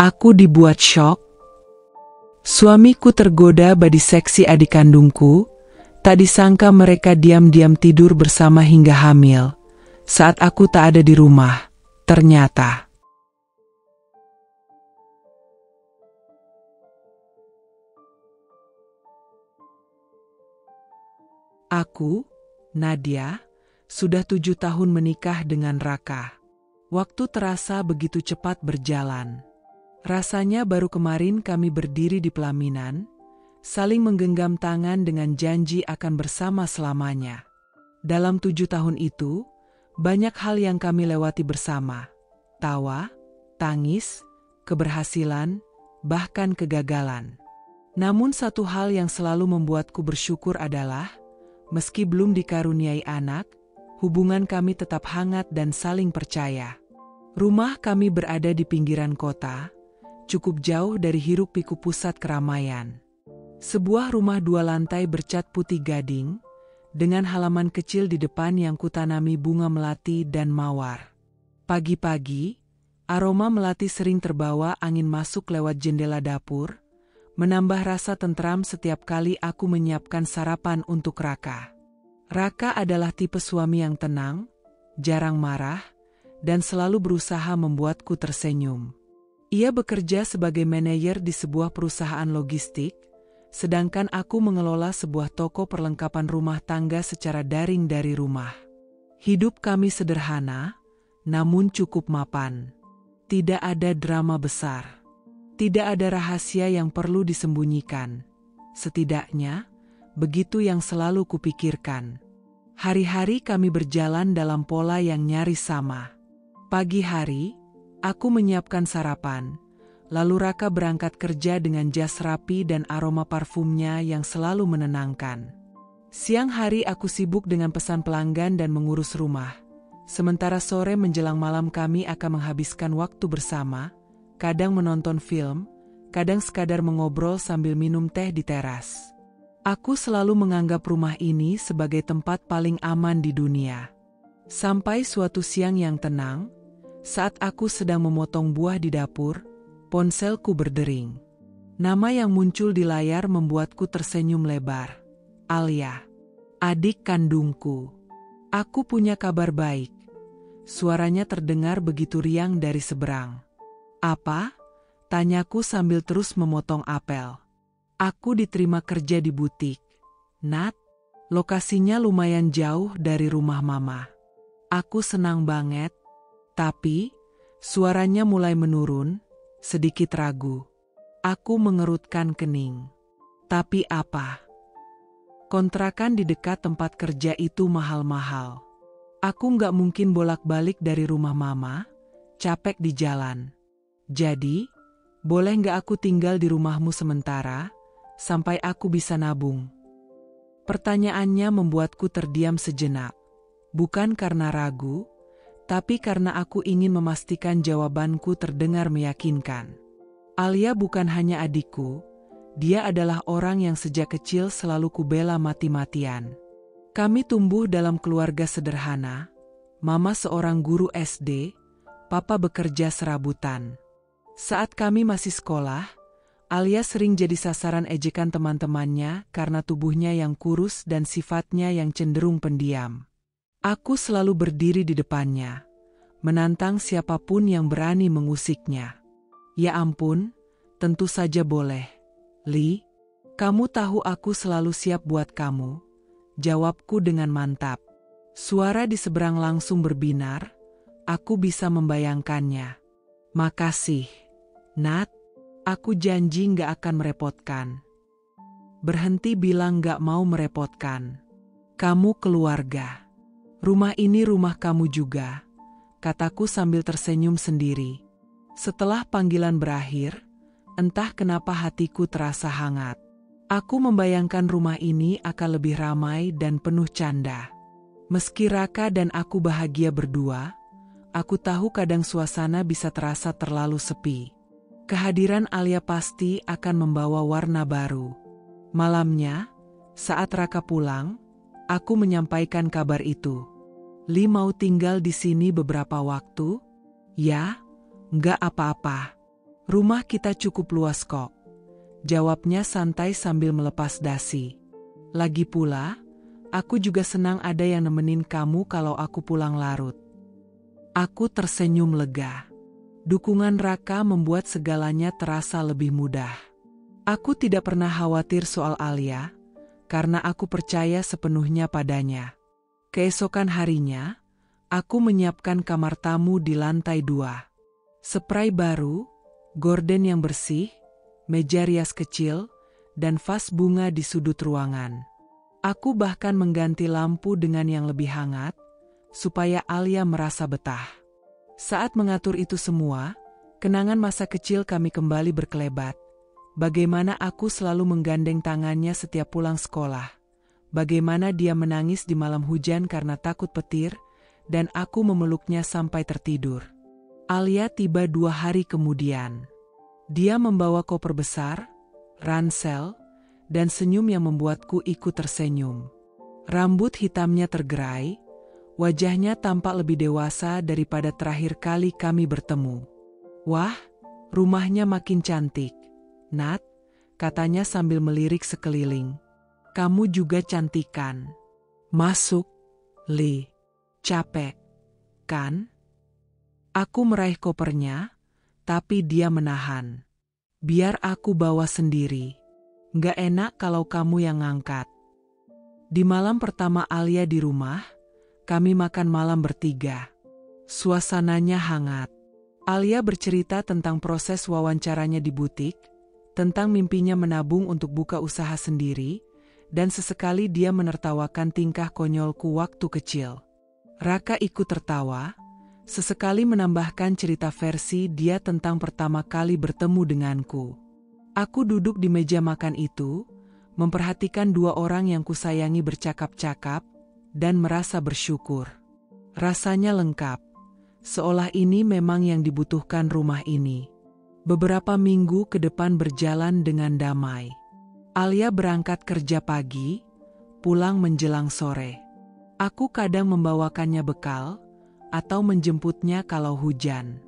Aku dibuat syok. Suamiku tergoda badi seksi adik kandungku. Tak disangka mereka diam-diam tidur bersama hingga hamil. Saat aku tak ada di rumah, ternyata aku, Nadia, sudah 7 tahun menikah dengan Raka. Waktu terasa begitu cepat berjalan. Rasanya baru kemarin kami berdiri di pelaminan, saling menggenggam tangan dengan janji akan bersama selamanya. Dalam 7 tahun itu, banyak hal yang kami lewati bersama. Tawa, tangis, keberhasilan, bahkan kegagalan. Namun satu hal yang selalu membuatku bersyukur adalah, meski belum dikaruniai anak, hubungan kami tetap hangat dan saling percaya. Rumah kami berada di pinggiran kota, cukup jauh dari hiruk-pikuk pusat keramaian. Sebuah rumah 2 lantai bercat putih gading, dengan halaman kecil di depan yang kutanami bunga melati dan mawar. Pagi-pagi, aroma melati sering terbawa angin masuk lewat jendela dapur, menambah rasa tentram setiap kali aku menyiapkan sarapan untuk Raka. Raka adalah tipe suami yang tenang, jarang marah, dan selalu berusaha membuatku tersenyum. Ia bekerja sebagai manajer di sebuah perusahaan logistik, sedangkan aku mengelola sebuah toko perlengkapan rumah tangga secara daring dari rumah. Hidup kami sederhana, namun cukup mapan. Tidak ada drama besar. Tidak ada rahasia yang perlu disembunyikan. Setidaknya, begitu yang selalu kupikirkan. Hari-hari kami berjalan dalam pola yang nyaris sama. Pagi hari, aku menyiapkan sarapan, lalu Raka berangkat kerja dengan jas rapi dan aroma parfumnya yang selalu menenangkan. Siang hari aku sibuk dengan pesan pelanggan dan mengurus rumah. Sementara sore menjelang malam kami akan menghabiskan waktu bersama, kadang menonton film, kadang sekadar mengobrol sambil minum teh di teras. Aku selalu menganggap rumah ini sebagai tempat paling aman di dunia. Sampai suatu siang yang tenang, saat aku sedang memotong buah di dapur, ponselku berdering. Nama yang muncul di layar membuatku tersenyum lebar. Alia, adik kandungku. Aku punya kabar baik. Suaranya terdengar begitu riang dari seberang. Apa? Tanyaku sambil terus memotong apel. Aku diterima kerja di butik. Nat, lokasinya lumayan jauh dari rumah mama. Aku senang banget. Tapi, suaranya mulai menurun, sedikit ragu. Aku mengerutkan kening. Tapi apa? Kontrakan di dekat tempat kerja itu mahal-mahal. Aku nggak mungkin bolak-balik dari rumah mama, capek di jalan. Jadi, boleh nggak aku tinggal di rumahmu sementara, sampai aku bisa nabung? Pertanyaannya membuatku terdiam sejenak. Bukan karena ragu, tapi karena aku ingin memastikan jawabanku terdengar meyakinkan. Alia bukan hanya adikku, dia adalah orang yang sejak kecil selalu kubela mati-matian. Kami tumbuh dalam keluarga sederhana, mama seorang guru SD, papa bekerja serabutan. Saat kami masih sekolah, Alia sering jadi sasaran ejekan teman-temannya karena tubuhnya yang kurus dan sifatnya yang cenderung pendiam. Aku selalu berdiri di depannya, menantang siapapun yang berani mengusiknya. Ya ampun, tentu saja boleh. Li, kamu tahu aku selalu siap buat kamu, jawabku dengan mantap. Suara di seberang langsung berbinar, aku bisa membayangkannya. Makasih, Nat, aku janji nggak akan merepotkan. Berhenti bilang nggak mau merepotkan. Kamu keluarga. Rumah ini rumah kamu juga, kataku sambil tersenyum sendiri. Setelah panggilan berakhir, entah kenapa hatiku terasa hangat. Aku membayangkan rumah ini akan lebih ramai dan penuh canda. Meski Raka dan aku bahagia berdua, aku tahu kadang suasana bisa terasa terlalu sepi. Kehadiran Alia pasti akan membawa warna baru. Malamnya, saat Raka pulang, aku menyampaikan kabar itu. Li mau tinggal di sini beberapa waktu? Ya, nggak apa-apa. Rumah kita cukup luas kok, jawabnya santai sambil melepas dasi. Lagi pula, aku juga senang ada yang nemenin kamu kalau aku pulang larut. Aku tersenyum lega. Dukungan Raka membuat segalanya terasa lebih mudah. Aku tidak pernah khawatir soal Alia, karena aku percaya sepenuhnya padanya. Keesokan harinya, aku menyiapkan kamar tamu di lantai 2. Spray baru, gorden yang bersih, meja rias kecil, dan vas bunga di sudut ruangan. Aku bahkan mengganti lampu dengan yang lebih hangat, supaya Alia merasa betah. Saat mengatur itu semua, kenangan masa kecil kami kembali berkelebat. Bagaimana aku selalu menggandeng tangannya setiap pulang sekolah. Bagaimana dia menangis di malam hujan karena takut petir, dan aku memeluknya sampai tertidur. Alia tiba 2 hari kemudian. Dia membawa koper besar, ransel, dan senyum yang membuatku ikut tersenyum. Rambut hitamnya tergerai, wajahnya tampak lebih dewasa daripada terakhir kali kami bertemu. "Wah, rumahnya makin cantik, Nat," katanya sambil melirik sekeliling. "Kamu juga cantik kan? Masuk, Li. Capek, kan?" Aku meraih kopernya, tapi dia menahan. "Biar aku bawa sendiri. Nggak enak kalau kamu yang ngangkat." Di malam pertama Alia di rumah, kami makan malam bertiga. Suasananya hangat. Alia bercerita tentang proses wawancaranya di butik, tentang mimpinya menabung untuk buka usaha sendiri, dan sesekali dia menertawakan tingkah konyolku waktu kecil. Raka ikut tertawa, sesekali menambahkan cerita versi dia tentang pertama kali bertemu denganku. Aku duduk di meja makan itu, memperhatikan 2 orang yang kusayangi bercakap-cakap, dan merasa bersyukur. Rasanya lengkap, seolah ini memang yang dibutuhkan rumah ini. Beberapa minggu ke depan berjalan dengan damai. Alia berangkat kerja pagi, pulang menjelang sore. Aku kadang membawakannya bekal, atau menjemputnya kalau hujan.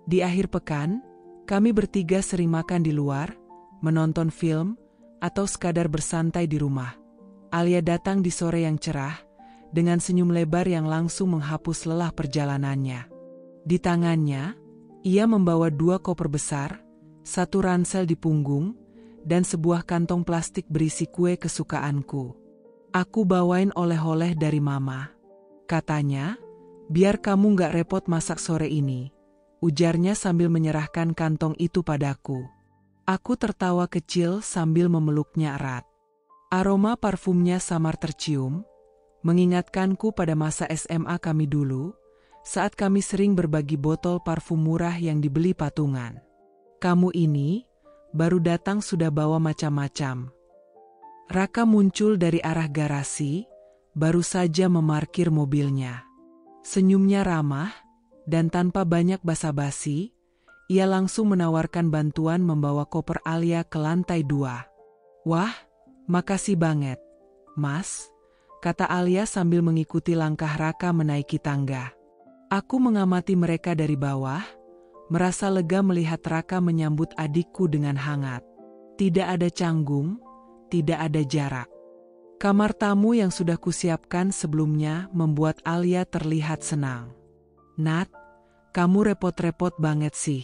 Di akhir pekan, kami bertiga sering makan di luar, menonton film, atau sekadar bersantai di rumah. Alia datang di sore yang cerah, dengan senyum lebar yang langsung menghapus lelah perjalanannya. Di tangannya, ia membawa 2 koper besar, 1 ransel di punggung, dan sebuah kantong plastik berisi kue kesukaanku. "Aku bawain oleh-oleh dari Mama," katanya, "biar kamu nggak repot masak sore ini," ujarnya sambil menyerahkan kantong itu padaku. Aku tertawa kecil sambil memeluknya erat. Aroma parfumnya samar tercium, mengingatkanku pada masa SMA kami dulu, saat kami sering berbagi botol parfum murah yang dibeli patungan. "Kamu ini, baru datang sudah bawa macam-macam." Raka muncul dari arah garasi, baru saja memarkir mobilnya. Senyumnya ramah, dan tanpa banyak basa-basi, ia langsung menawarkan bantuan membawa koper Alia ke lantai 2. "Wah, makasih banget, Mas," kata Alia sambil mengikuti langkah Raka menaiki tangga. Aku mengamati mereka dari bawah, merasa lega melihat Raka menyambut adikku dengan hangat. Tidak ada canggung, tidak ada jarak. Kamar tamu yang sudah kusiapkan sebelumnya membuat Alia terlihat senang. "Nat, kamu repot-repot banget sih.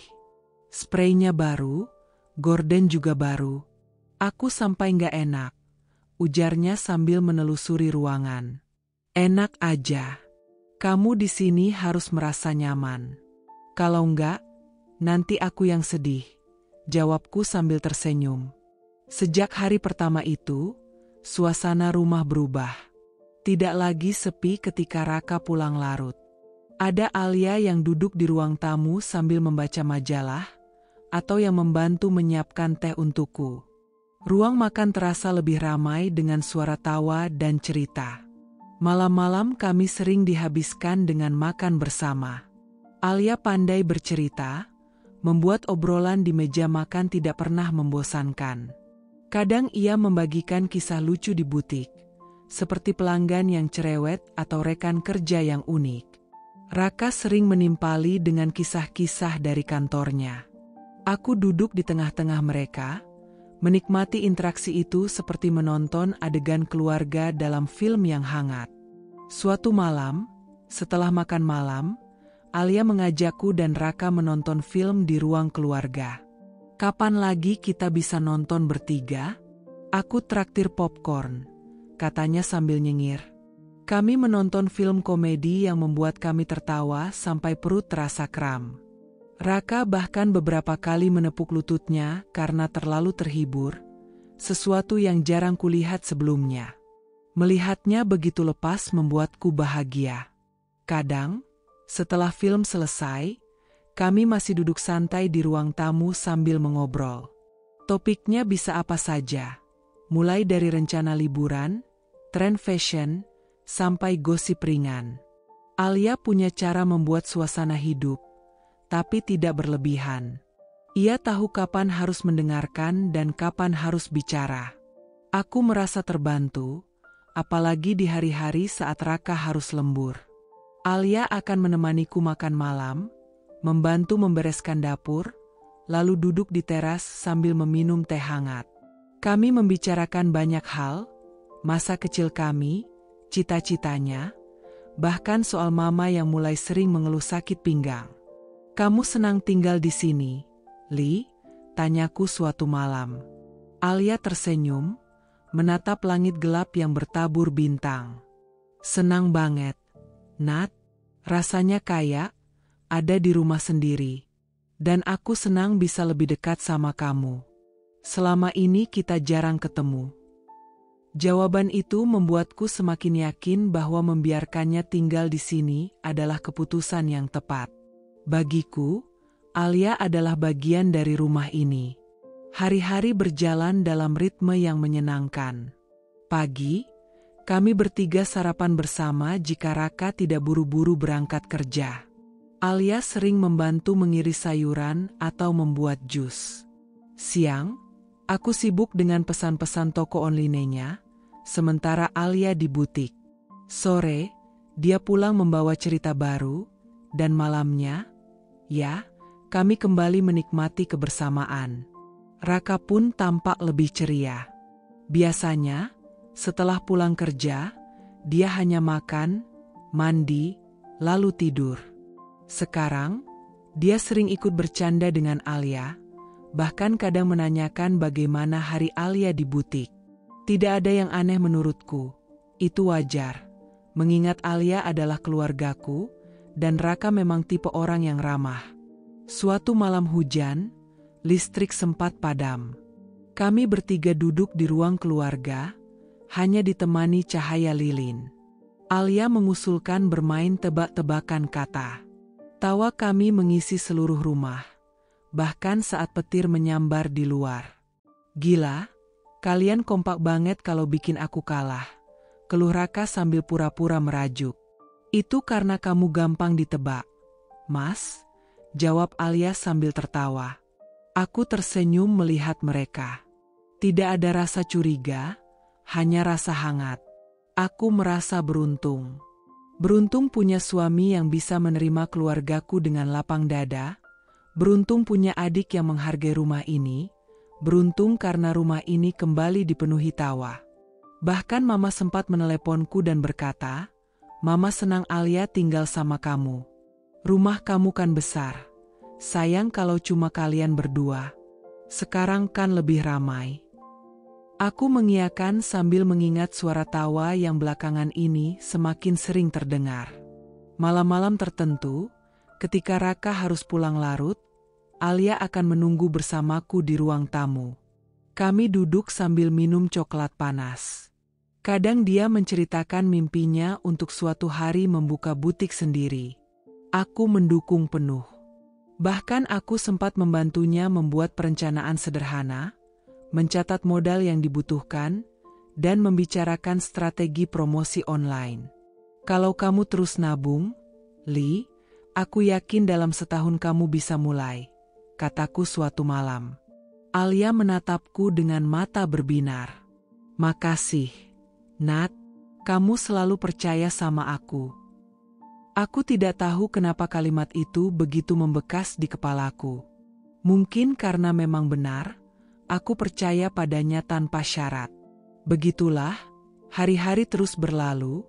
Spraynya baru, gorden juga baru." "Aku sampai nggak enak," ujarnya sambil menelusuri ruangan. "Enak aja. Kamu di sini harus merasa nyaman. Kalau nggak, nanti aku yang sedih," jawabku sambil tersenyum. Sejak hari pertama itu, suasana rumah berubah. Tidak lagi sepi ketika Raka pulang larut. Ada Alia yang duduk di ruang tamu sambil membaca majalah, atau yang membantu menyiapkan teh untukku. Ruang makan terasa lebih ramai dengan suara tawa dan cerita. Malam-malam kami sering dihabiskan dengan makan bersama. Alia pandai bercerita, membuat obrolan di meja makan tidak pernah membosankan. Kadang ia membagikan kisah lucu di butik, seperti pelanggan yang cerewet atau rekan kerja yang unik. Raka sering menimpali dengan kisah-kisah dari kantornya. Aku duduk di tengah-tengah mereka, menikmati interaksi itu seperti menonton adegan keluarga dalam film yang hangat. Suatu malam, setelah makan malam, Alia mengajakku dan Raka menonton film di ruang keluarga. "Kapan lagi kita bisa nonton bertiga? Aku traktir popcorn," katanya sambil nyengir. Kami menonton film komedi yang membuat kami tertawa sampai perut terasa kram. Raka bahkan beberapa kali menepuk lututnya karena terlalu terhibur, sesuatu yang jarang kulihat sebelumnya. Melihatnya begitu lepas membuatku bahagia. Kadang, setelah film selesai, kami masih duduk santai di ruang tamu sambil mengobrol. Topiknya bisa apa saja, mulai dari rencana liburan, tren fashion, sampai gosip ringan. Alia punya cara membuat suasana hidup, tapi tidak berlebihan. Ia tahu kapan harus mendengarkan dan kapan harus bicara. Aku merasa terbantu, apalagi di hari-hari saat Raka harus lembur. Alia akan menemaniku makan malam, membantu membereskan dapur, lalu duduk di teras sambil meminum teh hangat. Kami membicarakan banyak hal, masa kecil kami, cita-citanya, bahkan soal mama yang mulai sering mengeluh sakit pinggang. "Kamu senang tinggal di sini, Li?" tanyaku suatu malam. Alia tersenyum, menatap langit gelap yang bertabur bintang. "Senang banget, Nat. Rasanya kayak ada di rumah sendiri. Dan aku senang bisa lebih dekat sama kamu. Selama ini kita jarang ketemu." Jawaban itu membuatku semakin yakin bahwa membiarkannya tinggal di sini adalah keputusan yang tepat. Bagiku, Alia adalah bagian dari rumah ini. Hari-hari berjalan dalam ritme yang menyenangkan. Pagi, kami bertiga sarapan bersama jika Raka tidak buru-buru berangkat kerja. Alia sering membantu mengiris sayuran atau membuat jus. Siang, aku sibuk dengan pesan-pesan toko online-nya, sementara Alia di butik. Sore, dia pulang membawa cerita baru, dan malamnya, ya, kami kembali menikmati kebersamaan. Raka pun tampak lebih ceria. Biasanya, setelah pulang kerja, dia hanya makan, mandi, lalu tidur. Sekarang, dia sering ikut bercanda dengan Alia, bahkan kadang menanyakan bagaimana hari Alia di butik. Tidak ada yang aneh menurutku, itu wajar, mengingat Alia adalah keluargaku, dan Raka memang tipe orang yang ramah. Suatu malam hujan, listrik sempat padam. Kami bertiga duduk di ruang keluarga, hanya ditemani cahaya lilin. Alia mengusulkan bermain tebak-tebakan kata. Tawa kami mengisi seluruh rumah, bahkan saat petir menyambar di luar. "Gila, kalian kompak banget kalau bikin aku kalah," keluh Raka sambil pura-pura merajuk. "Itu karena kamu gampang ditebak, Mas," jawab Alia sambil tertawa. Aku tersenyum melihat mereka. Tidak ada rasa curiga, hanya rasa hangat. Aku merasa beruntung. Beruntung punya suami yang bisa menerima keluargaku dengan lapang dada. Beruntung punya adik yang menghargai rumah ini. Beruntung karena rumah ini kembali dipenuhi tawa. Bahkan mama sempat meneleponku dan berkata, "Mama senang Alia tinggal sama kamu. Rumah kamu kan besar. Sayang kalau cuma kalian berdua. Sekarang kan lebih ramai." Aku mengiyakan sambil mengingat suara tawa yang belakangan ini semakin sering terdengar. Malam-malam tertentu, ketika Raka harus pulang larut, Alia akan menunggu bersamaku di ruang tamu. Kami duduk sambil minum coklat panas. Kadang dia menceritakan mimpinya untuk suatu hari membuka butik sendiri. Aku mendukung penuh. Bahkan aku sempat membantunya membuat perencanaan sederhana, mencatat modal yang dibutuhkan, dan membicarakan strategi promosi online. "Kalau kamu terus nabung, Li, aku yakin dalam setahun kamu bisa mulai," kataku suatu malam. Alia menatapku dengan mata berbinar. "Makasih, Nat, kamu selalu percaya sama aku." Aku tidak tahu kenapa kalimat itu begitu membekas di kepalaku. Mungkin karena memang benar, aku percaya padanya tanpa syarat. Begitulah, hari-hari terus berlalu,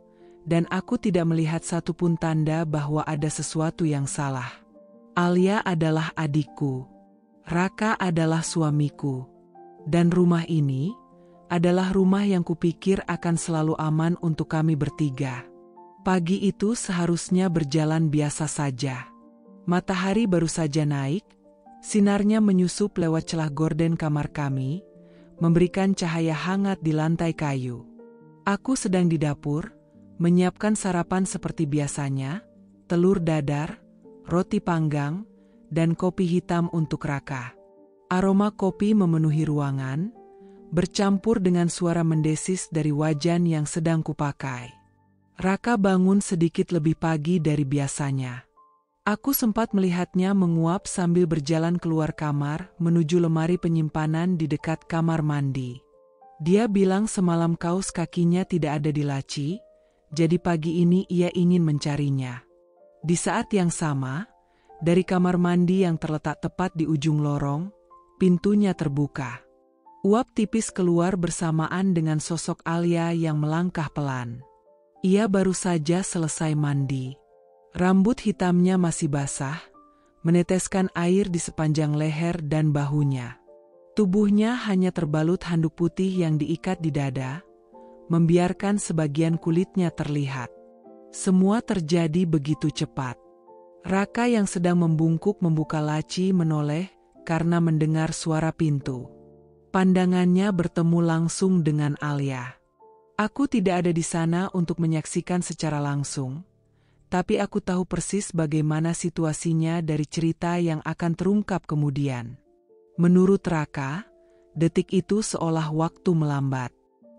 dan aku tidak melihat satupun tanda bahwa ada sesuatu yang salah. Alia adalah adikku. Raka adalah suamiku. Dan rumah ini adalah rumah yang kupikir akan selalu aman untuk kami bertiga. Pagi itu seharusnya berjalan biasa saja. Matahari baru saja naik, sinarnya menyusup lewat celah gorden kamar kami, memberikan cahaya hangat di lantai kayu. Aku sedang di dapur, menyiapkan sarapan seperti biasanya, telur dadar, roti panggang, dan kopi hitam untuk Raka. Aroma kopi memenuhi ruangan, bercampur dengan suara mendesis dari wajan yang sedang kupakai. Raka bangun sedikit lebih pagi dari biasanya. Aku sempat melihatnya menguap sambil berjalan keluar kamar menuju lemari penyimpanan di dekat kamar mandi. Dia bilang semalam kaos kakinya tidak ada di laci, jadi pagi ini ia ingin mencarinya. Di saat yang sama, dari kamar mandi yang terletak tepat di ujung lorong, pintunya terbuka. Uap tipis keluar bersamaan dengan sosok Alia yang melangkah pelan. Ia baru saja selesai mandi. Rambut hitamnya masih basah, meneteskan air di sepanjang leher dan bahunya. Tubuhnya hanya terbalut handuk putih yang diikat di dada, membiarkan sebagian kulitnya terlihat. Semua terjadi begitu cepat. Raka yang sedang membungkuk membuka laci menoleh karena mendengar suara pintu. Pandangannya bertemu langsung dengan Alia. Aku tidak ada di sana untuk menyaksikan secara langsung, tapi aku tahu persis bagaimana situasinya dari cerita yang akan terungkap kemudian. Menurut Raka, detik itu seolah waktu melambat.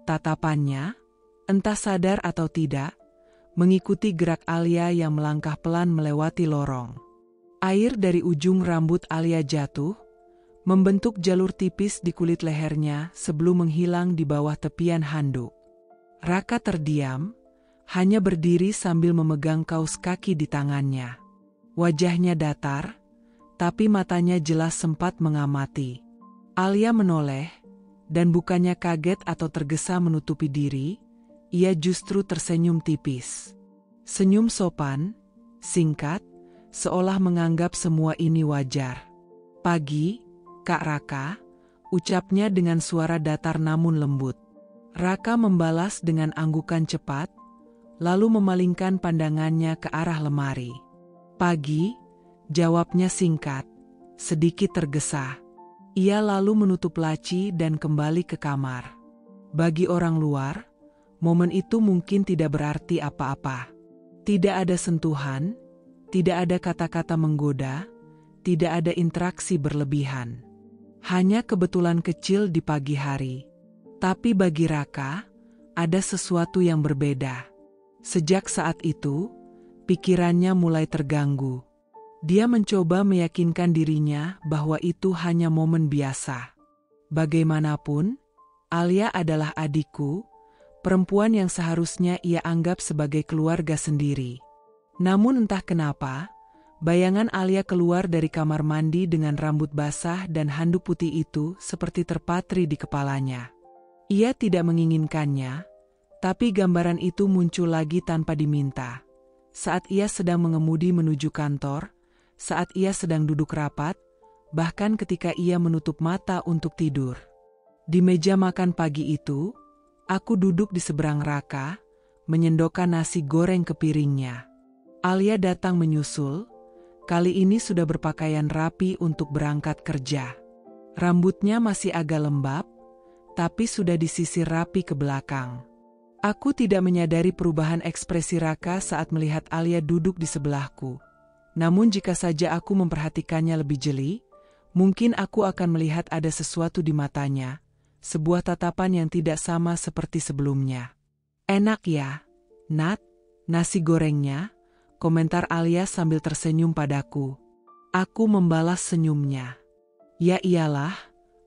Tatapannya, entah sadar atau tidak, mengikuti gerak Alia yang melangkah pelan melewati lorong. Air dari ujung rambut Alia jatuh, membentuk jalur tipis di kulit lehernya sebelum menghilang di bawah tepian handuk. Raka terdiam, hanya berdiri sambil memegang kaos kaki di tangannya. Wajahnya datar, tapi matanya jelas sempat mengamati. Alia menoleh, dan bukannya kaget atau tergesa menutupi diri, ia justru tersenyum tipis. Senyum sopan, singkat, seolah menganggap semua ini wajar. "Pagi, Kak Raka," ucapnya dengan suara datar namun lembut. Raka membalas dengan anggukan cepat, lalu memalingkan pandangannya ke arah lemari. "Pagi," jawabnya singkat, sedikit tergesa. Ia lalu menutup laci dan kembali ke kamar. Bagi orang luar, momen itu mungkin tidak berarti apa-apa. Tidak ada sentuhan, tidak ada kata-kata menggoda, tidak ada interaksi berlebihan. Hanya kebetulan kecil di pagi hari. Tapi bagi Raka, ada sesuatu yang berbeda. Sejak saat itu, pikirannya mulai terganggu. Dia mencoba meyakinkan dirinya bahwa itu hanya momen biasa. Bagaimanapun, Alia adalah adikku, perempuan yang seharusnya ia anggap sebagai keluarga sendiri. Namun entah kenapa, bayangan Alia keluar dari kamar mandi dengan rambut basah dan handuk putih itu seperti terpatri di kepalanya. Ia tidak menginginkannya, tapi gambaran itu muncul lagi tanpa diminta. Saat ia sedang mengemudi menuju kantor, saat ia sedang duduk rapat, bahkan ketika ia menutup mata untuk tidur. Di meja makan pagi itu, aku duduk di seberang Raka, menyendokkan nasi goreng ke piringnya. Alia datang menyusul, kali ini sudah berpakaian rapi untuk berangkat kerja. Rambutnya masih agak lembab, tapi sudah disisir rapi ke belakang. Aku tidak menyadari perubahan ekspresi Raka saat melihat Alia duduk di sebelahku. Namun jika saja aku memperhatikannya lebih jeli, mungkin aku akan melihat ada sesuatu di matanya, sebuah tatapan yang tidak sama seperti sebelumnya. "Enak ya, Nat, nasi gorengnya," komentar Alia sambil tersenyum padaku. Aku membalas senyumnya. "Ya iyalah,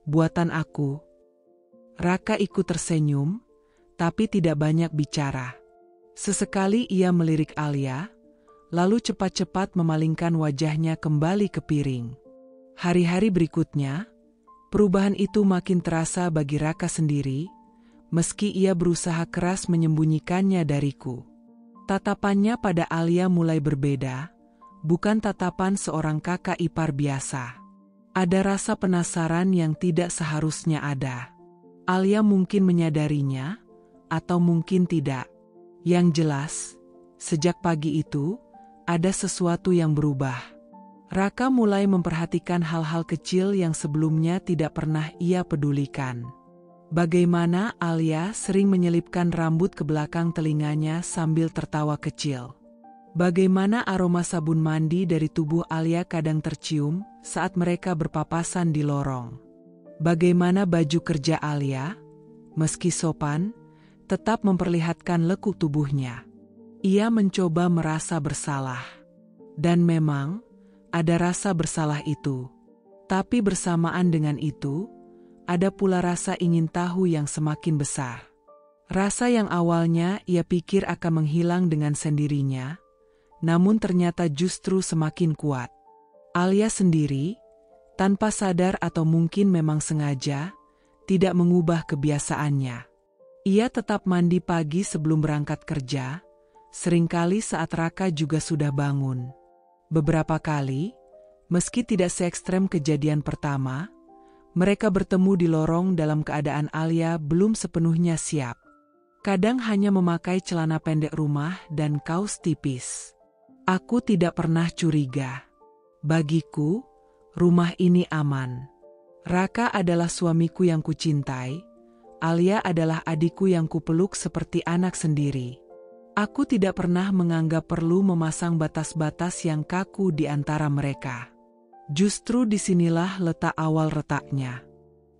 buatan aku." Raka ikut tersenyum, tapi tidak banyak bicara. Sesekali ia melirik Alia, lalu cepat-cepat memalingkan wajahnya kembali ke piring. Hari-hari berikutnya, perubahan itu makin terasa bagi Raka sendiri, meski ia berusaha keras menyembunyikannya dariku. Tatapannya pada Alia mulai berbeda, bukan tatapan seorang kakak ipar biasa. Ada rasa penasaran yang tidak seharusnya ada. Alia mungkin menyadarinya, atau mungkin tidak. Yang jelas, sejak pagi itu, ada sesuatu yang berubah. Raka mulai memperhatikan hal-hal kecil yang sebelumnya tidak pernah ia pedulikan. Bagaimana Alia sering menyelipkan rambut ke belakang telinganya sambil tertawa kecil. Bagaimana aroma sabun mandi dari tubuh Alia kadang tercium saat mereka berpapasan di lorong. Bagaimana baju kerja Alia, meski sopan, tetap memperlihatkan lekuk tubuhnya. Ia mencoba merasa bersalah. Dan memang, ada rasa bersalah itu. Tapi bersamaan dengan itu, ada pula rasa ingin tahu yang semakin besar. Rasa yang awalnya ia pikir akan menghilang dengan sendirinya, namun ternyata justru semakin kuat. Alia sendiri, tanpa sadar atau mungkin memang sengaja, tidak mengubah kebiasaannya. Ia tetap mandi pagi sebelum berangkat kerja, seringkali saat Raka juga sudah bangun. Beberapa kali, meski tidak se-ekstrem kejadian pertama, mereka bertemu di lorong dalam keadaan Alia belum sepenuhnya siap. Kadang hanya memakai celana pendek rumah dan kaos tipis. Aku tidak pernah curiga. Bagiku, rumah ini aman. Raka adalah suamiku yang kucintai, Alia adalah adikku yang kupeluk seperti anak sendiri. Aku tidak pernah menganggap perlu memasang batas-batas yang kaku di antara mereka. Justru disinilah letak awal retaknya.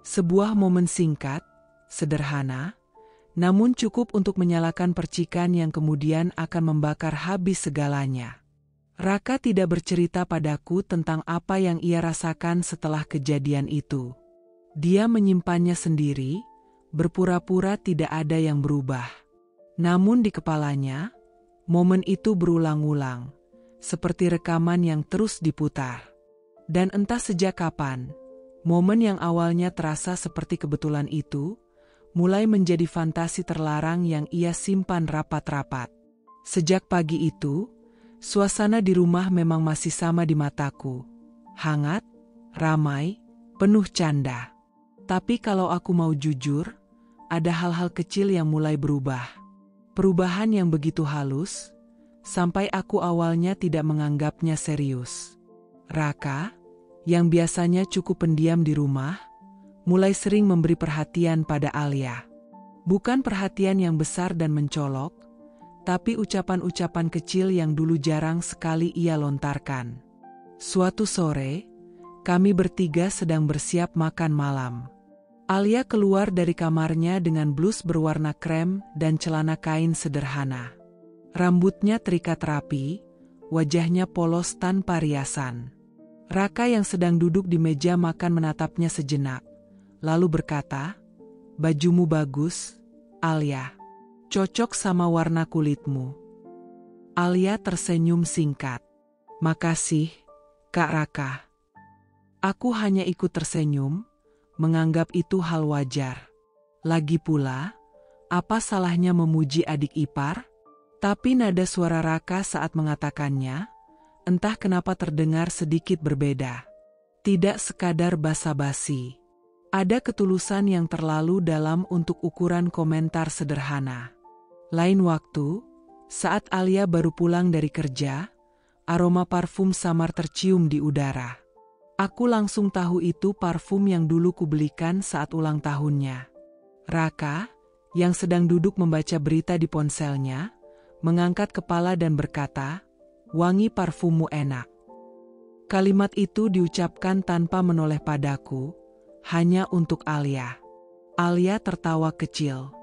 Sebuah momen singkat, sederhana, namun cukup untuk menyalakan percikan yang kemudian akan membakar habis segalanya. Raka tidak bercerita padaku tentang apa yang ia rasakan setelah kejadian itu. Dia menyimpannya sendiri, berpura-pura tidak ada yang berubah. Namun di kepalanya, momen itu berulang-ulang, seperti rekaman yang terus diputar. Dan entah sejak kapan, momen yang awalnya terasa seperti kebetulan itu, mulai menjadi fantasi terlarang yang ia simpan rapat-rapat. Sejak pagi itu, suasana di rumah memang masih sama di mataku. Hangat, ramai, penuh canda. Tapi kalau aku mau jujur, ada hal-hal kecil yang mulai berubah. Perubahan yang begitu halus, sampai aku awalnya tidak menganggapnya serius. Raka, yang biasanya cukup pendiam di rumah, mulai sering memberi perhatian pada Alia. Bukan perhatian yang besar dan mencolok, tapi ucapan-ucapan kecil yang dulu jarang sekali ia lontarkan. Suatu sore, kami bertiga sedang bersiap makan malam. Alia keluar dari kamarnya dengan blus berwarna krem dan celana kain sederhana. Rambutnya terikat rapi, wajahnya polos tanpa riasan. Raka yang sedang duduk di meja makan menatapnya sejenak, lalu berkata, "Bajumu bagus, Alia. Cocok sama warna kulitmu." Alia tersenyum singkat. "Makasih, Kak Raka." Aku hanya ikut tersenyum, menganggap itu hal wajar. Lagi pula, apa salahnya memuji adik ipar? Tapi nada suara Raka saat mengatakannya, entah kenapa terdengar sedikit berbeda. Tidak sekadar basa-basi. Ada ketulusan yang terlalu dalam untuk ukuran komentar sederhana. Lain waktu, saat Alia baru pulang dari kerja, aroma parfum samar tercium di udara. Aku langsung tahu itu parfum yang dulu kubelikan saat ulang tahunnya. Raka, yang sedang duduk membaca berita di ponselnya, mengangkat kepala dan berkata, "Wangi parfummu enak." Kalimat itu diucapkan tanpa menoleh padaku, hanya untuk Alia. Alia tertawa kecil.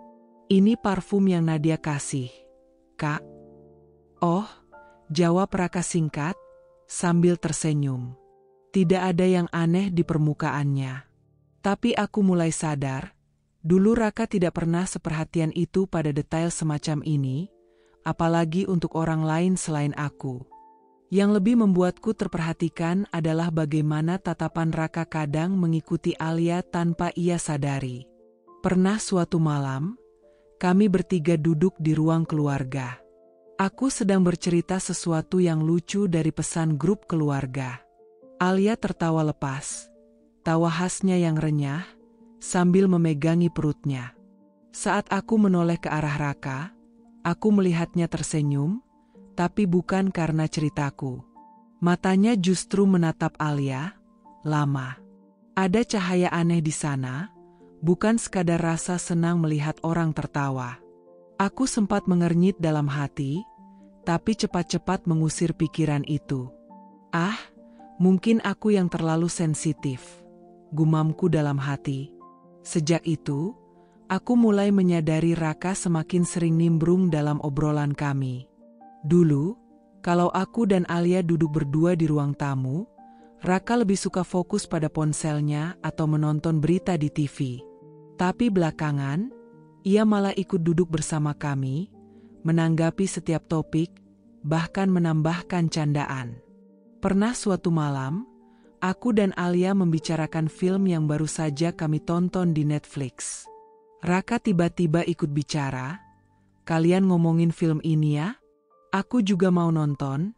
"Ini parfum yang Nadia kasih, Kak." "Oh," jawab Raka singkat, sambil tersenyum. Tidak ada yang aneh di permukaannya. Tapi aku mulai sadar, dulu Raka tidak pernah seperhatian itu pada detail semacam ini, apalagi untuk orang lain selain aku. Yang lebih membuatku terperhatikan adalah bagaimana tatapan Raka kadang mengikuti Alia tanpa ia sadari. Pernah suatu malam, kami bertiga duduk di ruang keluarga. Aku sedang bercerita sesuatu yang lucu dari pesan grup keluarga. Alia tertawa lepas, tawa khasnya yang renyah, sambil memegangi perutnya. Saat aku menoleh ke arah Raka, aku melihatnya tersenyum, tapi bukan karena ceritaku. Matanya justru menatap Alia, lama. Ada cahaya aneh di sana, bukan sekadar rasa senang melihat orang tertawa. Aku sempat mengernyit dalam hati, tapi cepat-cepat mengusir pikiran itu. Ah, mungkin aku yang terlalu sensitif, gumamku dalam hati. Sejak itu, aku mulai menyadari Raka semakin sering nimbrung dalam obrolan kami. Dulu, kalau aku dan Alia duduk berdua di ruang tamu, Raka lebih suka fokus pada ponselnya atau menonton berita di TV. Tapi belakangan, ia malah ikut duduk bersama kami, menanggapi setiap topik, bahkan menambahkan candaan. Pernah suatu malam, aku dan Alia membicarakan film yang baru saja kami tonton di Netflix. Raka tiba-tiba ikut bicara, "Kalian ngomongin film ini ya? Aku juga mau nonton,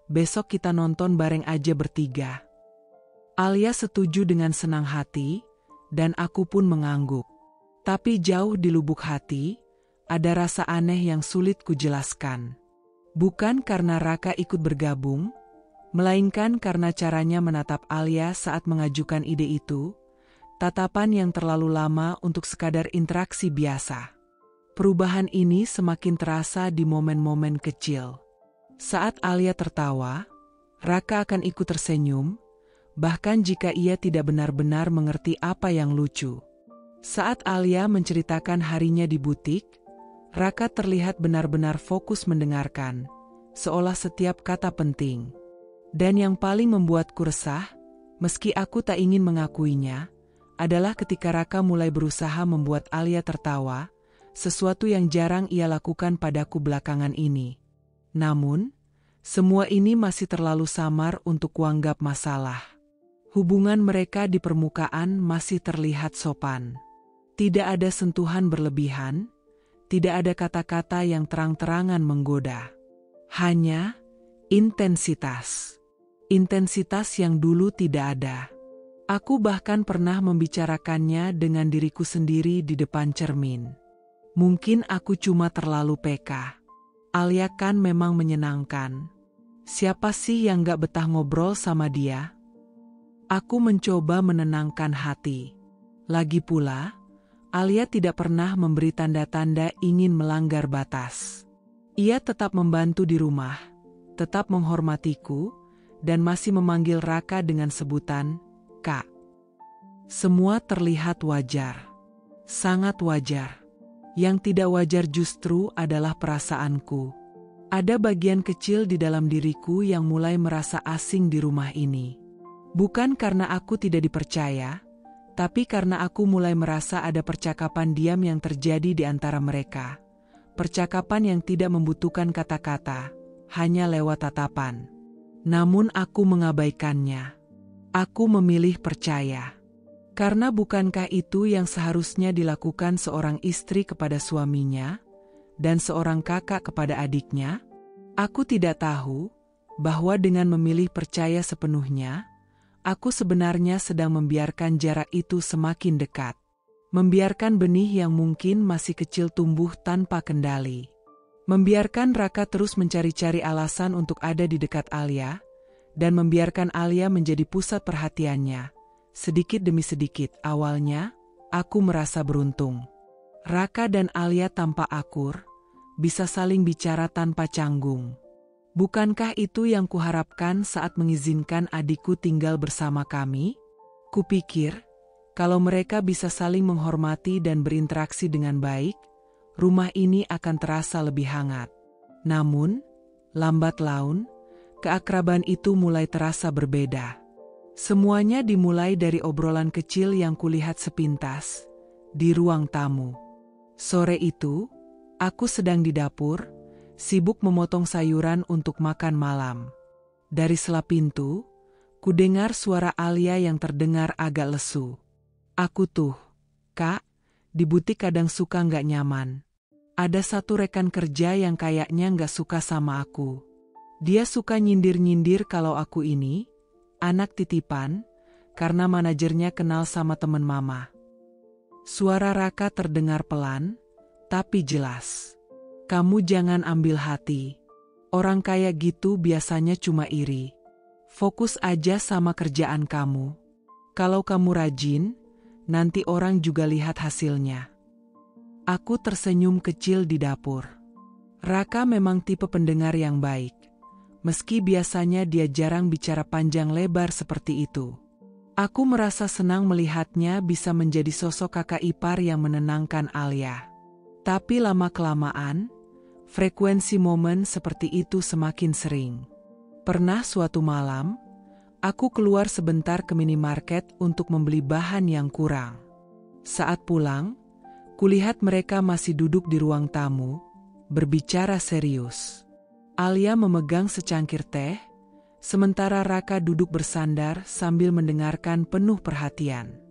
besok kita nonton bareng aja bertiga." Alia setuju dengan senang hati, dan aku pun mengangguk. Tapi jauh di lubuk hati, ada rasa aneh yang sulit kujelaskan. Bukan karena Raka ikut bergabung, melainkan karena caranya menatap Alia saat mengajukan ide itu, tatapan yang terlalu lama untuk sekadar interaksi biasa. Perubahan ini semakin terasa di momen-momen kecil. Saat Alia tertawa, Raka akan ikut tersenyum, bahkan jika ia tidak benar-benar mengerti apa yang lucu. Saat Alia menceritakan harinya di butik, Raka terlihat benar-benar fokus mendengarkan, seolah setiap kata penting. Dan yang paling membuatku resah, meski aku tak ingin mengakuinya, adalah ketika Raka mulai berusaha membuat Alia tertawa, sesuatu yang jarang ia lakukan padaku belakangan ini. Namun, semua ini masih terlalu samar untuk kuanggap masalah. Hubungan mereka di permukaan masih terlihat sopan. Tidak ada sentuhan berlebihan, tidak ada kata-kata yang terang-terangan menggoda. Hanya intensitas. Intensitas yang dulu tidak ada. Aku bahkan pernah membicarakannya dengan diriku sendiri di depan cermin. Mungkin aku cuma terlalu peka. Alia kan memang menyenangkan. Siapa sih yang gak betah ngobrol sama dia? Aku mencoba menenangkan hati. Lagi pula, Alia tidak pernah memberi tanda-tanda ingin melanggar batas. Ia tetap membantu di rumah, tetap menghormatiku, dan masih memanggil Raka dengan sebutan Kak. Semua terlihat wajar. Sangat wajar. Yang tidak wajar justru adalah perasaanku. Ada bagian kecil di dalam diriku yang mulai merasa asing di rumah ini. Bukan karena aku tidak dipercaya, tapi karena aku mulai merasa ada percakapan diam yang terjadi di antara mereka. Percakapan yang tidak membutuhkan kata-kata, hanya lewat tatapan. Namun aku mengabaikannya. Aku memilih percaya. Karena bukankah itu yang seharusnya dilakukan seorang istri kepada suaminya, dan seorang kakak kepada adiknya? Aku tidak tahu bahwa dengan memilih percaya sepenuhnya, aku sebenarnya sedang membiarkan jarak itu semakin dekat. Membiarkan benih yang mungkin masih kecil tumbuh tanpa kendali. Membiarkan Raka terus mencari-cari alasan untuk ada di dekat Alia, dan membiarkan Alia menjadi pusat perhatiannya. Sedikit demi sedikit, awalnya, aku merasa beruntung. Raka dan Alia tampak akur, bisa saling bicara tanpa canggung. Bukankah itu yang kuharapkan saat mengizinkan adikku tinggal bersama kami? Kupikir, kalau mereka bisa saling menghormati dan berinteraksi dengan baik, rumah ini akan terasa lebih hangat. Namun, lambat laun, keakraban itu mulai terasa berbeda. Semuanya dimulai dari obrolan kecil yang kulihat sepintas di ruang tamu. Sore itu, aku sedang di dapur, sibuk memotong sayuran untuk makan malam. Dari sela pintu, kudengar suara Alia yang terdengar agak lesu. Aku tuh, Kak, di butik kadang suka nggak nyaman. Ada satu rekan kerja yang kayaknya nggak suka sama aku. Dia suka nyindir-nyindir kalau aku ini anak titipan, karena manajernya kenal sama temen mama. Suara Raka terdengar pelan, tapi jelas. Kamu jangan ambil hati. Orang kayak gitu biasanya cuma iri. Fokus aja sama kerjaan kamu. Kalau kamu rajin, nanti orang juga lihat hasilnya. Aku tersenyum kecil di dapur. Raka memang tipe pendengar yang baik. Meski biasanya dia jarang bicara panjang lebar seperti itu. Aku merasa senang melihatnya bisa menjadi sosok kakak ipar yang menenangkan Alia. Tapi lama-kelamaan, frekuensi momen seperti itu semakin sering. Pernah suatu malam, aku keluar sebentar ke minimarket untuk membeli bahan yang kurang. Saat pulang, kulihat mereka masih duduk di ruang tamu, berbicara serius. Alia memegang secangkir teh, sementara Raka duduk bersandar sambil mendengarkan penuh perhatian.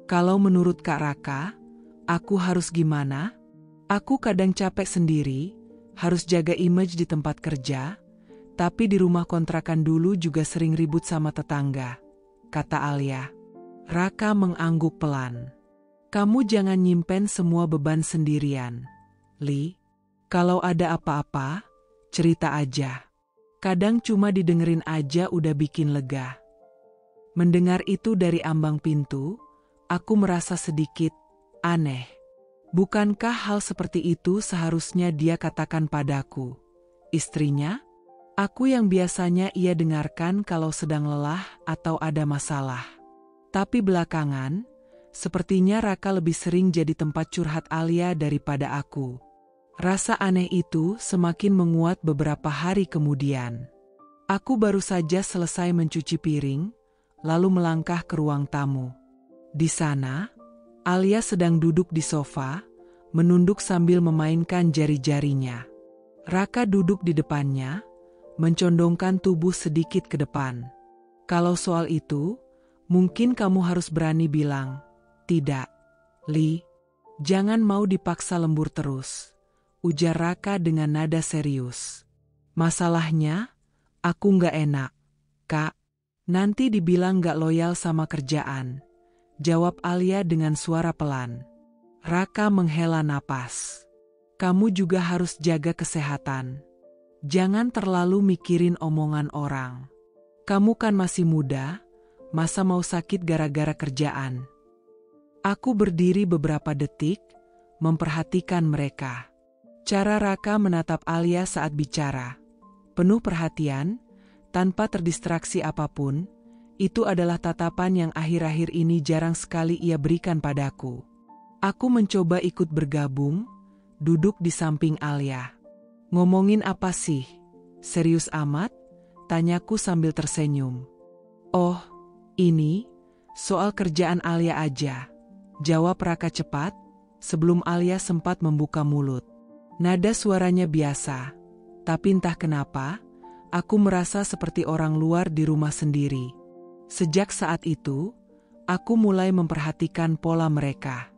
Kalau menurut Kak Raka, aku harus gimana? Aku kadang capek sendiri, harus jaga image di tempat kerja, tapi di rumah kontrakan dulu juga sering ribut sama tetangga, kata Alia. Raka mengangguk pelan. Kamu jangan nyimpen semua beban sendirian, Li. Kalau ada apa-apa, cerita aja. Kadang cuma didengerin aja udah bikin lega. Mendengar itu dari ambang pintu, aku merasa sedikit aneh. Bukankah hal seperti itu seharusnya dia katakan padaku, istrinya? Aku yang biasanya ia dengarkan kalau sedang lelah atau ada masalah. Tapi belakangan, sepertinya Raka lebih sering jadi tempat curhat Alia daripada aku. Rasa aneh itu semakin menguat beberapa hari kemudian. Aku baru saja selesai mencuci piring, lalu melangkah ke ruang tamu. Di sana, Alia sedang duduk di sofa, menunduk sambil memainkan jari-jarinya. Raka duduk di depannya, mencondongkan tubuh sedikit ke depan. Kalau soal itu, mungkin kamu harus berani bilang, tidak, Li. Jangan mau dipaksa lembur terus, ujar Raka dengan nada serius. Masalahnya, aku nggak enak, Kak. Nanti dibilang nggak loyal sama kerjaan, jawab Alia dengan suara pelan. Raka menghela napas. Kamu juga harus jaga kesehatan. Jangan terlalu mikirin omongan orang. Kamu kan masih muda, masa mau sakit gara-gara kerjaan? Aku berdiri beberapa detik, memperhatikan mereka. Cara Raka menatap Alia saat bicara, penuh perhatian, tanpa terdistraksi apapun, itu adalah tatapan yang akhir-akhir ini jarang sekali ia berikan padaku. Aku mencoba ikut bergabung, duduk di samping Alia. Ngomongin apa sih? Serius amat? Tanyaku sambil tersenyum. Oh, ini, soal kerjaan Alia aja, jawab Raka cepat, sebelum Alia sempat membuka mulut. Nada suaranya biasa, tapi entah kenapa, aku merasa seperti orang luar di rumah sendiri. Sejak saat itu, aku mulai memperhatikan pola mereka.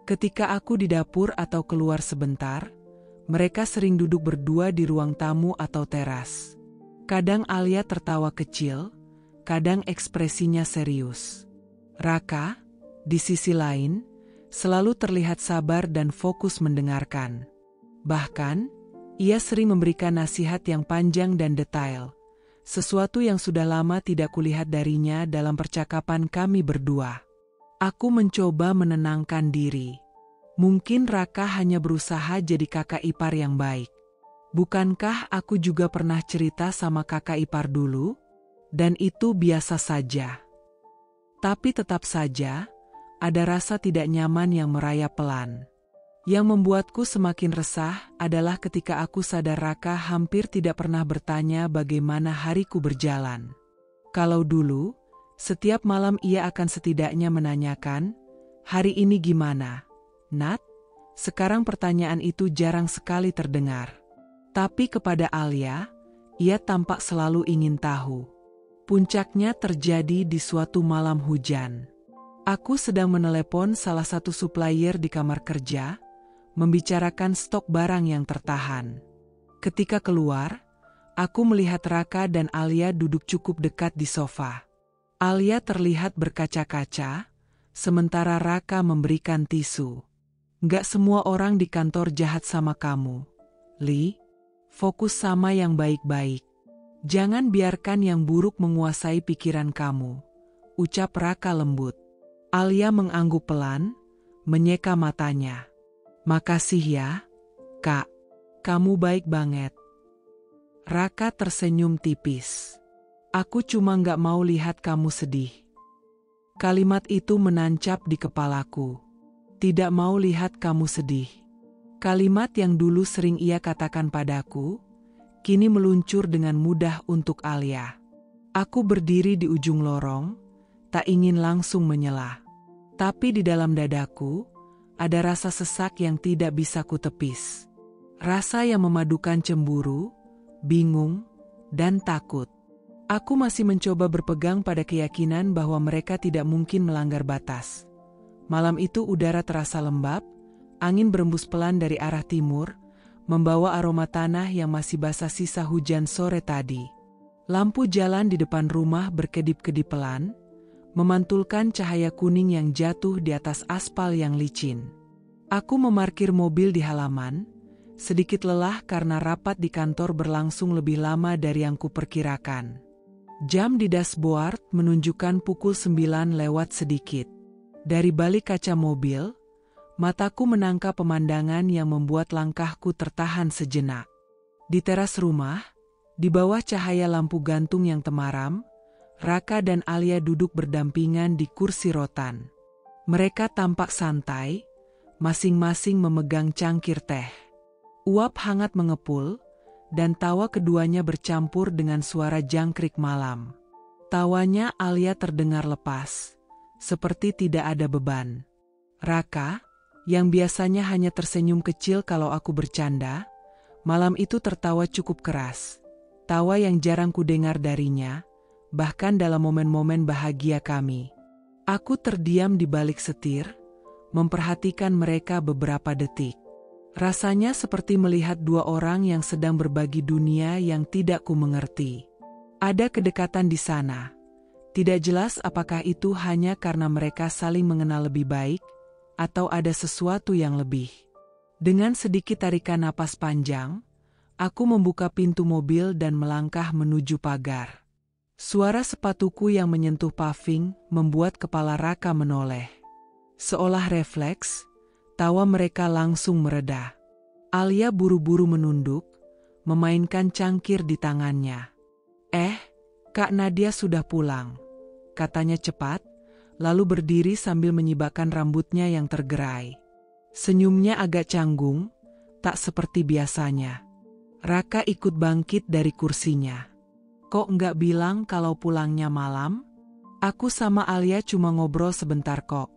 Ketika aku di dapur atau keluar sebentar, mereka sering duduk berdua di ruang tamu atau teras. Kadang Alia tertawa kecil, kadang ekspresinya serius. Raka, di sisi lain, selalu terlihat sabar dan fokus mendengarkan. Bahkan, ia sering memberikan nasihat yang panjang dan detail, sesuatu yang sudah lama tidak kulihat darinya dalam percakapan kami berdua. Aku mencoba menenangkan diri. Mungkin Raka hanya berusaha jadi kakak ipar yang baik. Bukankah aku juga pernah cerita sama kakak ipar dulu? Dan itu biasa saja. Tapi tetap saja, ada rasa tidak nyaman yang merayap pelan. Yang membuatku semakin resah adalah ketika aku sadar Raka hampir tidak pernah bertanya bagaimana hariku berjalan. Kalau dulu, setiap malam ia akan setidaknya menanyakan, "Hari ini gimana, Nat?" Sekarang pertanyaan itu jarang sekali terdengar. Tapi kepada Alia, ia tampak selalu ingin tahu. Puncaknya terjadi di suatu malam hujan. Aku sedang menelepon salah satu supplier di kamar kerja, membicarakan stok barang yang tertahan. Ketika keluar, aku melihat Raka dan Alia duduk cukup dekat di sofa. Alia terlihat berkaca-kaca, sementara Raka memberikan tisu. Nggak semua orang di kantor jahat sama kamu, Li. Fokus sama yang baik-baik. Jangan biarkan yang buruk menguasai pikiran kamu, ucap Raka lembut. Alia mengangguk pelan, menyeka matanya. Makasih ya, Kak. Kamu baik banget. Raka tersenyum tipis. Aku cuma nggak mau lihat kamu sedih. Kalimat itu menancap di kepalaku. Tidak mau lihat kamu sedih. Kalimat yang dulu sering ia katakan padaku, kini meluncur dengan mudah untuk Alia. Aku berdiri di ujung lorong, tak ingin langsung menyela. Tapi di dalam dadaku, ada rasa sesak yang tidak bisa kutepis. Rasa yang memadukan cemburu, bingung, dan takut. Aku masih mencoba berpegang pada keyakinan bahwa mereka tidak mungkin melanggar batas. Malam itu udara terasa lembab, angin berembus pelan dari arah timur, membawa aroma tanah yang masih basah sisa hujan sore tadi. Lampu jalan di depan rumah berkedip-kedip pelan, memantulkan cahaya kuning yang jatuh di atas aspal yang licin. Aku memarkir mobil di halaman, sedikit lelah karena rapat di kantor berlangsung lebih lama dari yang kuperkirakan. Jam di dashboard menunjukkan pukul 9 lewat sedikit. Dari balik kaca mobil, mataku menangkap pemandangan yang membuat langkahku tertahan sejenak. Di teras rumah, di bawah cahaya lampu gantung yang temaram, Raka dan Alia duduk berdampingan di kursi rotan. Mereka tampak santai, masing-masing memegang cangkir teh. Uap hangat mengepul, dan tawa keduanya bercampur dengan suara jangkrik malam. Tawanya Alia terdengar lepas, seperti tidak ada beban. Raka, yang biasanya hanya tersenyum kecil kalau aku bercanda, malam itu tertawa cukup keras. Tawa yang jarang kudengar darinya, bahkan dalam momen-momen bahagia kami. Aku terdiam di balik setir, memperhatikan mereka beberapa detik. Rasanya seperti melihat dua orang yang sedang berbagi dunia yang tidak ku mengerti. Ada kedekatan di sana. Tidak jelas apakah itu hanya karena mereka saling mengenal lebih baik, atau ada sesuatu yang lebih. Dengan sedikit tarikan napas panjang, aku membuka pintu mobil dan melangkah menuju pagar. Suara sepatuku yang menyentuh paving membuat kepala Raka menoleh. Seolah refleks, tawa mereka langsung mereda. Alia buru-buru menunduk, memainkan cangkir di tangannya. Kak Nadia sudah pulang, katanya cepat, lalu berdiri sambil menyibakkan rambutnya yang tergerai. Senyumnya agak canggung, tak seperti biasanya. Raka ikut bangkit dari kursinya. Kok nggak bilang kalau pulangnya malam? Aku sama Alia cuma ngobrol sebentar kok.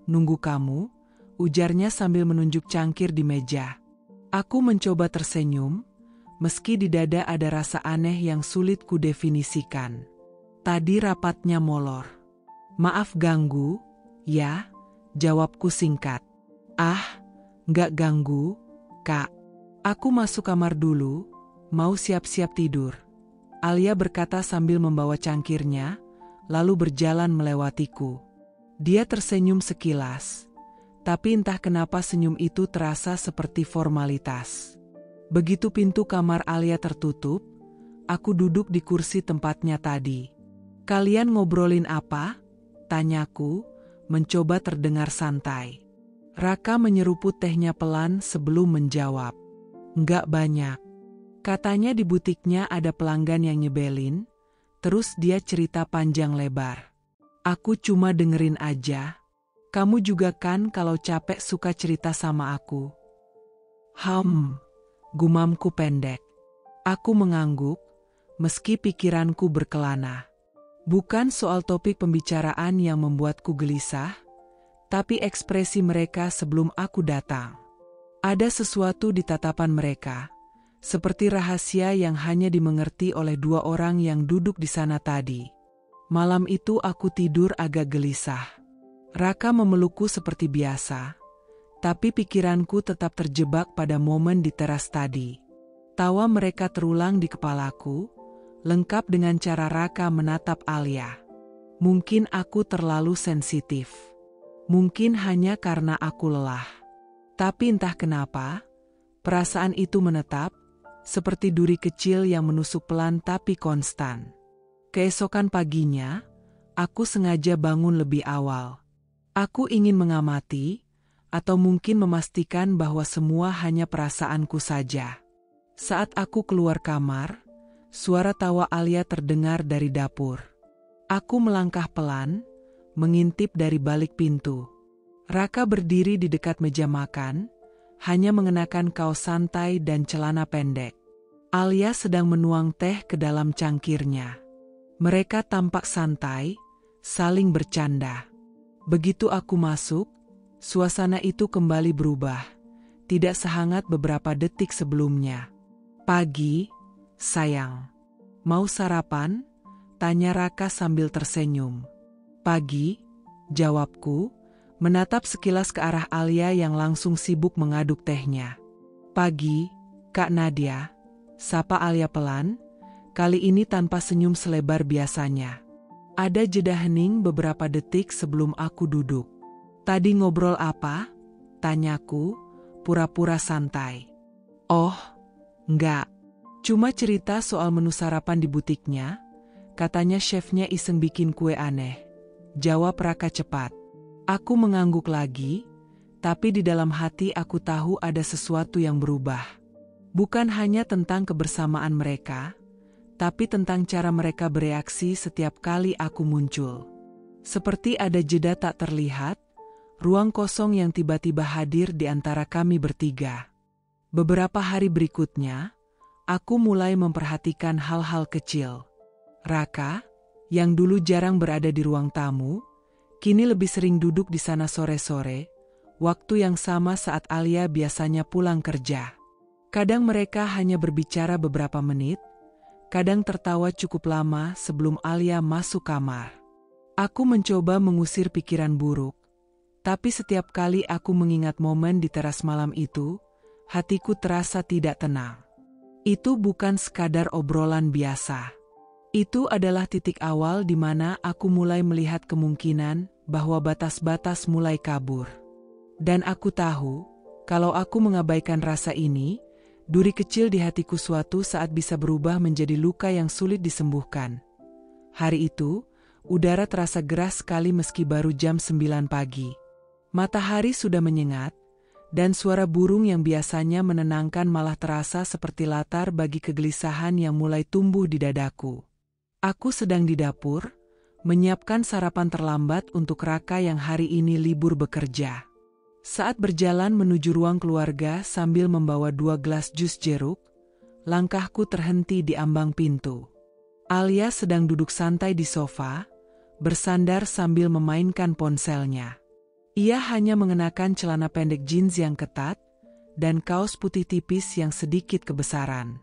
Nunggu kamu, ujarnya sambil menunjuk cangkir di meja. Aku mencoba tersenyum, meski di dada ada rasa aneh yang sulit kudefinisikan. Tadi rapatnya molor. Maaf ganggu, ya, jawabku singkat. Nggak ganggu, Kak. Aku masuk kamar dulu, mau siap-siap tidur. Alia berkata sambil membawa cangkirnya, lalu berjalan melewatiku. Dia tersenyum sekilas, tapi entah kenapa senyum itu terasa seperti formalitas. Begitu pintu kamar Alia tertutup, aku duduk di kursi tempatnya tadi. Kalian ngobrolin apa? Tanyaku, mencoba terdengar santai. Raka menyeruput tehnya pelan sebelum menjawab. Nggak banyak. Katanya di butiknya ada pelanggan yang nyebelin, terus dia cerita panjang lebar. Aku cuma dengerin aja. Kamu juga kan kalau capek suka cerita sama aku. Gumamku pendek. Aku mengangguk, meski pikiranku berkelana. Bukan soal topik pembicaraan yang membuatku gelisah, tapi ekspresi mereka sebelum aku datang. Ada sesuatu di tatapan mereka, Seperti rahasia yang hanya dimengerti oleh dua orang yang duduk di sana tadi. Malam itu aku tidur agak gelisah. Raka memelukku seperti biasa, tapi pikiranku tetap terjebak pada momen di teras tadi. Tawa mereka terulang di kepalaku, lengkap dengan cara Raka menatap Alia. Mungkin aku terlalu sensitif. Mungkin hanya karena aku lelah. Tapi entah kenapa, perasaan itu menetap, seperti duri kecil yang menusuk pelan tapi konstan. Keesokan paginya, aku sengaja bangun lebih awal. Aku ingin mengamati, atau mungkin memastikan bahwa semua hanya perasaanku saja. Saat aku keluar kamar, suara tawa Alia terdengar dari dapur. Aku melangkah pelan, mengintip dari balik pintu. Raka berdiri di dekat meja makan, hanya mengenakan kaos santai dan celana pendek. Alia sedang menuang teh ke dalam cangkirnya. Mereka tampak santai, saling bercanda. Begitu aku masuk, suasana itu kembali berubah, tidak sehangat beberapa detik sebelumnya. "Pagi, sayang. Mau sarapan?" tanya Raka sambil tersenyum. "Pagi," jawabku, menatap sekilas ke arah Alia yang langsung sibuk mengaduk tehnya. "Pagi, Kak Nadia," sapa Alia pelan, kali ini tanpa senyum selebar biasanya. Ada jeda hening beberapa detik sebelum aku duduk. "Tadi ngobrol apa?" tanyaku, pura-pura santai. "Oh, enggak. Cuma cerita soal menu sarapan di butiknya. Katanya chefnya iseng bikin kue aneh," jawab Raka cepat. Aku mengangguk lagi, tapi di dalam hati aku tahu ada sesuatu yang berubah. Bukan hanya tentang kebersamaan mereka, tapi tentang cara mereka bereaksi setiap kali aku muncul. Seperti ada jeda tak terlihat, ruang kosong yang tiba-tiba hadir di antara kami bertiga. Beberapa hari berikutnya, aku mulai memperhatikan hal-hal kecil. Raka, yang dulu jarang berada di ruang tamu, kini lebih sering duduk di sana sore-sore, waktu yang sama saat Alia biasanya pulang kerja. Kadang mereka hanya berbicara beberapa menit, kadang tertawa cukup lama sebelum Alia masuk kamar. Aku mencoba mengusir pikiran buruk, tapi setiap kali aku mengingat momen di teras malam itu, hatiku terasa tidak tenang. Itu bukan sekadar obrolan biasa. Itu adalah titik awal di mana aku mulai melihat kemungkinan bahwa batas-batas mulai kabur. Dan aku tahu, kalau aku mengabaikan rasa ini, duri kecil di hatiku suatu saat bisa berubah menjadi luka yang sulit disembuhkan. Hari itu, udara terasa gerah sekali meski baru jam 9 pagi. Matahari sudah menyengat, dan suara burung yang biasanya menenangkan malah terasa seperti latar bagi kegelisahan yang mulai tumbuh di dadaku. Aku sedang di dapur, menyiapkan sarapan terlambat untuk Raka yang hari ini libur bekerja. Saat berjalan menuju ruang keluarga sambil membawa 2 gelas jus jeruk, langkahku terhenti di ambang pintu. Alia sedang duduk santai di sofa, bersandar sambil memainkan ponselnya. Ia hanya mengenakan celana pendek jeans yang ketat, dan kaos putih tipis yang sedikit kebesaran.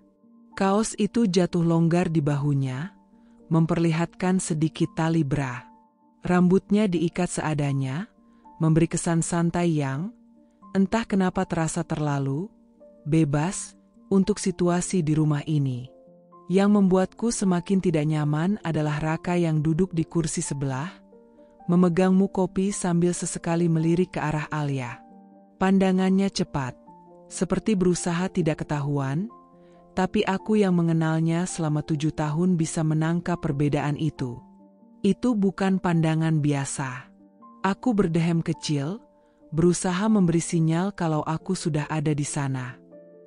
Kaos itu jatuh longgar di bahunya, memperlihatkan sedikit tali bra. Rambutnya diikat seadanya, memberi kesan santai yang, entah kenapa terasa terlalu bebas untuk situasi di rumah ini. Yang membuatku semakin tidak nyaman adalah Raka yang duduk di kursi sebelah, memegang muk kopi sambil sesekali melirik ke arah Alia. Pandangannya cepat, seperti berusaha tidak ketahuan, tapi aku yang mengenalnya selama 7 tahun bisa menangkap perbedaan itu. Itu bukan pandangan biasa. Aku berdehem kecil, berusaha memberi sinyal kalau aku sudah ada di sana.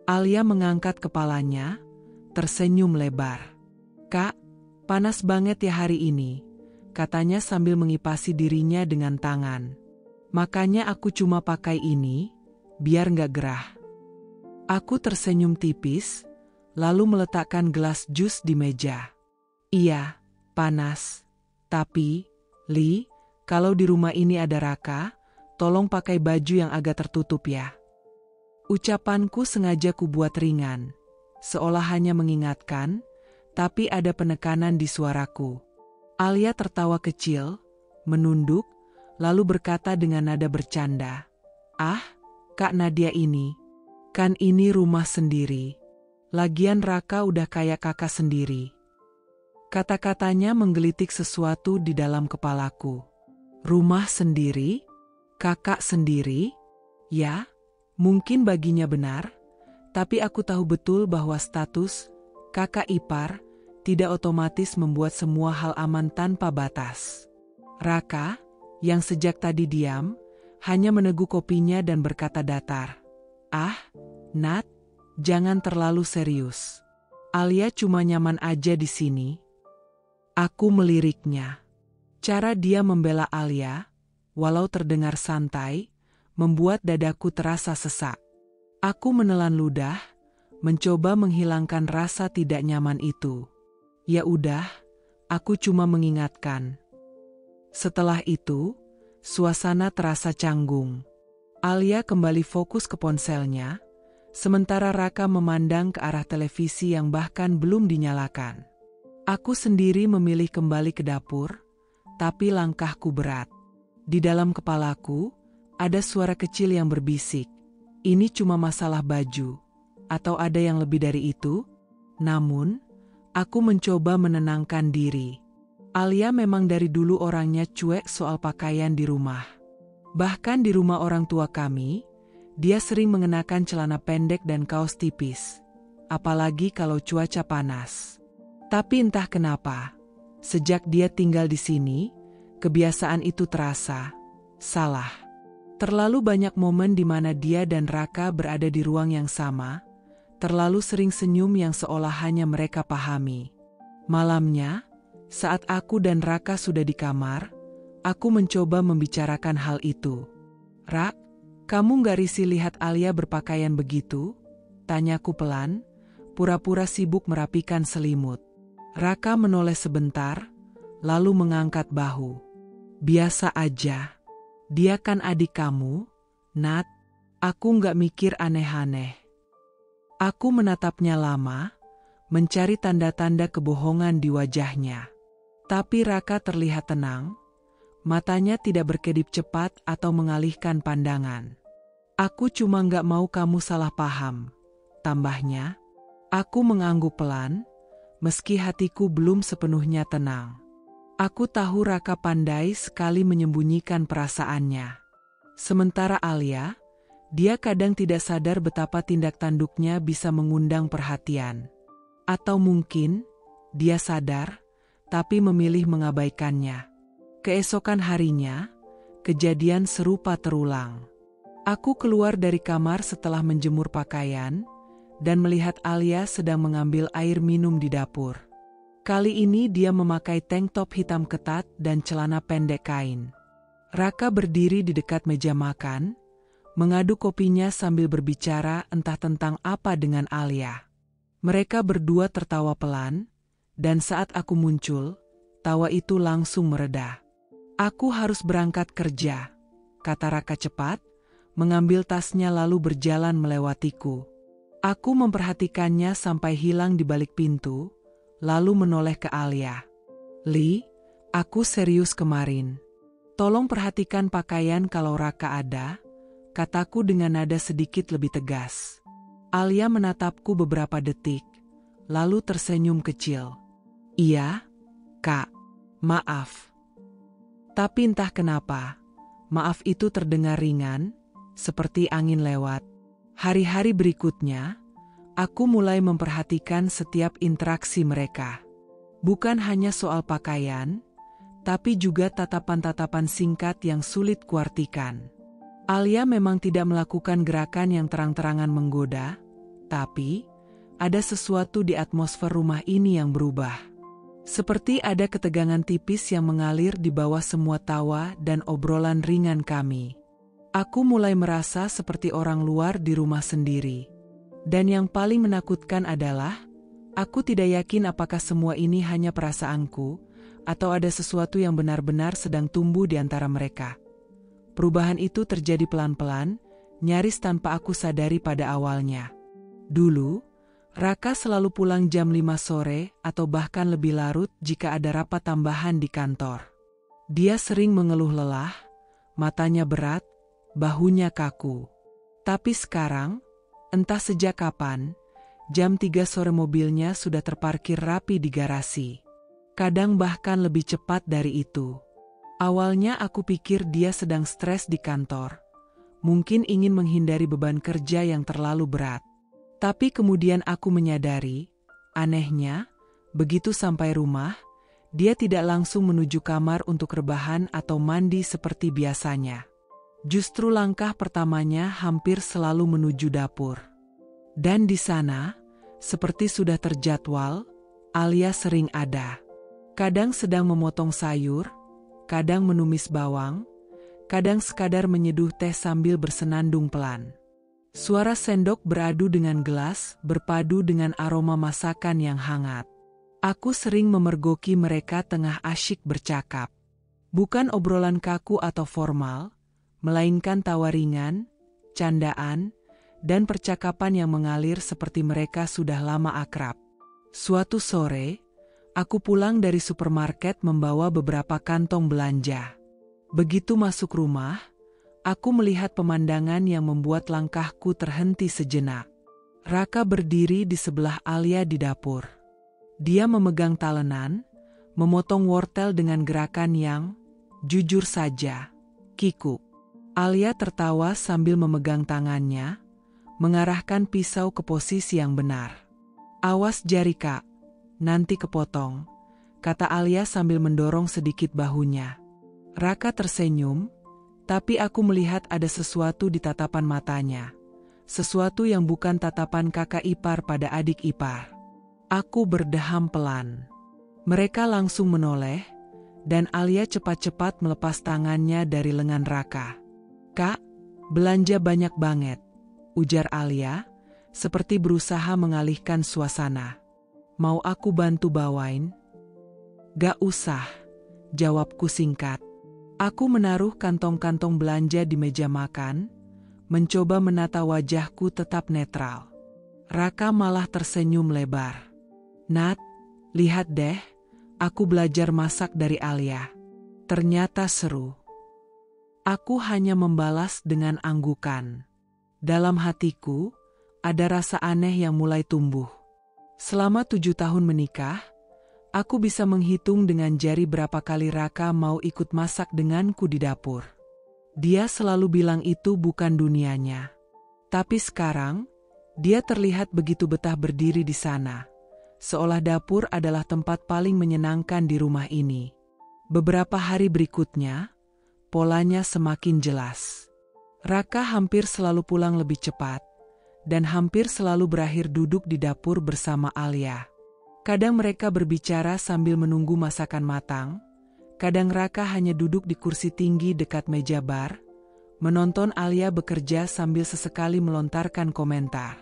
Alia mengangkat kepalanya, tersenyum lebar. "Kak, panas banget ya hari ini," katanya sambil mengipasi dirinya dengan tangan. "Makanya aku cuma pakai ini, biar nggak gerah." Aku tersenyum tipis, lalu meletakkan gelas jus di meja. "Iya, panas. Tapi, Li, kalau di rumah ini ada Raka, tolong pakai baju yang agak tertutup ya." Ucapanku sengaja kubuat ringan, seolah hanya mengingatkan, tapi ada penekanan di suaraku. Alia tertawa kecil, menunduk, lalu berkata dengan nada bercanda, "Ah, Kak Nadia ini, kan ini rumah sendiri. Lagian Raka udah kayak kakak sendiri." Kata-katanya menggelitik sesuatu di dalam kepalaku. Rumah sendiri? Kakak sendiri? Ya, mungkin baginya benar, tapi aku tahu betul bahwa status kakak ipar tidak otomatis membuat semua hal aman tanpa batas. Raka, yang sejak tadi diam, hanya meneguk kopinya dan berkata datar, "Ah, Nat, jangan terlalu serius. Alia cuma nyaman aja di sini." Aku meliriknya. Cara dia membela Alia, walau terdengar santai, membuat dadaku terasa sesak. Aku menelan ludah, mencoba menghilangkan rasa tidak nyaman itu. Ya udah, aku cuma mengingatkan. Setelah itu, suasana terasa canggung. Alia kembali fokus ke ponselnya, sementara Raka memandang ke arah televisi yang bahkan belum dinyalakan. Aku sendiri memilih kembali ke dapur, tapi langkahku berat. Di dalam kepalaku, ada suara kecil yang berbisik, "Ini cuma masalah baju, atau ada yang lebih dari itu?" Namun, aku mencoba menenangkan diri. Alia memang dari dulu orangnya cuek soal pakaian di rumah. Bahkan di rumah orang tua kami, dia sering mengenakan celana pendek dan kaos tipis, apalagi kalau cuaca panas. Tapi entah kenapa, sejak dia tinggal di sini, kebiasaan itu terasa salah. Terlalu banyak momen di mana dia dan Raka berada di ruang yang sama, terlalu sering senyum yang seolah hanya mereka pahami. Malamnya, saat aku dan Raka sudah di kamar, aku mencoba membicarakan hal itu. "Rak, kamu gak risih lihat Alia berpakaian begitu?" Tanyaku pelan, pura-pura sibuk merapikan selimut. Raka menoleh sebentar, lalu mengangkat bahu. "Biasa aja. Dia kan adik kamu, Nat. Aku nggak mikir aneh-aneh." Aku menatapnya lama, mencari tanda-tanda kebohongan di wajahnya. Tapi Raka terlihat tenang, matanya tidak berkedip cepat atau mengalihkan pandangan. "Aku cuma nggak mau kamu salah paham," tambahnya. Aku mengangguk pelan, meski hatiku belum sepenuhnya tenang. Aku tahu Raka pandai sekali menyembunyikan perasaannya. Sementara Alia, dia kadang tidak sadar betapa tindak tanduknya bisa mengundang perhatian. Atau mungkin, dia sadar, tapi memilih mengabaikannya. Keesokan harinya, kejadian serupa terulang. Aku keluar dari kamar setelah menjemur pakaian, dan melihat Alia sedang mengambil air minum di dapur. Kali ini dia memakai tank top hitam ketat dan celana pendek kain. Raka berdiri di dekat meja makan, mengaduk kopinya sambil berbicara entah tentang apa dengan Alia. Mereka berdua tertawa pelan, dan saat aku muncul, tawa itu langsung mereda. "Aku harus berangkat kerja," kata Raka cepat, mengambil tasnya lalu berjalan melewatiku. Aku memperhatikannya sampai hilang di balik pintu, lalu menoleh ke Alia. "Li, aku serius kemarin. Tolong perhatikan pakaian kalau Raka ada," kataku dengan nada sedikit lebih tegas. Alia menatapku beberapa detik, lalu tersenyum kecil. "Iya, Kak. Maaf." Tapi entah kenapa, maaf itu terdengar ringan, seperti angin lewat. Hari-hari berikutnya, aku mulai memperhatikan setiap interaksi mereka. Bukan hanya soal pakaian, tapi juga tatapan-tatapan singkat yang sulit kuartikan. Alia memang tidak melakukan gerakan yang terang-terangan menggoda, tapi ada sesuatu di atmosfer rumah ini yang berubah. Seperti ada ketegangan tipis yang mengalir di bawah semua tawa dan obrolan ringan kami. Aku mulai merasa seperti orang luar di rumah sendiri. Dan yang paling menakutkan adalah, aku tidak yakin apakah semua ini hanya perasaanku, atau ada sesuatu yang benar-benar sedang tumbuh di antara mereka. Perubahan itu terjadi pelan-pelan, nyaris tanpa aku sadari pada awalnya. Dulu, Raka selalu pulang jam 5 sore atau bahkan lebih larut jika ada rapat tambahan di kantor. Dia sering mengeluh lelah, matanya berat, bahunya kaku. Tapi sekarang, entah sejak kapan, jam 3 sore mobilnya sudah terparkir rapi di garasi. Kadang bahkan lebih cepat dari itu. Awalnya aku pikir dia sedang stres di kantor. Mungkin ingin menghindari beban kerja yang terlalu berat. Tapi kemudian aku menyadari, anehnya, begitu sampai rumah, dia tidak langsung menuju kamar untuk rebahan atau mandi seperti biasanya. Justru langkah pertamanya hampir selalu menuju dapur. Dan di sana, seperti sudah terjadwal, Alia sering ada. Kadang sedang memotong sayur, kadang menumis bawang, kadang sekadar menyeduh teh sambil bersenandung pelan. Suara sendok beradu dengan gelas berpadu dengan aroma masakan yang hangat. Aku sering memergoki mereka tengah asyik bercakap. Bukan obrolan kaku atau formal, melainkan tawa ringan, candaan, dan percakapan yang mengalir seperti mereka sudah lama akrab. Suatu sore, aku pulang dari supermarket membawa beberapa kantong belanja. Begitu masuk rumah, aku melihat pemandangan yang membuat langkahku terhenti sejenak. Raka berdiri di sebelah Alia di dapur. Dia memegang talenan, memotong wortel dengan gerakan yang, jujur saja, kikuk. Alia tertawa sambil memegang tangannya, mengarahkan pisau ke posisi yang benar. "Awas jari Kak, nanti kepotong," kata Alia sambil mendorong sedikit bahunya. Raka tersenyum, tapi aku melihat ada sesuatu di tatapan matanya. Sesuatu yang bukan tatapan kakak ipar pada adik ipar. Aku berdeham pelan. Mereka langsung menoleh, dan Alia cepat-cepat melepas tangannya dari lengan Raka. "Kak, belanja banyak banget," ujar Alia, seperti berusaha mengalihkan suasana. "Mau aku bantu bawain?" "Gak usah," jawabku singkat. Aku menaruh kantong-kantong belanja di meja makan, mencoba menata wajahku tetap netral. Raka malah tersenyum lebar. "Nat, lihat deh, aku belajar masak dari Alia. Ternyata seru." Aku hanya membalas dengan anggukan. Dalam hatiku, ada rasa aneh yang mulai tumbuh. Selama 7 tahun menikah, aku bisa menghitung dengan jari berapa kali Raka mau ikut masak denganku di dapur. Dia selalu bilang itu bukan dunianya. Tapi sekarang, dia terlihat begitu betah berdiri di sana. Seolah dapur adalah tempat paling menyenangkan di rumah ini. Beberapa hari berikutnya, polanya semakin jelas. Raka hampir selalu pulang lebih cepat, dan hampir selalu berakhir duduk di dapur bersama Alia. Kadang mereka berbicara sambil menunggu masakan matang, kadang Raka hanya duduk di kursi tinggi dekat meja bar, menonton Alia bekerja sambil sesekali melontarkan komentar.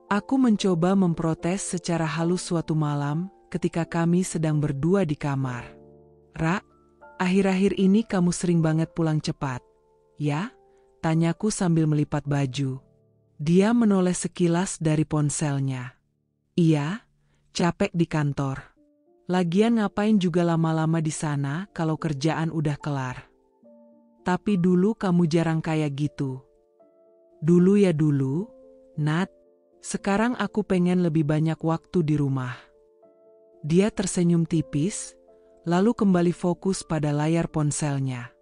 Aku mencoba memprotes secara halus suatu malam ketika kami sedang berdua di kamar. "Ra, akhir-akhir ini kamu sering banget pulang cepat, ya?" tanyaku sambil melipat baju. Dia menoleh sekilas dari ponselnya. "Iya, capek di kantor. Lagian ngapain juga lama-lama di sana kalau kerjaan udah kelar. Tapi dulu kamu jarang kayak gitu." "Dulu ya dulu, Nat. Sekarang aku pengen lebih banyak waktu di rumah." Dia tersenyum tipis, lalu kembali fokus pada layar ponselnya.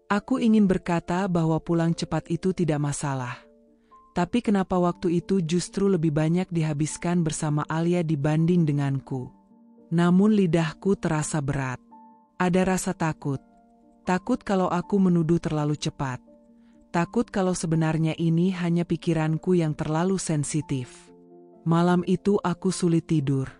Aku ingin berkata bahwa pulang cepat itu tidak masalah. Tapi kenapa waktu itu justru lebih banyak dihabiskan bersama Alia dibanding denganku? Namun lidahku terasa berat. Ada rasa takut. Takut kalau aku menuduh terlalu cepat. Takut kalau sebenarnya ini hanya pikiranku yang terlalu sensitif. Malam itu aku sulit tidur.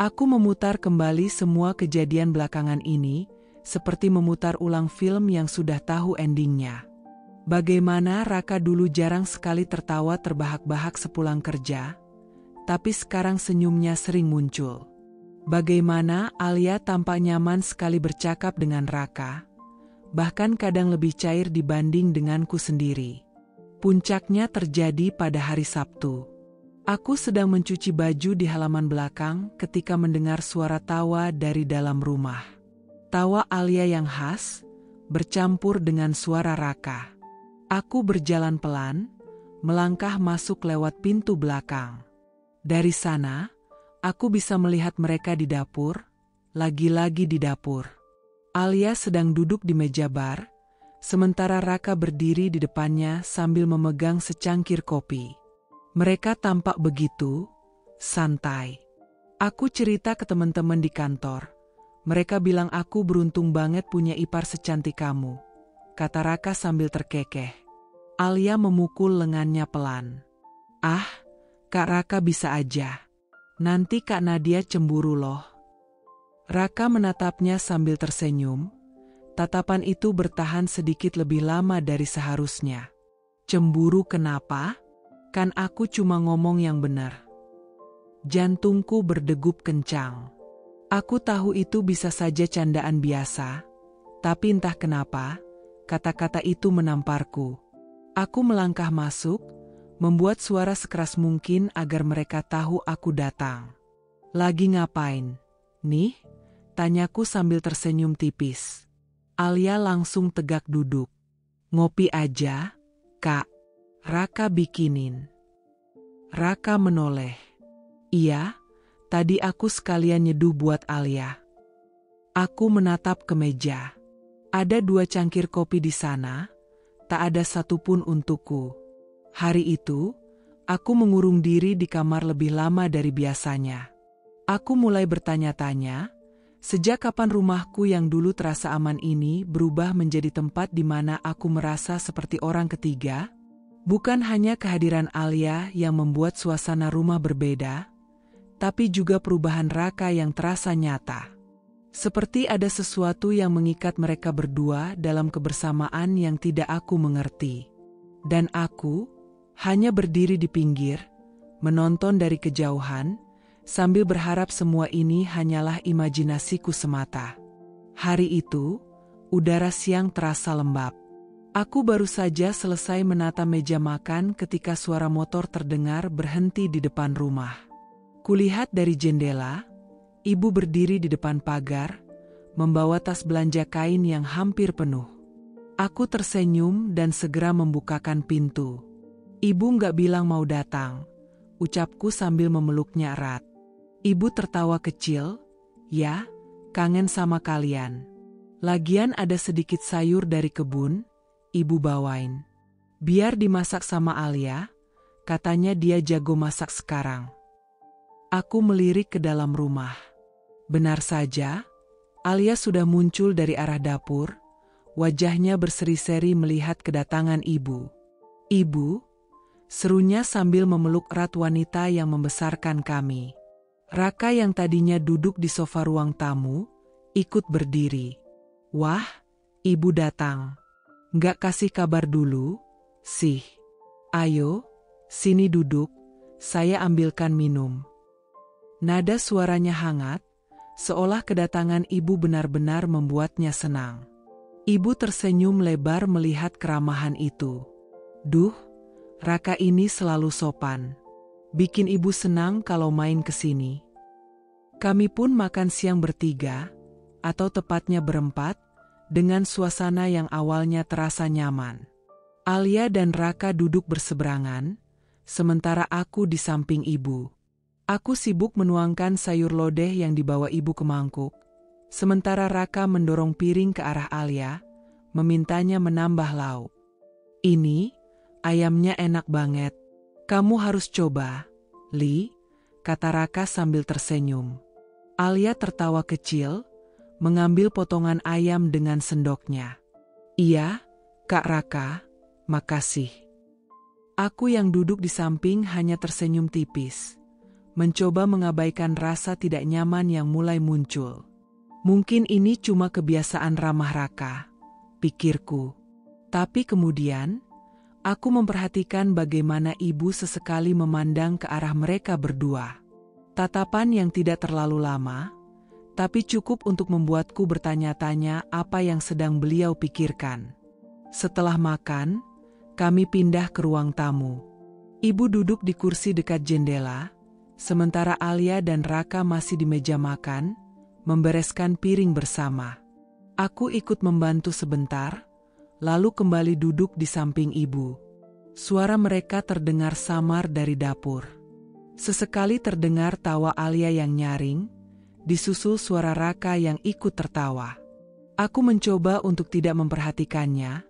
Aku memutar kembali semua kejadian belakangan ini, seperti memutar ulang film yang sudah tahu endingnya. Bagaimana Raka dulu jarang sekali tertawa terbahak-bahak sepulang kerja, tapi sekarang senyumnya sering muncul. Bagaimana Alia tampak nyaman sekali bercakap dengan Raka, bahkan kadang lebih cair dibanding denganku sendiri. Puncaknya terjadi pada hari Sabtu. Aku sedang mencuci baju di halaman belakang ketika mendengar suara tawa dari dalam rumah. Tawa Alia yang khas, bercampur dengan suara Raka. Aku berjalan pelan, melangkah masuk lewat pintu belakang. Dari sana, aku bisa melihat mereka di dapur, lagi-lagi di dapur. Alia sedang duduk di meja bar, sementara Raka berdiri di depannya sambil memegang secangkir kopi. Mereka tampak begitu santai. Aku cerita ke teman-teman di kantor. Mereka bilang aku beruntung banget punya ipar secantik kamu, kata Raka sambil terkekeh. Alia memukul lengannya pelan. Ah, Kak Raka bisa aja. Nanti Kak Nadia cemburu loh. Raka menatapnya sambil tersenyum. Tatapan itu bertahan sedikit lebih lama dari seharusnya. Cemburu kenapa? Kan aku cuma ngomong yang benar. Jantungku berdegup kencang. Aku tahu itu bisa saja candaan biasa, tapi entah kenapa, kata-kata itu menamparku. Aku melangkah masuk, membuat suara sekeras mungkin agar mereka tahu aku datang. Lagi ngapain? Nih? Tanyaku sambil tersenyum tipis. Alia langsung tegak duduk. Ngopi aja, Kak. Raka bikinin. Raka menoleh. Iya, tadi aku sekalian nyeduh buat Alia. Aku menatap ke meja. Ada 2 cangkir kopi di sana, tak ada satupun untukku. Hari itu, aku mengurung diri di kamar lebih lama dari biasanya. Aku mulai bertanya-tanya, sejak kapan rumahku yang dulu terasa aman ini berubah menjadi tempat di mana aku merasa seperti orang ketiga? Bukan hanya kehadiran Alia yang membuat suasana rumah berbeda, tapi juga perubahan Raka yang terasa nyata. Seperti ada sesuatu yang mengikat mereka berdua dalam kebersamaan yang tidak aku mengerti. Dan aku hanya berdiri di pinggir, menonton dari kejauhan, sambil berharap semua ini hanyalah imajinasiku semata. Hari itu, udara siang terasa lembab. Aku baru saja selesai menata meja makan ketika suara motor terdengar berhenti di depan rumah. Kulihat dari jendela, ibu berdiri di depan pagar, membawa tas belanja kain yang hampir penuh. Aku tersenyum dan segera membukakan pintu. Ibu nggak bilang mau datang, ucapku sambil memeluknya erat. Ibu tertawa kecil, ya, kangen sama kalian. Lagian ada sedikit sayur dari kebun, ibu bawain. Biar dimasak sama Alia, katanya dia jago masak sekarang. Aku melirik ke dalam rumah. Benar saja, Alia sudah muncul dari arah dapur, wajahnya berseri-seri melihat kedatangan ibu. Ibu, serunya sambil memeluk erat wanita yang membesarkan kami. Raka yang tadinya duduk di sofa ruang tamu, ikut berdiri. Wah, ibu datang. Nggak kasih kabar dulu, sih. Ayo, sini duduk, saya ambilkan minum. Nada suaranya hangat, seolah kedatangan ibu benar-benar membuatnya senang. Ibu tersenyum lebar melihat keramahan itu. Duh, Raka ini selalu sopan. Bikin ibu senang kalau main ke sini. Kami pun makan siang bertiga, atau tepatnya berempat, dengan suasana yang awalnya terasa nyaman. Alia dan Raka duduk berseberangan, sementara aku di samping ibu. Aku sibuk menuangkan sayur lodeh yang dibawa ibu ke mangkuk, sementara Raka mendorong piring ke arah Alia, memintanya menambah lauk. Ini, ayamnya enak banget. Kamu harus coba, Li, kata Raka sambil tersenyum. Alia tertawa kecil, mengambil potongan ayam dengan sendoknya. Iya, Kak Raka, makasih. Aku yang duduk di samping hanya tersenyum tipis, mencoba mengabaikan rasa tidak nyaman yang mulai muncul. Mungkin ini cuma kebiasaan ramah Raka, pikirku. Tapi kemudian, aku memperhatikan bagaimana ibu sesekali memandang ke arah mereka berdua. Tatapan yang tidak terlalu lama, tapi cukup untuk membuatku bertanya-tanya apa yang sedang beliau pikirkan. Setelah makan, kami pindah ke ruang tamu. Ibu duduk di kursi dekat jendela, sementara Alia dan Raka masih di meja makan, membereskan piring bersama. Aku ikut membantu sebentar, lalu kembali duduk di samping ibu. Suara mereka terdengar samar dari dapur. Sesekali terdengar tawa Alia yang nyaring, disusul suara Raka yang ikut tertawa. Aku mencoba untuk tidak memperhatikannya,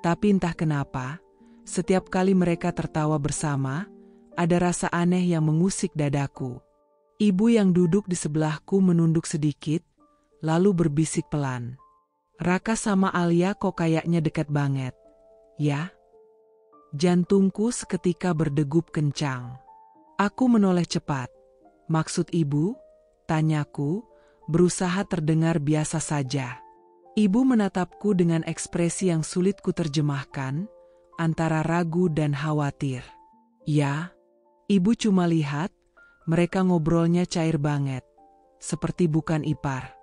tapi entah kenapa, setiap kali mereka tertawa bersama, ada rasa aneh yang mengusik dadaku. Ibu yang duduk di sebelahku menunduk sedikit, lalu berbisik pelan. Raka sama Alia kok kayaknya dekat banget, ya? Jantungku seketika berdegup kencang. Aku menoleh cepat. Maksud ibu? Tanyaku, berusaha terdengar biasa saja. Ibu menatapku dengan ekspresi yang sulit kuterjemahkan, antara ragu dan khawatir. Ya, ibu cuma lihat, mereka ngobrolnya cair banget, seperti bukan ipar.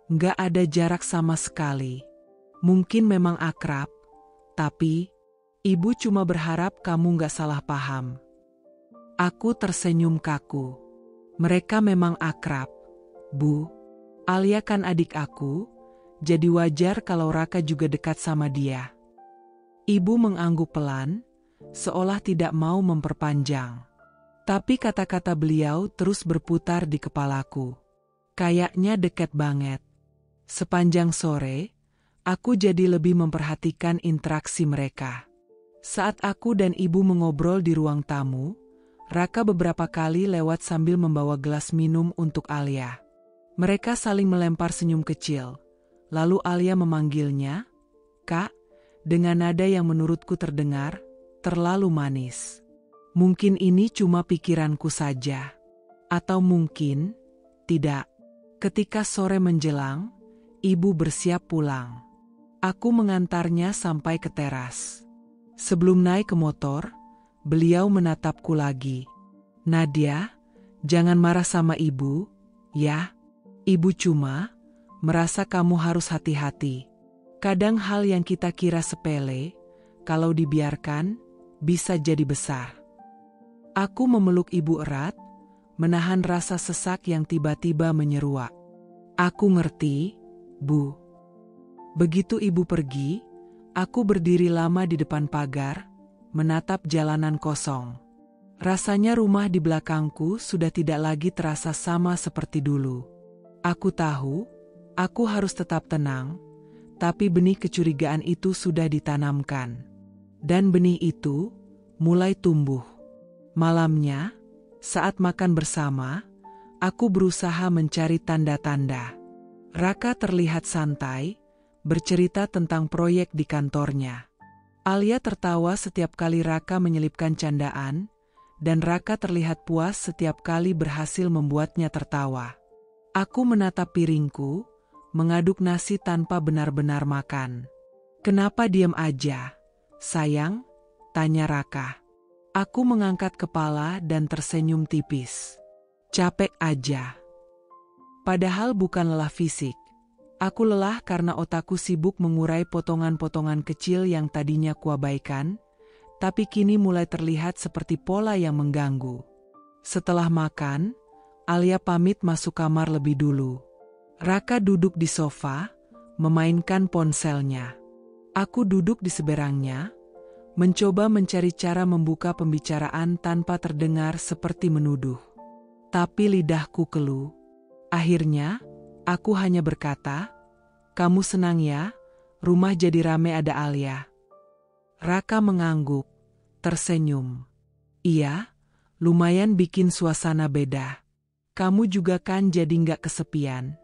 Nggak ada jarak sama sekali. Mungkin memang akrab, tapi ibu cuma berharap kamu nggak salah paham. Aku tersenyum kaku. Mereka memang akrab, Bu. Alia kan adik aku, jadi wajar kalau Raka juga dekat sama dia. Ibu mengangguk pelan, seolah tidak mau memperpanjang. Tapi kata-kata beliau terus berputar di kepalaku. Kayaknya dekat banget. Sepanjang sore, aku jadi lebih memperhatikan interaksi mereka. Saat aku dan ibu mengobrol di ruang tamu, Raka beberapa kali lewat sambil membawa gelas minum untuk Alia. Mereka saling melempar senyum kecil. Lalu Alia memanggilnya, "Kak," dengan nada yang menurutku terdengar terlalu manis. Mungkin ini cuma pikiranku saja. Atau mungkin tidak. Ketika sore menjelang, ibu bersiap pulang. Aku mengantarnya sampai ke teras. Sebelum naik ke motor, beliau menatapku lagi. "Nadia, jangan marah sama ibu, ya. Ibu cuma merasa kamu harus hati-hati. Kadang hal yang kita kira sepele, kalau dibiarkan, bisa jadi besar." Aku memeluk ibu erat, menahan rasa sesak yang tiba-tiba menyeruak. "Aku ngerti, Bu." Begitu ibu pergi, aku berdiri lama di depan pagar, menatap jalanan kosong. Rasanya rumah di belakangku sudah tidak lagi terasa sama seperti dulu. Aku tahu, aku harus tetap tenang, tapi benih kecurigaan itu sudah ditanamkan. Dan benih itu mulai tumbuh. Malamnya, saat makan bersama, aku berusaha mencari tanda-tanda. Raka terlihat santai, bercerita tentang proyek di kantornya. Alia tertawa setiap kali Raka menyelipkan candaan, dan Raka terlihat puas setiap kali berhasil membuatnya tertawa. Aku menatap piringku, mengaduk nasi tanpa benar-benar makan. "Kenapa diam aja, sayang?" tanya Raka. Aku mengangkat kepala dan tersenyum tipis. "Capek aja." Padahal bukan lelah fisik. Aku lelah karena otakku sibuk mengurai potongan-potongan kecil yang tadinya kuabaikan, tapi kini mulai terlihat seperti pola yang mengganggu. Setelah makan, Alia pamit masuk kamar lebih dulu. Raka duduk di sofa, memainkan ponselnya. Aku duduk di seberangnya, mencoba mencari cara membuka pembicaraan tanpa terdengar seperti menuduh. Tapi lidahku keluh. Akhirnya, aku hanya berkata, "Kamu senang ya, rumah jadi rame ada Alia?" Raka mengangguk, tersenyum. "Iya, lumayan bikin suasana beda. Kamu juga kan jadi nggak kesepian."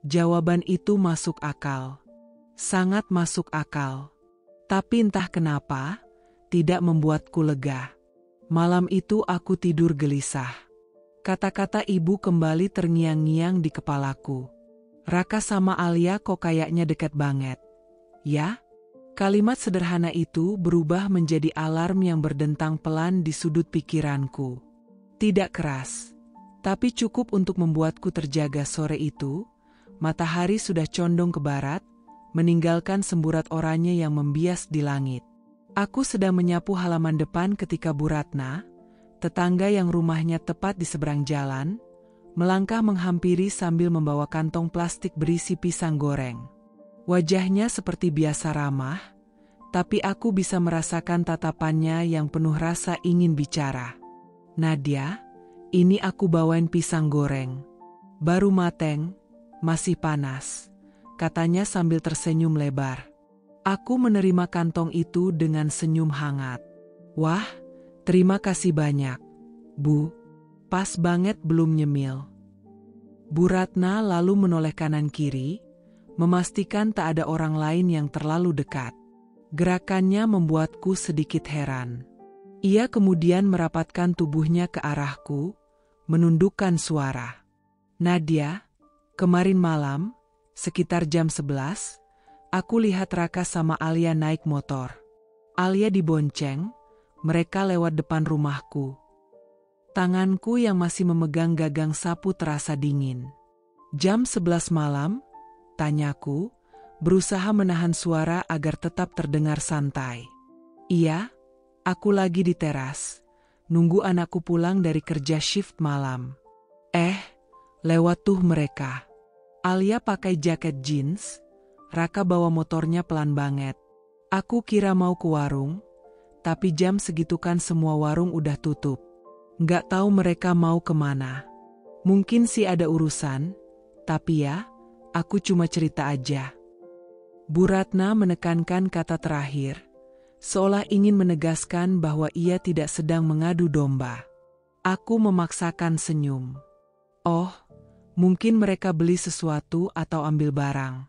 Jawaban itu masuk akal. Sangat masuk akal. Tapi entah kenapa, tidak membuatku lega. Malam itu aku tidur gelisah. Kata-kata ibu kembali terngiang-ngiang di kepalaku. "Raka sama Alia kok kayaknya dekat banget, ya?" Kalimat sederhana itu berubah menjadi alarm yang berdentang pelan di sudut pikiranku. Tidak keras, tapi cukup untuk membuatku terjaga. Sore itu, matahari sudah condong ke barat, meninggalkan semburat oranye yang membias di langit. Aku sedang menyapu halaman depan ketika Bu Ratna, tetangga yang rumahnya tepat di seberang jalan, melangkah menghampiri sambil membawa kantong plastik berisi pisang goreng. Wajahnya seperti biasa ramah, tapi aku bisa merasakan tatapannya yang penuh rasa ingin bicara. "Nadia, ini aku bawain pisang goreng. Baru mateng, masih panas," katanya sambil tersenyum lebar. Aku menerima kantong itu dengan senyum hangat. "Wah, terima kasih banyak, Bu. Pas banget belum nyemil." Bu Ratna lalu menoleh kanan kiri, memastikan tak ada orang lain yang terlalu dekat. Gerakannya membuatku sedikit heran. Ia kemudian merapatkan tubuhnya ke arahku, menundukkan suara. "Nadia, kemarin malam, sekitar jam 11, aku lihat Raka sama Alia naik motor. Alia dibonceng, mereka lewat depan rumahku." Tanganku yang masih memegang gagang sapu terasa dingin. "Jam 11 malam?" tanyaku, berusaha menahan suara agar tetap terdengar santai. "Iya, aku lagi di teras, nunggu anakku pulang dari kerja shift malam." Lewat tuh mereka." Alia pakai jaket jeans, Raka bawa motornya pelan banget. Aku kira mau ke warung, tapi jam segitu kan semua warung udah tutup. Nggak tahu mereka mau kemana. Mungkin sih ada urusan, tapi ya, aku cuma cerita aja." Bu Ratna menekankan kata terakhir, seolah ingin menegaskan bahwa ia tidak sedang mengadu domba. Aku memaksakan senyum. "Oh, mungkin mereka beli sesuatu atau ambil barang.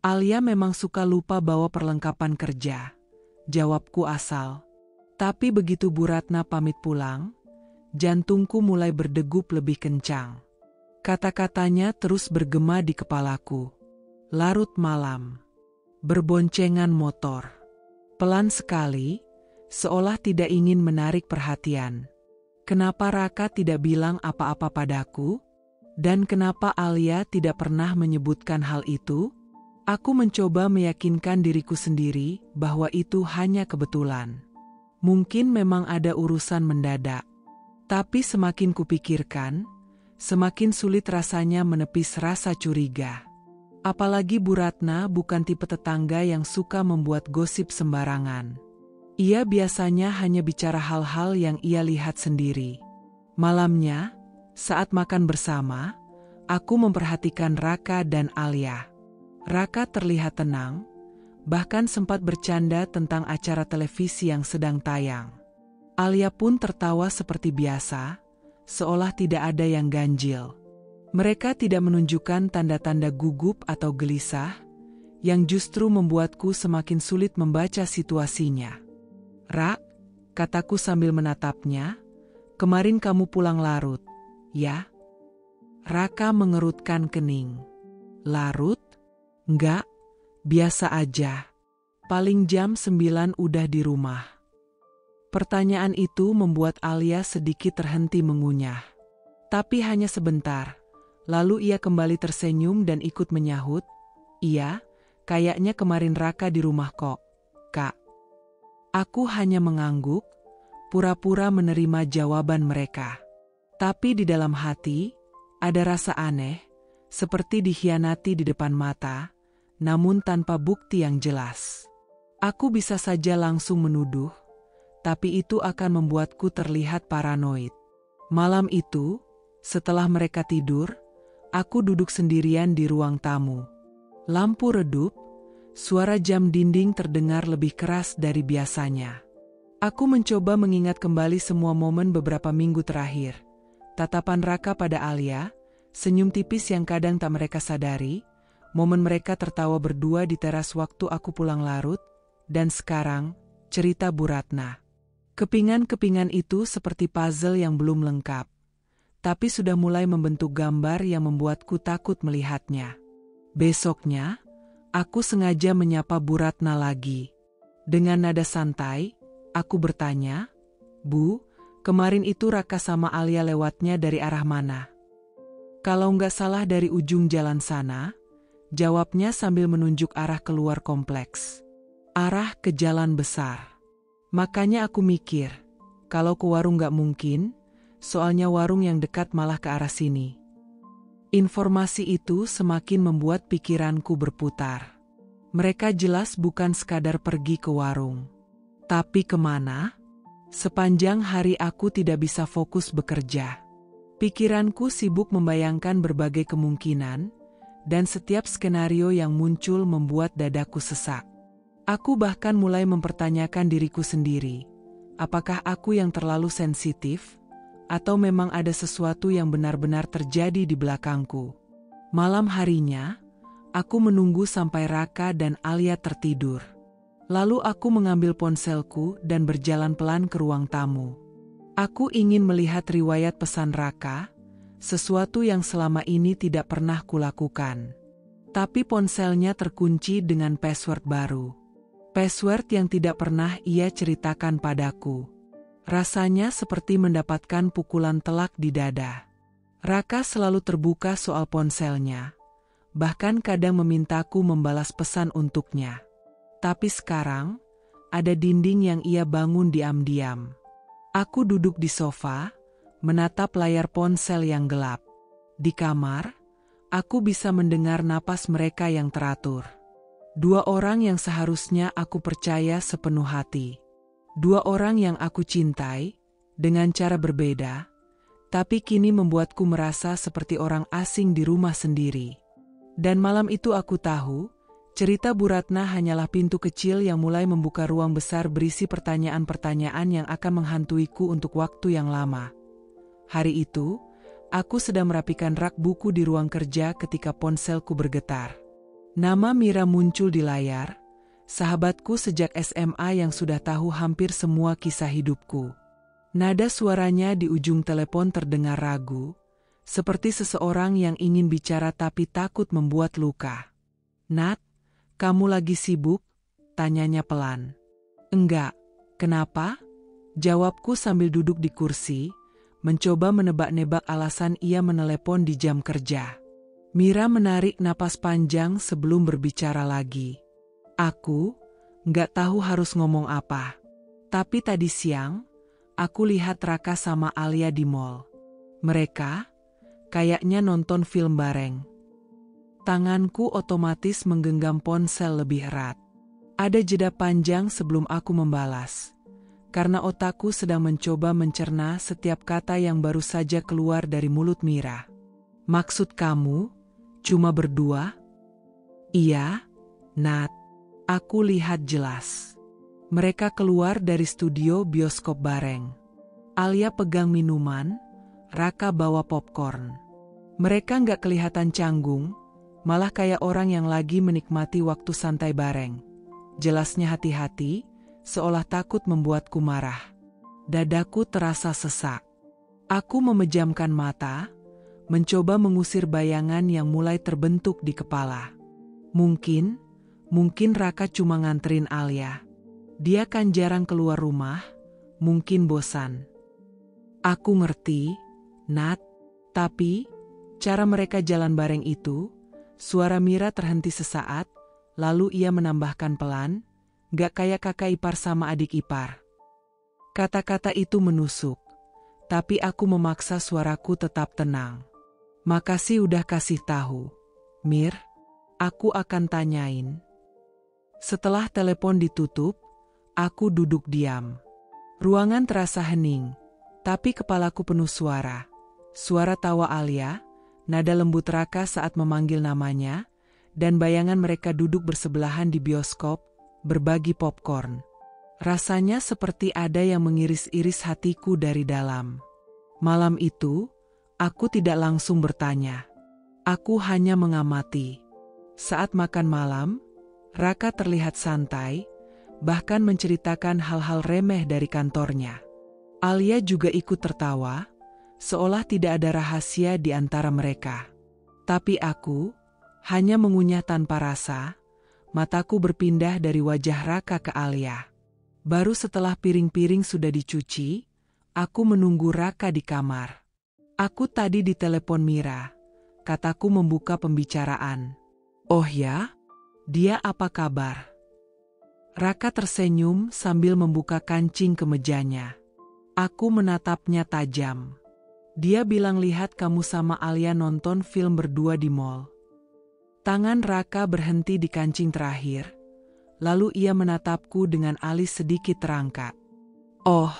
Alia memang suka lupa bawa perlengkapan kerja," jawabku asal. Tapi begitu Bu Ratna pamit pulang, jantungku mulai berdegup lebih kencang. Kata-katanya terus bergema di kepalaku. Larut malam. Berboncengan motor. Pelan sekali, seolah tidak ingin menarik perhatian. Kenapa Raka tidak bilang apa-apa padaku? Dan kenapa Alia tidak pernah menyebutkan hal itu? Aku mencoba meyakinkan diriku sendiri bahwa itu hanya kebetulan. Mungkin memang ada urusan mendadak. Tapi semakin kupikirkan, semakin sulit rasanya menepis rasa curiga. Apalagi Bu Ratna bukan tipe tetangga yang suka membuat gosip sembarangan. Ia biasanya hanya bicara hal-hal yang ia lihat sendiri. Malamnya, saat makan bersama, aku memperhatikan Raka dan Alia. Raka terlihat tenang, bahkan sempat bercanda tentang acara televisi yang sedang tayang. Alia pun tertawa seperti biasa, seolah tidak ada yang ganjil. Mereka tidak menunjukkan tanda-tanda gugup atau gelisah, yang justru membuatku semakin sulit membaca situasinya. "Rak," kataku sambil menatapnya, "kemarin kamu pulang larut, ya?" Raka mengerutkan kening. "Larut? Enggak, biasa aja. Paling jam 9 udah di rumah." Pertanyaan itu membuat Alia sedikit terhenti mengunyah. Tapi hanya sebentar, lalu ia kembali tersenyum dan ikut menyahut, "Iya, kayaknya kemarin Raka di rumah kok, Kak." Aku hanya mengangguk, pura-pura menerima jawaban mereka. Tapi di dalam hati, ada rasa aneh, seperti dikhianati di depan mata, namun tanpa bukti yang jelas. Aku bisa saja langsung menuduh, tapi itu akan membuatku terlihat paranoid. Malam itu, setelah mereka tidur, aku duduk sendirian di ruang tamu. Lampu redup, suara jam dinding terdengar lebih keras dari biasanya. Aku mencoba mengingat kembali semua momen beberapa minggu terakhir. Tatapan Raka pada Alia, senyum tipis yang kadang tak mereka sadari, momen mereka tertawa berdua di teras waktu aku pulang larut, dan sekarang, cerita Bu Ratna. Kepingan-kepingan itu seperti puzzle yang belum lengkap, tapi sudah mulai membentuk gambar yang membuatku takut melihatnya. Besoknya, aku sengaja menyapa Bu Ratna lagi. Dengan nada santai, aku bertanya, "Bu, kemarin itu Raka sama Alia lewatnya dari arah mana?" "Kalau nggak salah dari ujung jalan sana," jawabnya sambil menunjuk arah keluar kompleks. "Arah ke jalan besar." Makanya aku mikir, kalau ke warung gak mungkin, soalnya warung yang dekat malah ke arah sini. Informasi itu semakin membuat pikiranku berputar. Mereka jelas bukan sekadar pergi ke warung. Tapi kemana? Sepanjang hari aku tidak bisa fokus bekerja. Pikiranku sibuk membayangkan berbagai kemungkinan, dan setiap skenario yang muncul membuat dadaku sesak. Aku bahkan mulai mempertanyakan diriku sendiri. Apakah aku yang terlalu sensitif? Atau memang ada sesuatu yang benar-benar terjadi di belakangku? Malam harinya, aku menunggu sampai Raka dan Alia tertidur. Lalu aku mengambil ponselku dan berjalan pelan ke ruang tamu. Aku ingin melihat riwayat pesan Raka, sesuatu yang selama ini tidak pernah kulakukan. Tapi ponselnya terkunci dengan password baru. Password yang tidak pernah ia ceritakan padaku. Rasanya seperti mendapatkan pukulan telak di dada. Raka selalu terbuka soal ponselnya. Bahkan kadang memintaku membalas pesan untuknya. Tapi sekarang, ada dinding yang ia bangun diam-diam. Aku duduk di sofa, menatap layar ponsel yang gelap. Di kamar, aku bisa mendengar napas mereka yang teratur. Dua orang yang seharusnya aku percaya sepenuh hati. Dua orang yang aku cintai, dengan cara berbeda, tapi kini membuatku merasa seperti orang asing di rumah sendiri. Dan malam itu aku tahu, cerita Bu Ratna hanyalah pintu kecil yang mulai membuka ruang besar berisi pertanyaan-pertanyaan yang akan menghantuiku untuk waktu yang lama. Hari itu, aku sedang merapikan rak buku di ruang kerja ketika ponselku bergetar. Nama Mira muncul di layar, sahabatku sejak SMA yang sudah tahu hampir semua kisah hidupku. Nada suaranya di ujung telepon terdengar ragu, seperti seseorang yang ingin bicara tapi takut membuat luka. "Nat, kamu lagi sibuk?" tanyanya pelan. "Enggak, kenapa?" jawabku sambil duduk di kursi, mencoba menebak-nebak alasan ia menelepon di jam kerja. Mira menarik napas panjang sebelum berbicara lagi. Aku nggak tahu harus ngomong apa. Tapi tadi siang, aku lihat Raka sama Alia di mall. Mereka kayaknya nonton film bareng. Tanganku otomatis menggenggam ponsel lebih erat. Ada jeda panjang sebelum aku membalas. Karena otakku sedang mencoba mencerna setiap kata yang baru saja keluar dari mulut Mira. "Maksud kamu cuma berdua?" "Iya, Nat." Aku lihat jelas. Mereka keluar dari studio bioskop bareng. Alia pegang minuman, Raka bawa popcorn. Mereka nggak kelihatan canggung, malah kayak orang yang lagi menikmati waktu santai bareng. Jelasnya hati-hati, seolah takut membuatku marah. Dadaku terasa sesak. Aku memejamkan mata, mencoba mengusir bayangan yang mulai terbentuk di kepala. Mungkin Raka cuma nganterin Alia. Dia kan jarang keluar rumah, mungkin bosan. Aku ngerti, Nat, tapi cara mereka jalan bareng itu, suara Mira terhenti sesaat, lalu ia menambahkan pelan, "Gak kayak kakak ipar sama adik ipar." Kata-kata itu menusuk, tapi aku memaksa suaraku tetap tenang. "Makasih udah kasih tahu, Mir. Aku akan tanyain." Setelah telepon ditutup, aku duduk diam. Ruangan terasa hening, tapi kepalaku penuh suara. Suara tawa Alia, nada lembut Raka saat memanggil namanya, dan bayangan mereka duduk bersebelahan di bioskop, berbagi popcorn. Rasanya seperti ada yang mengiris-iris hatiku dari dalam. Malam itu, aku tidak langsung bertanya. Aku hanya mengamati. Saat makan malam, Raka terlihat santai, bahkan menceritakan hal-hal remeh dari kantornya. Alia juga ikut tertawa, seolah tidak ada rahasia di antara mereka. Tapi aku hanya mengunyah tanpa rasa, mataku berpindah dari wajah Raka ke Alia. Baru setelah piring-piring sudah dicuci, aku menunggu Raka di kamar. "Aku tadi ditelepon Mira," kataku membuka pembicaraan. "Oh ya? Dia apa kabar?" Raka tersenyum sambil membuka kancing kemejanya. Aku menatapnya tajam. Dia bilang lihat kamu sama Alia nonton film berdua di mall. Tangan Raka berhenti di kancing terakhir. Lalu ia menatapku dengan alis sedikit terangkat. Oh,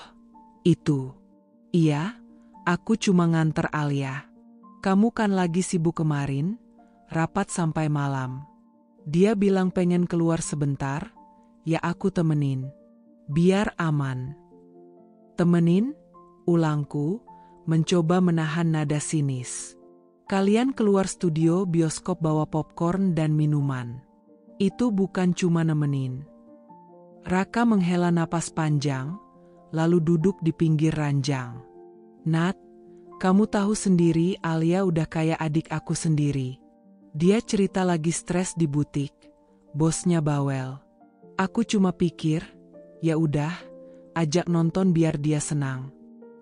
itu. Iya, aku cuma nganter Alia. Kamu kan lagi sibuk kemarin, rapat sampai malam. Dia bilang pengen keluar sebentar, ya aku temenin. Biar aman. Temenin? Ulangku, mencoba menahan nada sinis. Kalian keluar studio bioskop bawa popcorn dan minuman. Itu bukan cuma nemenin. Raka menghela napas panjang, lalu duduk di pinggir ranjang. Nat, kamu tahu sendiri Alia udah kayak adik aku sendiri. Dia cerita lagi stres di butik, bosnya bawel. Aku cuma pikir, ya udah, ajak nonton biar dia senang.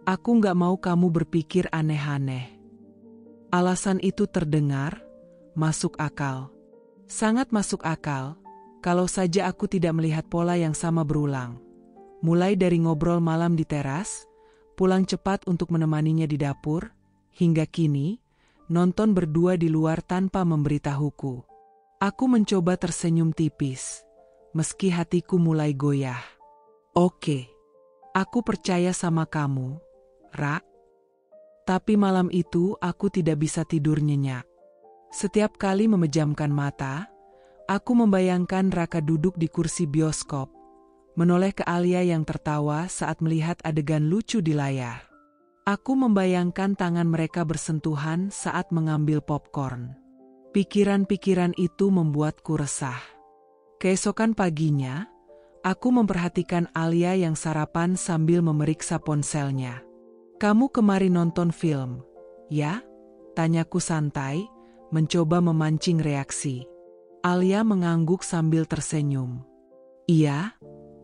Aku nggak mau kamu berpikir aneh-aneh. Alasan itu terdengar, masuk akal. Sangat masuk akal, kalau saja aku tidak melihat pola yang sama berulang. Mulai dari ngobrol malam di teras, pulang cepat untuk menemaninya di dapur, hingga kini, nonton berdua di luar tanpa memberitahuku. Aku mencoba tersenyum tipis, meski hatiku mulai goyah. Oke, aku percaya sama kamu, Ra. Tapi malam itu aku tidak bisa tidur nyenyak. Setiap kali memejamkan mata, aku membayangkan Raka duduk di kursi bioskop, menoleh ke Alia yang tertawa saat melihat adegan lucu di layar. Aku membayangkan tangan mereka bersentuhan saat mengambil popcorn. Pikiran-pikiran itu membuatku resah. Keesokan paginya, aku memperhatikan Alia yang sarapan sambil memeriksa ponselnya. Kamu kemarin nonton film, ya? Tanyaku santai, mencoba memancing reaksi. Alia mengangguk sambil tersenyum. Iya,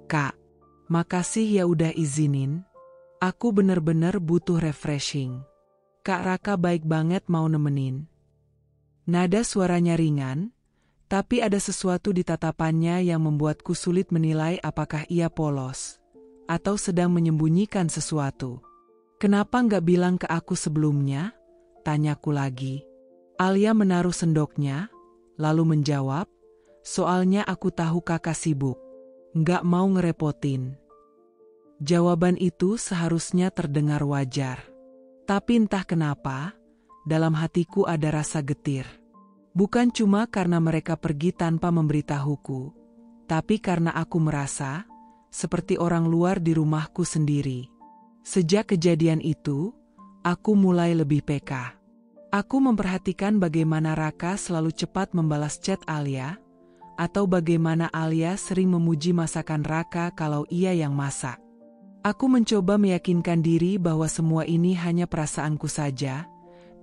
Kak. Makasih ya udah izinin. Aku bener-bener butuh refreshing. Kak Raka baik banget mau nemenin. Nada suaranya ringan, tapi ada sesuatu di tatapannya yang membuatku sulit menilai apakah ia polos atau sedang menyembunyikan sesuatu. Kenapa nggak bilang ke aku sebelumnya? Tanyaku lagi. Alia menaruh sendoknya, lalu menjawab, soalnya aku tahu kakak sibuk. Nggak mau ngerepotin. Jawaban itu seharusnya terdengar wajar. Tapi entah kenapa, dalam hatiku ada rasa getir. Bukan cuma karena mereka pergi tanpa memberitahuku, tapi karena aku merasa seperti orang luar di rumahku sendiri. Sejak kejadian itu, aku mulai lebih peka. Aku memperhatikan bagaimana Raka selalu cepat membalas chat Alia, atau bagaimana Alia sering memuji masakan Raka kalau ia yang masak. Aku mencoba meyakinkan diri bahwa semua ini hanya perasaanku saja,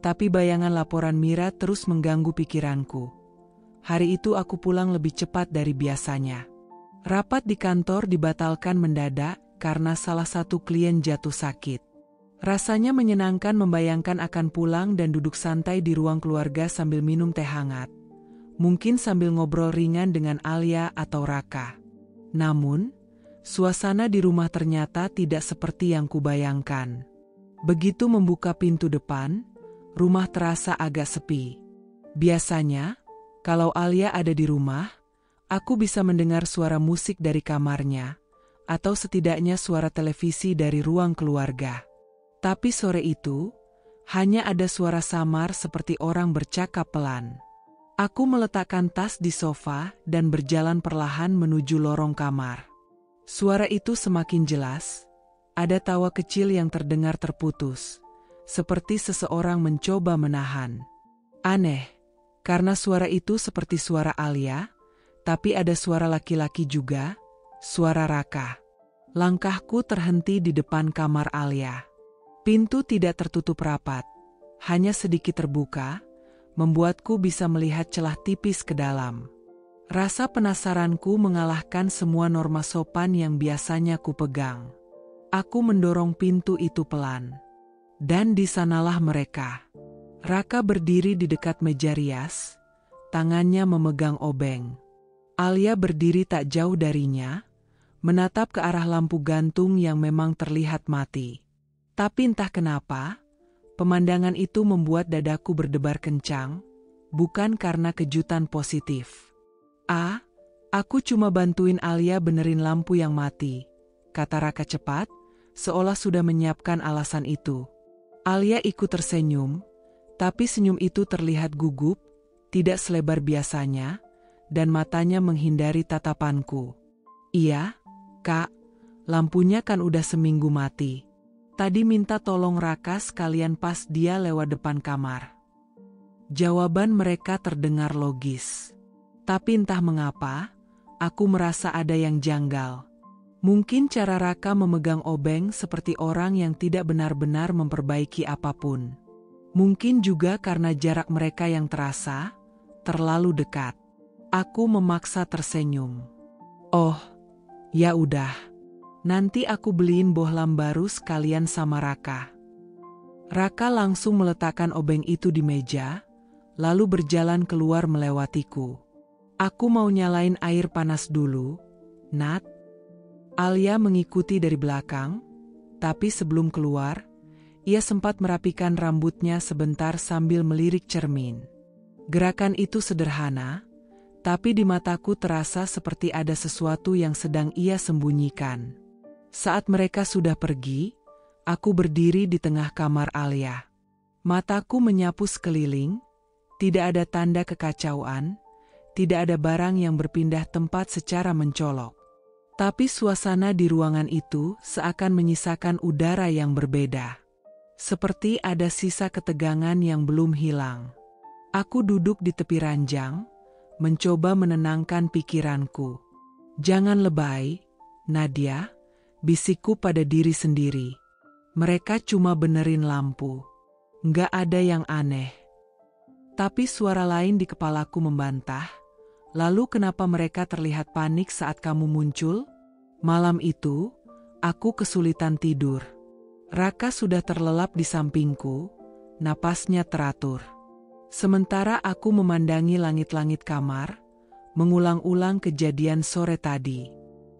tapi bayangan laporan Mira terus mengganggu pikiranku. Hari itu aku pulang lebih cepat dari biasanya. Rapat di kantor dibatalkan mendadak karena salah satu klien jatuh sakit. Rasanya menyenangkan membayangkan akan pulang dan duduk santai di ruang keluarga sambil minum teh hangat. Mungkin sambil ngobrol ringan dengan Alia atau Raka. Namun, suasana di rumah ternyata tidak seperti yang kubayangkan. Begitu membuka pintu depan, rumah terasa agak sepi. Biasanya, kalau Alia ada di rumah, aku bisa mendengar suara musik dari kamarnya, atau setidaknya suara televisi dari ruang keluarga. Tapi sore itu, hanya ada suara samar seperti orang bercakap pelan. Aku meletakkan tas di sofa dan berjalan perlahan menuju lorong kamar. Suara itu semakin jelas, ada tawa kecil yang terdengar terputus, seperti seseorang mencoba menahan. Aneh, karena suara itu seperti suara Alia, tapi ada suara laki-laki juga, suara Raka. Langkahku terhenti di depan kamar Alia. Pintu tidak tertutup rapat, hanya sedikit terbuka, membuatku bisa melihat celah tipis ke dalam. Rasa penasaranku mengalahkan semua norma sopan yang biasanya kupegang. Aku mendorong pintu itu pelan. Dan di sanalah mereka. Raka berdiri di dekat meja rias, tangannya memegang obeng. Alia berdiri tak jauh darinya, menatap ke arah lampu gantung yang memang terlihat mati. Tapi entah kenapa, pemandangan itu membuat dadaku berdebar kencang, bukan karena kejutan positif. Aku cuma bantuin Alia benerin lampu yang mati, kata Raka cepat, seolah sudah menyiapkan alasan itu. Alia ikut tersenyum, tapi senyum itu terlihat gugup, tidak selebar biasanya, dan matanya menghindari tatapanku. Iya, Kak, lampunya kan udah seminggu mati. Tadi minta tolong Raka sekalian pas dia lewat depan kamar. Jawaban mereka terdengar logis. Tapi entah mengapa, aku merasa ada yang janggal. Mungkin cara Raka memegang obeng seperti orang yang tidak benar-benar memperbaiki apapun. Mungkin juga karena jarak mereka yang terasa terlalu dekat. Aku memaksa tersenyum. Oh, ya udah. Nanti aku beliin bohlam baru sekalian sama Raka. Raka langsung meletakkan obeng itu di meja, lalu berjalan keluar melewatiku. Aku mau nyalain air panas dulu, Nat. Alia mengikuti dari belakang, tapi sebelum keluar, ia sempat merapikan rambutnya sebentar sambil melirik cermin. Gerakan itu sederhana, tapi di mataku terasa seperti ada sesuatu yang sedang ia sembunyikan. Saat mereka sudah pergi, aku berdiri di tengah kamar Alia. Mataku menyapu sekeliling, tidak ada tanda kekacauan, tidak ada barang yang berpindah tempat secara mencolok. Tapi suasana di ruangan itu seakan menyisakan udara yang berbeda. Seperti ada sisa ketegangan yang belum hilang. Aku duduk di tepi ranjang, mencoba menenangkan pikiranku. Jangan lebay, Nadia, bisikku pada diri sendiri. Mereka cuma benerin lampu. Nggak ada yang aneh. Tapi suara lain di kepalaku membantah. Lalu kenapa mereka terlihat panik saat kamu muncul? Malam itu, aku kesulitan tidur. Raka sudah terlelap di sampingku, napasnya teratur. Sementara aku memandangi langit-langit kamar, mengulang-ulang kejadian sore tadi.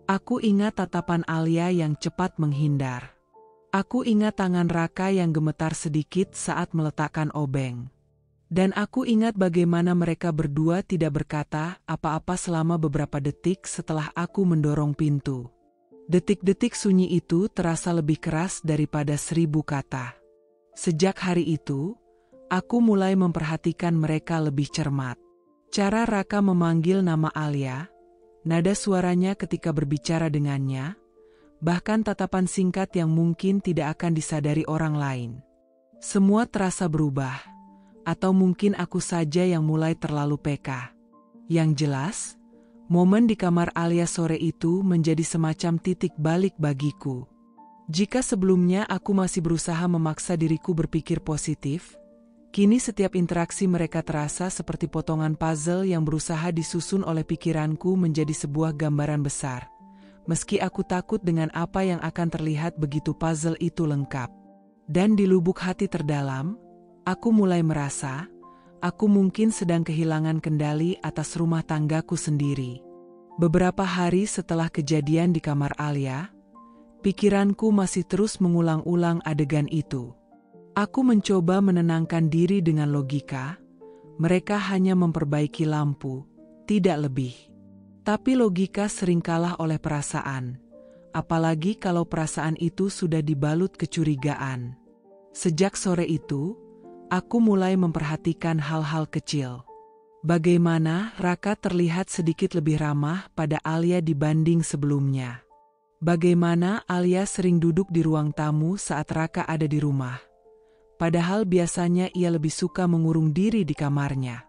Aku ingat tatapan Alia yang cepat menghindar. Aku ingat tangan Raka yang gemetar sedikit saat meletakkan obeng. Dan aku ingat bagaimana mereka berdua tidak berkata apa-apa selama beberapa detik setelah aku mendorong pintu. Detik-detik sunyi itu terasa lebih keras daripada 1000 kata. Sejak hari itu, aku mulai memperhatikan mereka lebih cermat. Cara Raka memanggil nama Alia, nada suaranya ketika berbicara dengannya, bahkan tatapan singkat yang mungkin tidak akan disadari orang lain. Semua terasa berubah. Atau mungkin aku saja yang mulai terlalu peka. Yang jelas, momen di kamar Alia sore itu menjadi semacam titik balik bagiku. Jika sebelumnya aku masih berusaha memaksa diriku berpikir positif, kini setiap interaksi mereka terasa seperti potongan puzzle yang berusaha disusun oleh pikiranku menjadi sebuah gambaran besar. Meski aku takut dengan apa yang akan terlihat begitu puzzle itu lengkap. Dan di lubuk hati terdalam, aku mulai merasa, aku mungkin sedang kehilangan kendali atas rumah tanggaku sendiri. Beberapa hari setelah kejadian di kamar Alia, pikiranku masih terus mengulang-ulang adegan itu. Aku mencoba menenangkan diri dengan logika, mereka hanya memperbaiki lampu, tidak lebih. Tapi logika sering kalah oleh perasaan, apalagi kalau perasaan itu sudah dibalut kecurigaan. Sejak sore itu, aku mulai memperhatikan hal-hal kecil. Bagaimana Raka terlihat sedikit lebih ramah pada Alia dibanding sebelumnya. Bagaimana Alia sering duduk di ruang tamu saat Raka ada di rumah. Padahal biasanya ia lebih suka mengurung diri di kamarnya.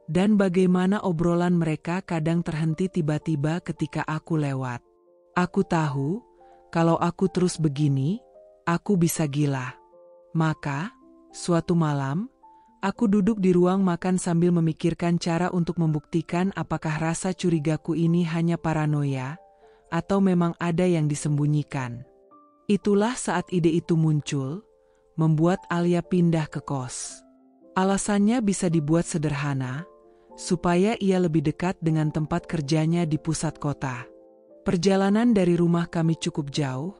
Dan bagaimana obrolan mereka kadang terhenti tiba-tiba ketika aku lewat. Aku tahu, kalau aku terus begini, aku bisa gila. Maka, suatu malam, aku duduk di ruang makan sambil memikirkan cara untuk membuktikan apakah rasa curigaku ini hanya paranoia, atau memang ada yang disembunyikan. Itulah saat ide itu muncul, membuat Alia pindah ke kos. Alasannya bisa dibuat sederhana, supaya ia lebih dekat dengan tempat kerjanya di pusat kota. Perjalanan dari rumah kami cukup jauh,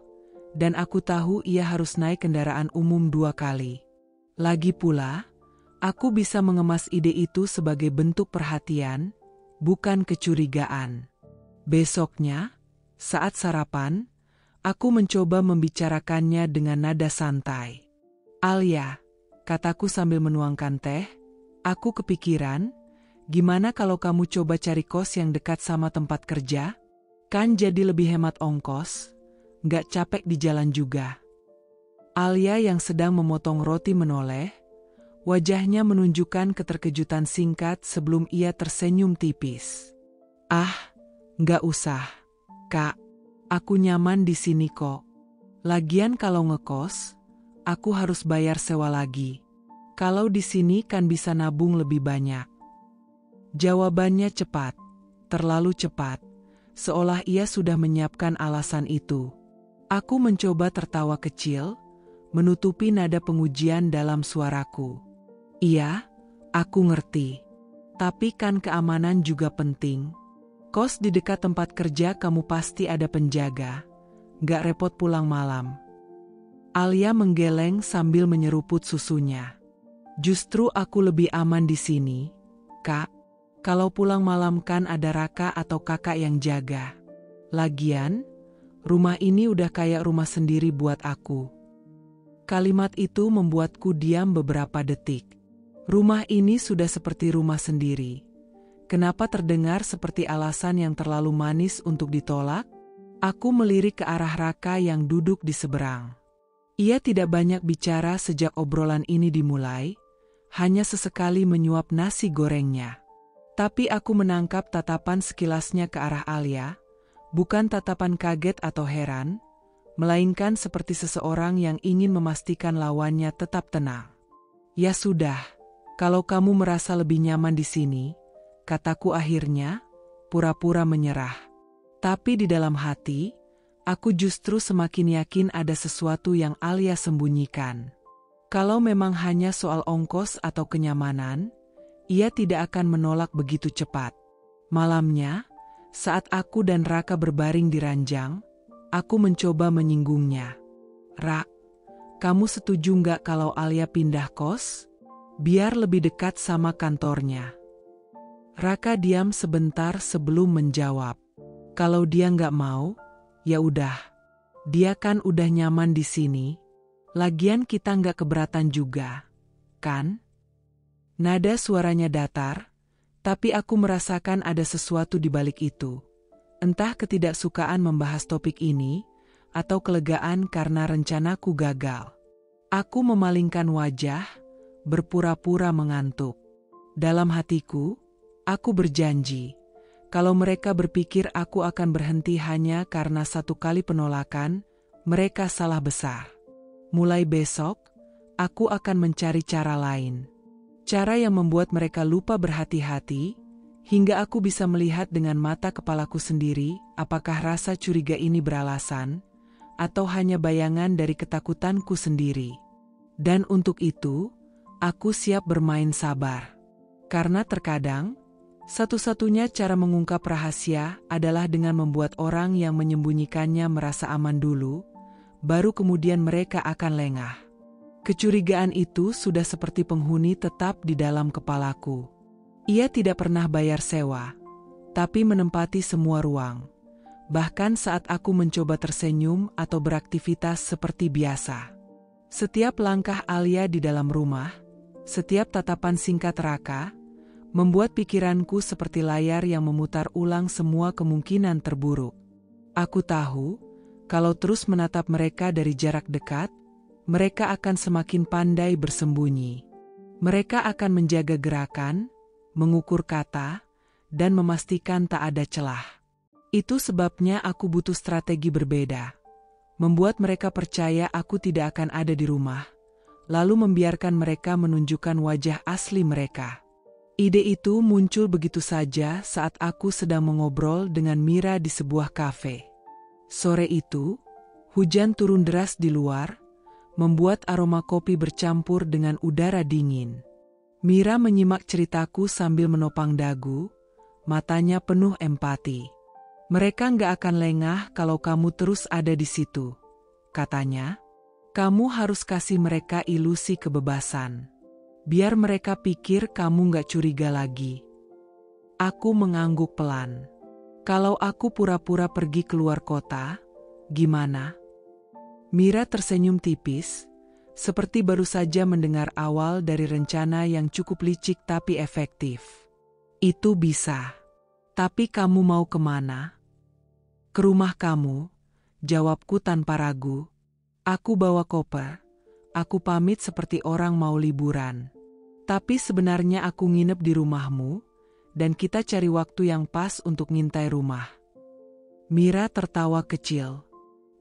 dan aku tahu ia harus naik kendaraan umum 2 kali. Lagi pula, aku bisa mengemas ide itu sebagai bentuk perhatian, bukan kecurigaan. Besoknya, saat sarapan, aku mencoba membicarakannya dengan nada santai. "Alia," kataku sambil menuangkan teh, "aku kepikiran, gimana kalau kamu coba cari kos yang dekat sama tempat kerja? Kan jadi lebih hemat ongkos, nggak capek di jalan juga." Alia yang sedang memotong roti menoleh, wajahnya menunjukkan keterkejutan singkat sebelum ia tersenyum tipis. "Ah, nggak usah, Kak. Aku nyaman di sini kok. Lagian kalau ngekos, aku harus bayar sewa lagi. Kalau di sini kan bisa nabung lebih banyak." Jawabannya cepat, terlalu cepat, seolah ia sudah menyiapkan alasan itu. Aku mencoba tertawa kecil, menutupi nada pengujian dalam suaraku. "Iya, aku ngerti. Tapi kan keamanan juga penting. Kos di dekat tempat kerja kamu pasti ada penjaga, nggak repot pulang malam." Alia menggeleng sambil menyeruput susunya. "Justru aku lebih aman di sini, Kak. Kalau pulang malam kan ada Raka atau kakak yang jaga. Lagian, rumah ini udah kayak rumah sendiri buat aku." Kalimat itu membuatku diam beberapa detik. Rumah ini sudah seperti rumah sendiri. Kenapa terdengar seperti alasan yang terlalu manis untuk ditolak? Aku melirik ke arah Raka yang duduk di seberang. Ia tidak banyak bicara sejak obrolan ini dimulai, hanya sesekali menyuap nasi gorengnya. Tapi aku menangkap tatapan sekilasnya ke arah Alia, bukan tatapan kaget atau heran, melainkan seperti seseorang yang ingin memastikan lawannya tetap tenang. "Ya sudah, kalau kamu merasa lebih nyaman di sini," kataku akhirnya, pura-pura menyerah. Tapi di dalam hati, aku justru semakin yakin ada sesuatu yang Alia sembunyikan. Kalau memang hanya soal ongkos atau kenyamanan, ia tidak akan menolak begitu cepat. Malamnya, saat aku dan Raka berbaring di ranjang, aku mencoba menyinggungnya. "Rak, kamu setuju nggak kalau Alia pindah kos? Biar lebih dekat sama kantornya." Raka diam sebentar sebelum menjawab. "Kalau dia nggak mau, ya udah. Dia kan udah nyaman di sini. Lagian kita nggak keberatan juga, kan?" Nada suaranya datar, tapi aku merasakan ada sesuatu di balik itu. Entah ketidaksukaan membahas topik ini, atau kelegaan karena rencanaku gagal. Aku memalingkan wajah, berpura-pura mengantuk. Dalam hatiku, aku berjanji, kalau mereka berpikir aku akan berhenti hanya karena 1 kali penolakan, mereka salah besar. Mulai besok, aku akan mencari cara lain. Cara yang membuat mereka lupa berhati-hati, hingga aku bisa melihat dengan mata kepalaku sendiri apakah rasa curiga ini beralasan, atau hanya bayangan dari ketakutanku sendiri. Dan untuk itu, aku siap bermain sabar. Karena terkadang, satu-satunya cara mengungkap rahasia adalah dengan membuat orang yang menyembunyikannya merasa aman dulu, baru kemudian mereka akan lengah. Kecurigaan itu sudah seperti penghuni tetap di dalam kepalaku. Ia tidak pernah bayar sewa, tapi menempati semua ruang. Bahkan saat aku mencoba tersenyum atau beraktivitas seperti biasa. Setiap langkah Alia di dalam rumah, setiap tatapan singkat Raka, membuat pikiranku seperti layar yang memutar ulang semua kemungkinan terburuk. Aku tahu, kalau terus menatap mereka dari jarak dekat, mereka akan semakin pandai bersembunyi. Mereka akan menjaga gerakan, mengukur kata, dan memastikan tak ada celah. Itu sebabnya aku butuh strategi berbeda. Membuat mereka percaya aku tidak akan ada di rumah, lalu membiarkan mereka menunjukkan wajah asli mereka. Ide itu muncul begitu saja saat aku sedang mengobrol dengan Mira di sebuah kafe. Sore itu, hujan turun deras di luar, membuat aroma kopi bercampur dengan udara dingin. Mira menyimak ceritaku sambil menopang dagu, matanya penuh empati. Mereka nggak akan lengah kalau kamu terus ada di situ, katanya. Kamu harus kasih mereka ilusi kebebasan. Biar mereka pikir kamu nggak curiga lagi. Aku mengangguk pelan. Kalau aku pura-pura pergi keluar kota, gimana? Mira tersenyum tipis, seperti baru saja mendengar awal dari rencana yang cukup licik tapi efektif. Itu bisa. Tapi kamu mau kemana? Ke rumah kamu, jawabku tanpa ragu. Aku bawa koper. Aku pamit seperti orang mau liburan. Tapi sebenarnya aku nginep di rumahmu, dan kita cari waktu yang pas untuk ngintai rumah. Mira tertawa kecil.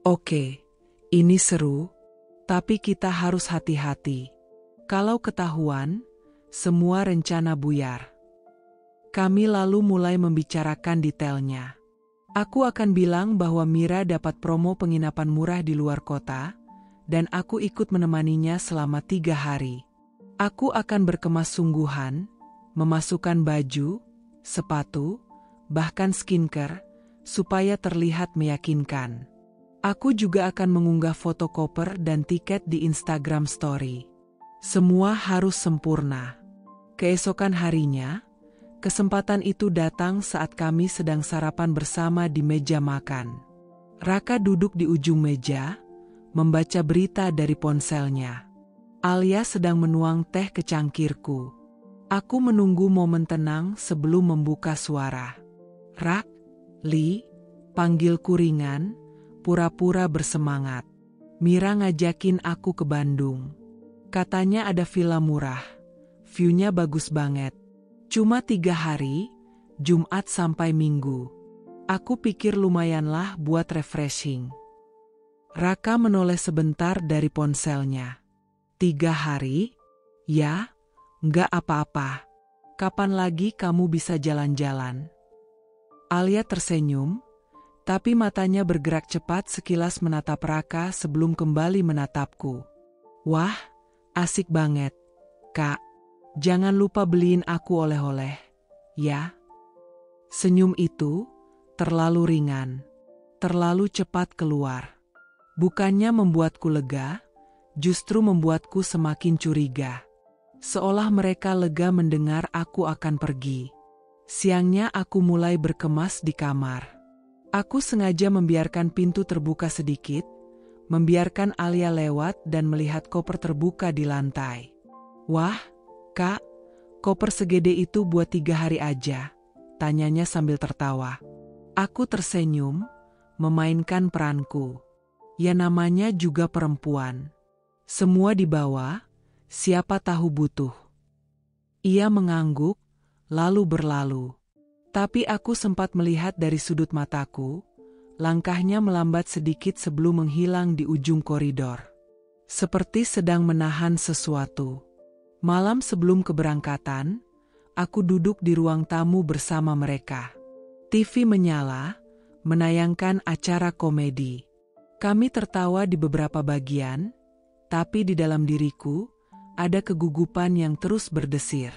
Oke, ini seru. Tapi kita harus hati-hati. Kalau ketahuan, semua rencana buyar. Kami lalu mulai membicarakan detailnya. Aku akan bilang bahwa Mira dapat promo penginapan murah di luar kota, dan aku ikut menemaninya selama 3 hari. Aku akan berkemas sungguhan, memasukkan baju, sepatu, bahkan skincare, supaya terlihat meyakinkan. Aku juga akan mengunggah foto koper dan tiket di Instagram Story. Semua harus sempurna. Keesokan harinya, kesempatan itu datang saat kami sedang sarapan bersama di meja makan. Raka duduk di ujung meja, membaca berita dari ponselnya. Alia sedang menuang teh ke cangkirku. Aku menunggu momen tenang sebelum membuka suara. Rak, Li, panggilku ringan, pura-pura bersemangat. Mira ngajakin aku ke Bandung. Katanya ada villa murah. View-nya bagus banget. Cuma 3 hari, Jumat sampai Minggu. Aku pikir lumayanlah buat refreshing. Raka menoleh sebentar dari ponselnya. 3 hari? Ya, nggak apa-apa. Kapan lagi kamu bisa jalan-jalan? Alia tersenyum, tapi matanya bergerak cepat sekilas menatap Raka sebelum kembali menatapku. Wah, asik banget, Kak. Jangan lupa beliin aku oleh-oleh, ya? Senyum itu terlalu ringan, terlalu cepat keluar. Bukannya membuatku lega, justru membuatku semakin curiga. Seolah mereka lega mendengar aku akan pergi. Siangnya aku mulai berkemas di kamar. Aku sengaja membiarkan pintu terbuka sedikit, membiarkan Alia lewat dan melihat koper terbuka di lantai. Wah, Kak, koper segede itu buat 3 hari aja, tanyanya sambil tertawa. Aku tersenyum, memainkan peranku. Ya namanya juga perempuan. Semua dibawa, siapa tahu butuh. Ia mengangguk, lalu berlalu. Tapi aku sempat melihat dari sudut mataku, langkahnya melambat sedikit sebelum menghilang di ujung koridor. Seperti sedang menahan sesuatu. Malam sebelum keberangkatan, aku duduk di ruang tamu bersama mereka. TV menyala, menayangkan acara komedi. Kami tertawa di beberapa bagian, tapi di dalam diriku, ada kegugupan yang terus berdesir.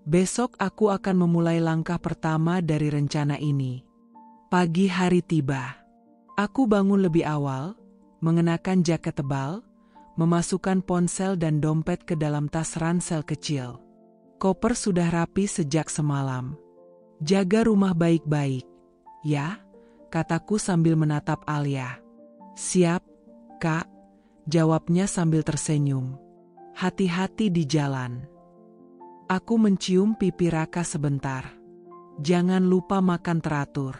Besok aku akan memulai langkah pertama dari rencana ini. Pagi hari tiba. Aku bangun lebih awal, mengenakan jaket tebal, memasukkan ponsel dan dompet ke dalam tas ransel kecil. Koper sudah rapi sejak semalam. Jaga rumah baik-baik, ya, kataku sambil menatap Alia. Siap, Kak, jawabnya sambil tersenyum. Hati-hati di jalan. Aku mencium pipi Raka sebentar. Jangan lupa makan teratur.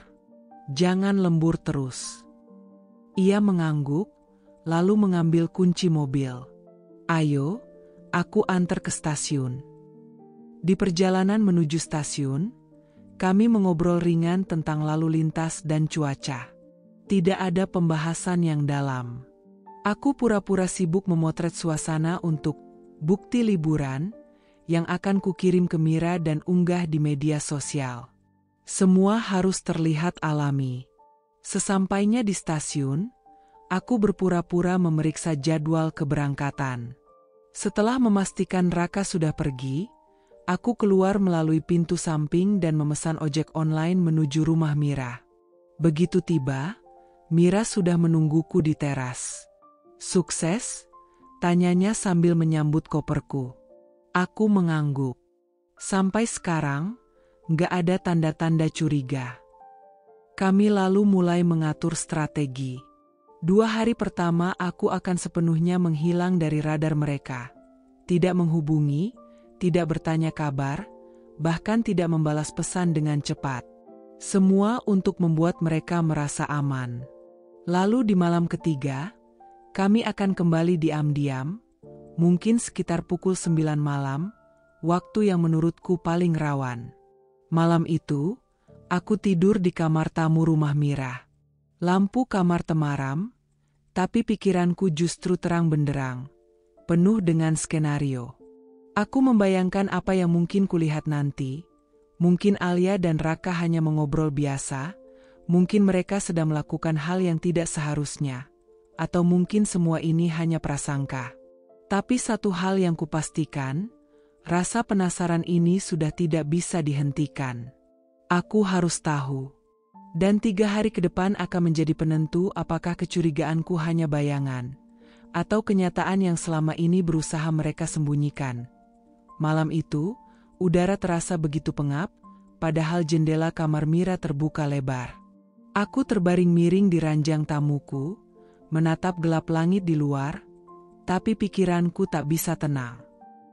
Jangan lembur terus. Ia mengangguk, lalu mengambil kunci mobil. Ayo, aku antar ke stasiun. Di perjalanan menuju stasiun, kami mengobrol ringan tentang lalu lintas dan cuaca. Tidak ada pembahasan yang dalam. Aku pura-pura sibuk memotret suasana untuk bukti liburan yang akan kukirim ke Mira dan unggah di media sosial. Semua harus terlihat alami. Sesampainya di stasiun, aku berpura-pura memeriksa jadwal keberangkatan. Setelah memastikan Raka sudah pergi, Aku keluar melalui pintu samping dan memesan ojek online menuju rumah Mira. Begitu tiba, Mira sudah menungguku di teras. "Sukses?" tanyanya sambil menyambut koperku. Aku mengangguk. Sampai sekarang, nggak ada tanda-tanda curiga. Kami lalu mulai mengatur strategi. 2 hari pertama aku akan sepenuhnya menghilang dari radar mereka. Tidak menghubungi, tidak bertanya kabar, bahkan tidak membalas pesan dengan cepat. Semua untuk membuat mereka merasa aman. Lalu di malam ketiga, kami akan kembali diam-diam, mungkin sekitar pukul 9 malam, waktu yang menurutku paling rawan. Malam itu, aku tidur di kamar tamu rumah Mira. Lampu kamar temaram, tapi pikiranku justru terang benderang, penuh dengan skenario. Aku membayangkan apa yang mungkin kulihat nanti. Mungkin Alia dan Raka hanya mengobrol biasa, mungkin mereka sedang melakukan hal yang tidak seharusnya, atau mungkin semua ini hanya prasangka. Tapi satu hal yang kupastikan, rasa penasaran ini sudah tidak bisa dihentikan. Aku harus tahu. Dan 3 hari ke depan akan menjadi penentu apakah kecurigaanku hanya bayangan, atau kenyataan yang selama ini berusaha mereka sembunyikan. Malam itu, udara terasa begitu pengap, padahal jendela kamar Mira terbuka lebar. Aku terbaring miring di ranjang tamuku, menatap gelap langit di luar, tapi pikiranku tak bisa tenang.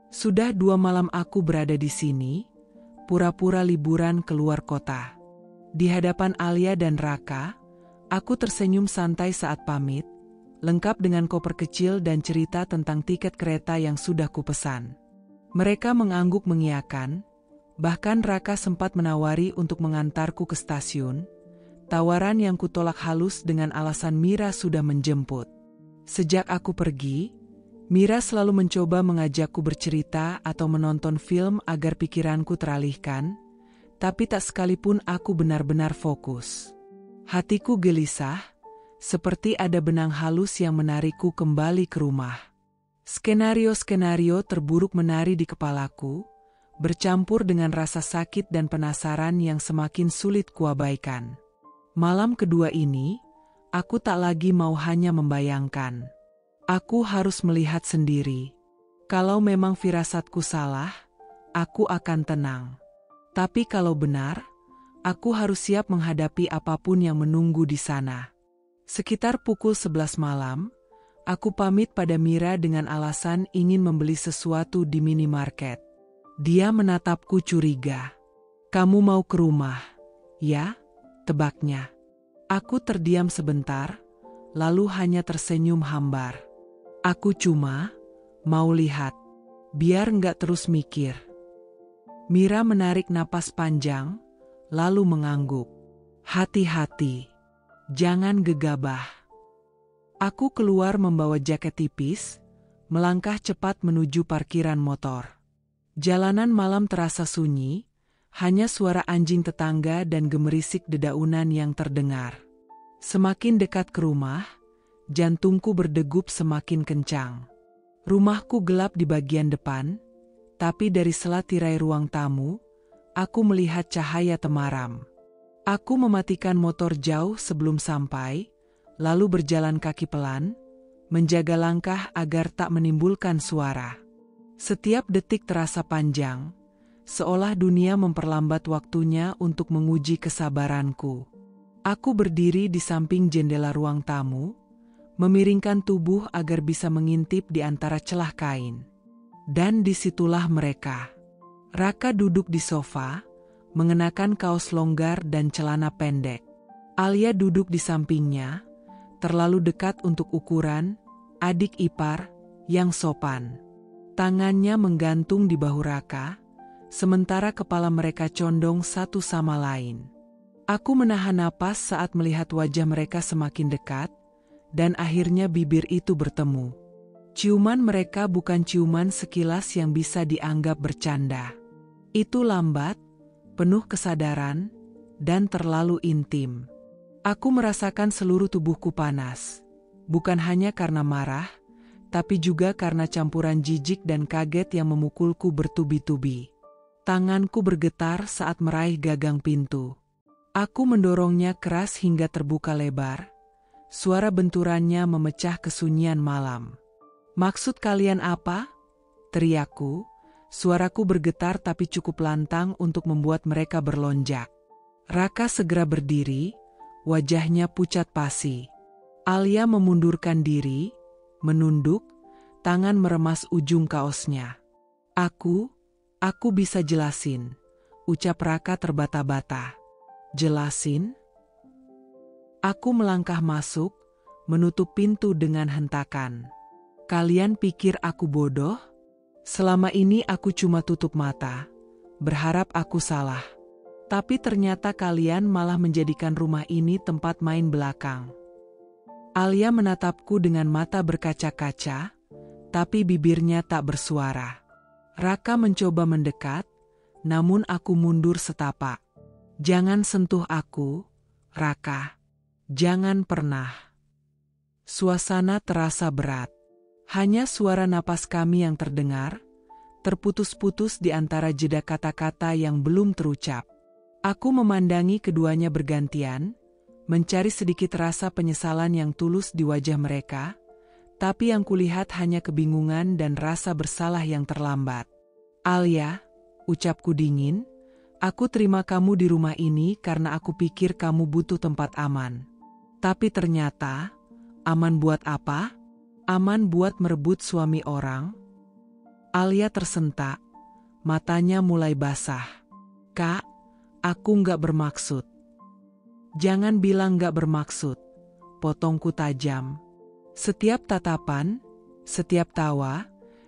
Sudah 2 malam aku berada di sini, pura-pura liburan keluar kota. Di hadapan Alia dan Raka, aku tersenyum santai saat pamit, lengkap dengan koper kecil dan cerita tentang tiket kereta yang sudah kupesan. Mereka mengangguk mengiyakan, bahkan Raka sempat menawari untuk mengantarku ke stasiun, tawaran yang kutolak halus dengan alasan Mira sudah menjemput. Sejak aku pergi, Mira selalu mencoba mengajakku bercerita atau menonton film agar pikiranku teralihkan, tapi tak sekalipun aku benar-benar fokus. Hatiku gelisah, seperti ada benang halus yang menarikku kembali ke rumah. Skenario-skenario terburuk menari di kepalaku, bercampur dengan rasa sakit dan penasaran yang semakin sulit kuabaikan. Malam kedua ini, aku tak lagi mau hanya membayangkan. Aku harus melihat sendiri. Kalau memang firasatku salah, aku akan tenang. Tapi kalau benar, aku harus siap menghadapi apapun yang menunggu di sana. Sekitar pukul 11 malam, aku pamit pada Mira dengan alasan ingin membeli sesuatu di minimarket. Dia menatapku curiga. "Kamu mau ke rumah?" "Ya," tebaknya. Aku terdiam sebentar, lalu hanya tersenyum hambar. "Aku cuma mau lihat, biar nggak terus mikir." Mira menarik napas panjang, lalu mengangguk. "Hati-hati, jangan gegabah." Aku keluar membawa jaket tipis, melangkah cepat menuju parkiran motor. Jalanan malam terasa sunyi, hanya suara anjing tetangga dan gemerisik dedaunan yang terdengar. Semakin dekat ke rumah, jantungku berdegup semakin kencang. Rumahku gelap di bagian depan, tapi dari sela tirai ruang tamu, aku melihat cahaya temaram. Aku mematikan motor jauh sebelum sampai, lalu berjalan kaki pelan, menjaga langkah agar tak menimbulkan suara. Setiap detik terasa panjang, seolah dunia memperlambat waktunya untuk menguji kesabaranku. Aku berdiri di samping jendela ruang tamu, memiringkan tubuh agar bisa mengintip di antara celah kain. Dan disitulah mereka. Raka duduk di sofa, mengenakan kaos longgar dan celana pendek. Alia duduk di sampingnya, terlalu dekat untuk ukuran, adik ipar, yang sopan. Tangannya menggantung di bahu Raka, sementara kepala mereka condong satu sama lain. Aku menahan napas saat melihat wajah mereka semakin dekat, dan akhirnya bibir itu bertemu. Ciuman mereka bukan ciuman sekilas yang bisa dianggap bercanda. Itu lambat, penuh kesadaran, dan terlalu intim. Aku merasakan seluruh tubuhku panas, bukan hanya karena marah, tapi juga karena campuran jijik dan kaget yang memukulku bertubi-tubi. Tanganku bergetar saat meraih gagang pintu. Aku mendorongnya keras hingga terbuka lebar. Suara benturannya memecah kesunyian malam. "Maksud kalian apa?" teriakku. Suaraku bergetar tapi cukup lantang untuk membuat mereka berlonjak. Raka segera berdiri, wajahnya pucat pasi. Alia memundurkan diri, menunduk, tangan meremas ujung kaosnya. Aku bisa jelasin," ucap Raka terbata-bata. "Jelasin?" Aku melangkah masuk, menutup pintu dengan hentakan. "Kalian pikir aku bodoh? Selama ini aku cuma tutup mata, berharap aku salah. Tapi ternyata kalian malah menjadikan rumah ini tempat main belakang." Alia menatapku dengan mata berkaca-kaca, tapi bibirnya tak bersuara. Raka mencoba mendekat, namun aku mundur setapak. "Jangan sentuh aku, Raka. Jangan pernah." Suasana terasa berat. Hanya suara napas kami yang terdengar, terputus-putus di antara jeda kata-kata yang belum terucap. Aku memandangi keduanya bergantian, mencari sedikit rasa penyesalan yang tulus di wajah mereka, tapi yang kulihat hanya kebingungan dan rasa bersalah yang terlambat. "Alia," ucapku dingin, "aku terima kamu di rumah ini karena aku pikir kamu butuh tempat aman. Tapi ternyata, aman buat apa? Aman buat merebut suami orang?" Alia tersentak, matanya mulai basah. "Kak, aku nggak bermaksud." "Jangan bilang nggak bermaksud," potongku tajam. "Setiap tatapan, setiap tawa,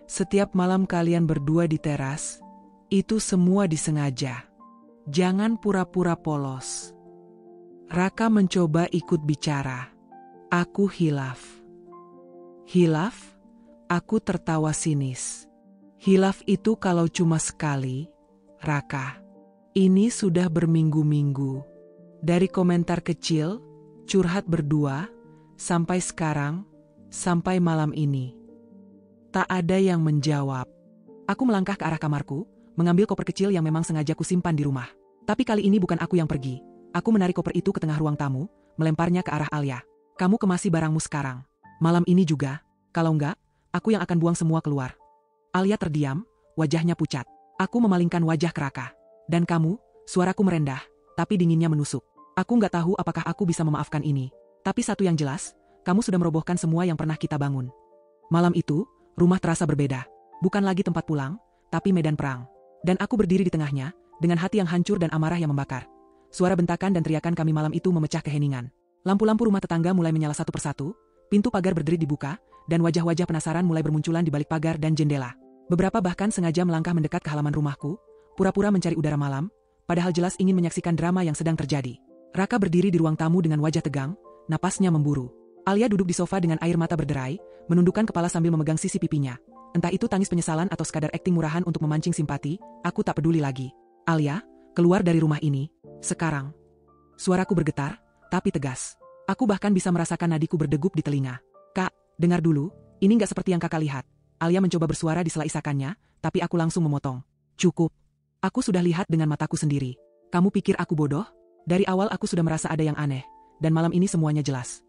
setiap malam kalian berdua di teras, itu semua disengaja. Jangan pura-pura polos." Raka mencoba ikut bicara. "Aku hilaf." "Hilaf?" Aku tertawa sinis. "Hilaf itu kalau cuma sekali, Raka. Ini sudah berminggu-minggu. Dari komentar kecil, curhat berdua, sampai sekarang, sampai malam ini." Tak ada yang menjawab. Aku melangkah ke arah kamarku, mengambil koper kecil yang memang sengaja kusimpan di rumah. Tapi kali ini bukan aku yang pergi. Aku menarik koper itu ke tengah ruang tamu, melemparnya ke arah Alia. "Kamu kemasi barangmu sekarang. Malam ini juga. Kalau enggak, aku yang akan buang semua keluar." Alia terdiam, wajahnya pucat. Aku memalingkan wajah ke Raka. "Dan kamu?" Suaraku merendah, tapi dinginnya menusuk. "Aku nggak tahu apakah aku bisa memaafkan ini. Tapi satu yang jelas, kamu sudah merobohkan semua yang pernah kita bangun." Malam itu, rumah terasa berbeda. Bukan lagi tempat pulang, tapi medan perang. Dan aku berdiri di tengahnya, dengan hati yang hancur dan amarah yang membakar. Suara bentakan dan teriakan kami malam itu memecah keheningan. Lampu-lampu rumah tetangga mulai menyala satu persatu, pintu pagar berdiri dibuka, dan wajah-wajah penasaran mulai bermunculan di balik pagar dan jendela. Beberapa bahkan sengaja melangkah mendekat ke halaman rumahku, pura-pura mencari udara malam, padahal jelas ingin menyaksikan drama yang sedang terjadi. Raka berdiri di ruang tamu dengan wajah tegang, napasnya memburu. Alia duduk di sofa dengan air mata berderai, menundukkan kepala sambil memegang sisi pipinya. Entah itu tangis penyesalan atau sekadar akting murahan untuk memancing simpati, aku tak peduli lagi. "Alia, keluar dari rumah ini, sekarang." Suaraku bergetar, tapi tegas. Aku bahkan bisa merasakan nadiku berdegup di telinga. "Kak, dengar dulu, ini nggak seperti yang kakak lihat." Alia mencoba bersuara di sela isakannya, tapi aku langsung memotong. "Cukup. Aku sudah lihat dengan mataku sendiri. Kamu pikir aku bodoh? Dari awal aku sudah merasa ada yang aneh, dan malam ini semuanya jelas."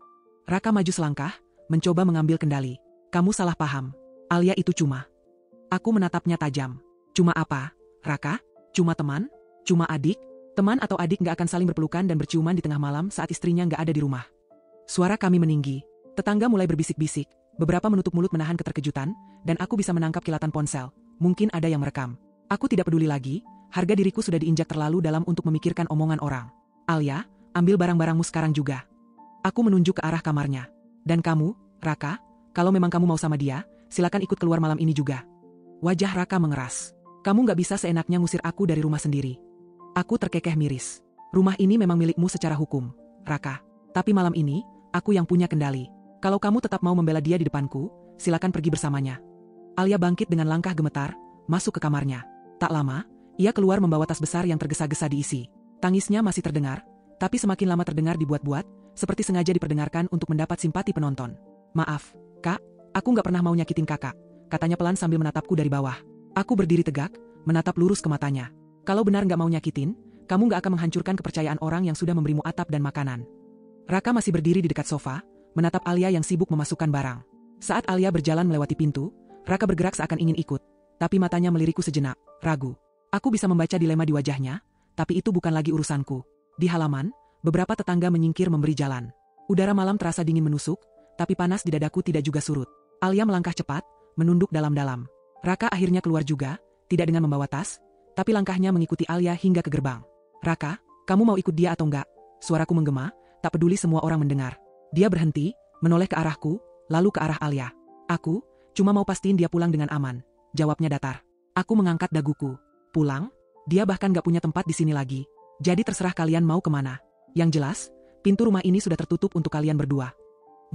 Raka maju selangkah, mencoba mengambil kendali. "Kamu salah paham. Alia itu cuma..." Aku menatapnya tajam. "Cuma apa, Raka? Cuma teman? Cuma adik?" Teman atau adik nggak akan saling berpelukan dan berciuman di tengah malam saat istrinya nggak ada di rumah. Suara kami meninggi. Tetangga mulai berbisik-bisik, beberapa menutup mulut menahan keterkejutan, dan aku bisa menangkap kilatan ponsel. Mungkin ada yang merekam. Aku tidak peduli lagi, harga diriku sudah diinjak terlalu dalam untuk memikirkan omongan orang. "Alia, ambil barang-barangmu sekarang juga." Aku menunjuk ke arah kamarnya. "Dan kamu, Raka, kalau memang kamu mau sama dia, silakan ikut keluar malam ini juga." Wajah Raka mengeras. "Kamu nggak bisa seenaknya ngusir aku dari rumah sendiri." Aku terkekeh miris. "Rumah ini memang milikmu secara hukum, Raka. Tapi malam ini, aku yang punya kendali. Kalau kamu tetap mau membela dia di depanku, silakan pergi bersamanya." Alia bangkit dengan langkah gemetar, masuk ke kamarnya. Tak lama, ia keluar membawa tas besar yang tergesa-gesa diisi. Tangisnya masih terdengar, tapi semakin lama terdengar dibuat-buat, seperti sengaja diperdengarkan untuk mendapat simpati penonton. "Maaf, Kak, aku nggak pernah mau nyakitin kakak," katanya pelan sambil menatapku dari bawah. Aku berdiri tegak, menatap lurus ke matanya. Kalau benar nggak mau nyakitin, kamu nggak akan menghancurkan kepercayaan orang yang sudah memberimu atap dan makanan. Raka masih berdiri di dekat sofa, menatap Alia yang sibuk memasukkan barang. Saat Alia berjalan melewati pintu, Raka bergerak seakan ingin ikut, tapi matanya melirikku sejenak, ragu. Aku bisa membaca dilema di wajahnya, tapi itu bukan lagi urusanku. Di halaman, beberapa tetangga menyingkir memberi jalan. Udara malam terasa dingin menusuk, tapi panas di dadaku tidak juga surut. Alia melangkah cepat, menunduk dalam-dalam. Raka akhirnya keluar juga, tidak dengan membawa tas, tapi langkahnya mengikuti Alia hingga ke gerbang. Raka, kamu mau ikut dia atau enggak? Suaraku menggema, tak peduli semua orang mendengar. Dia berhenti, menoleh ke arahku, lalu ke arah Alia. Aku, cuma mau pastiin dia pulang dengan aman. Jawabnya datar. Aku mengangkat daguku. Pulang? Dia bahkan gak punya tempat di sini lagi. Jadi terserah kalian mau kemana. Yang jelas, pintu rumah ini sudah tertutup untuk kalian berdua.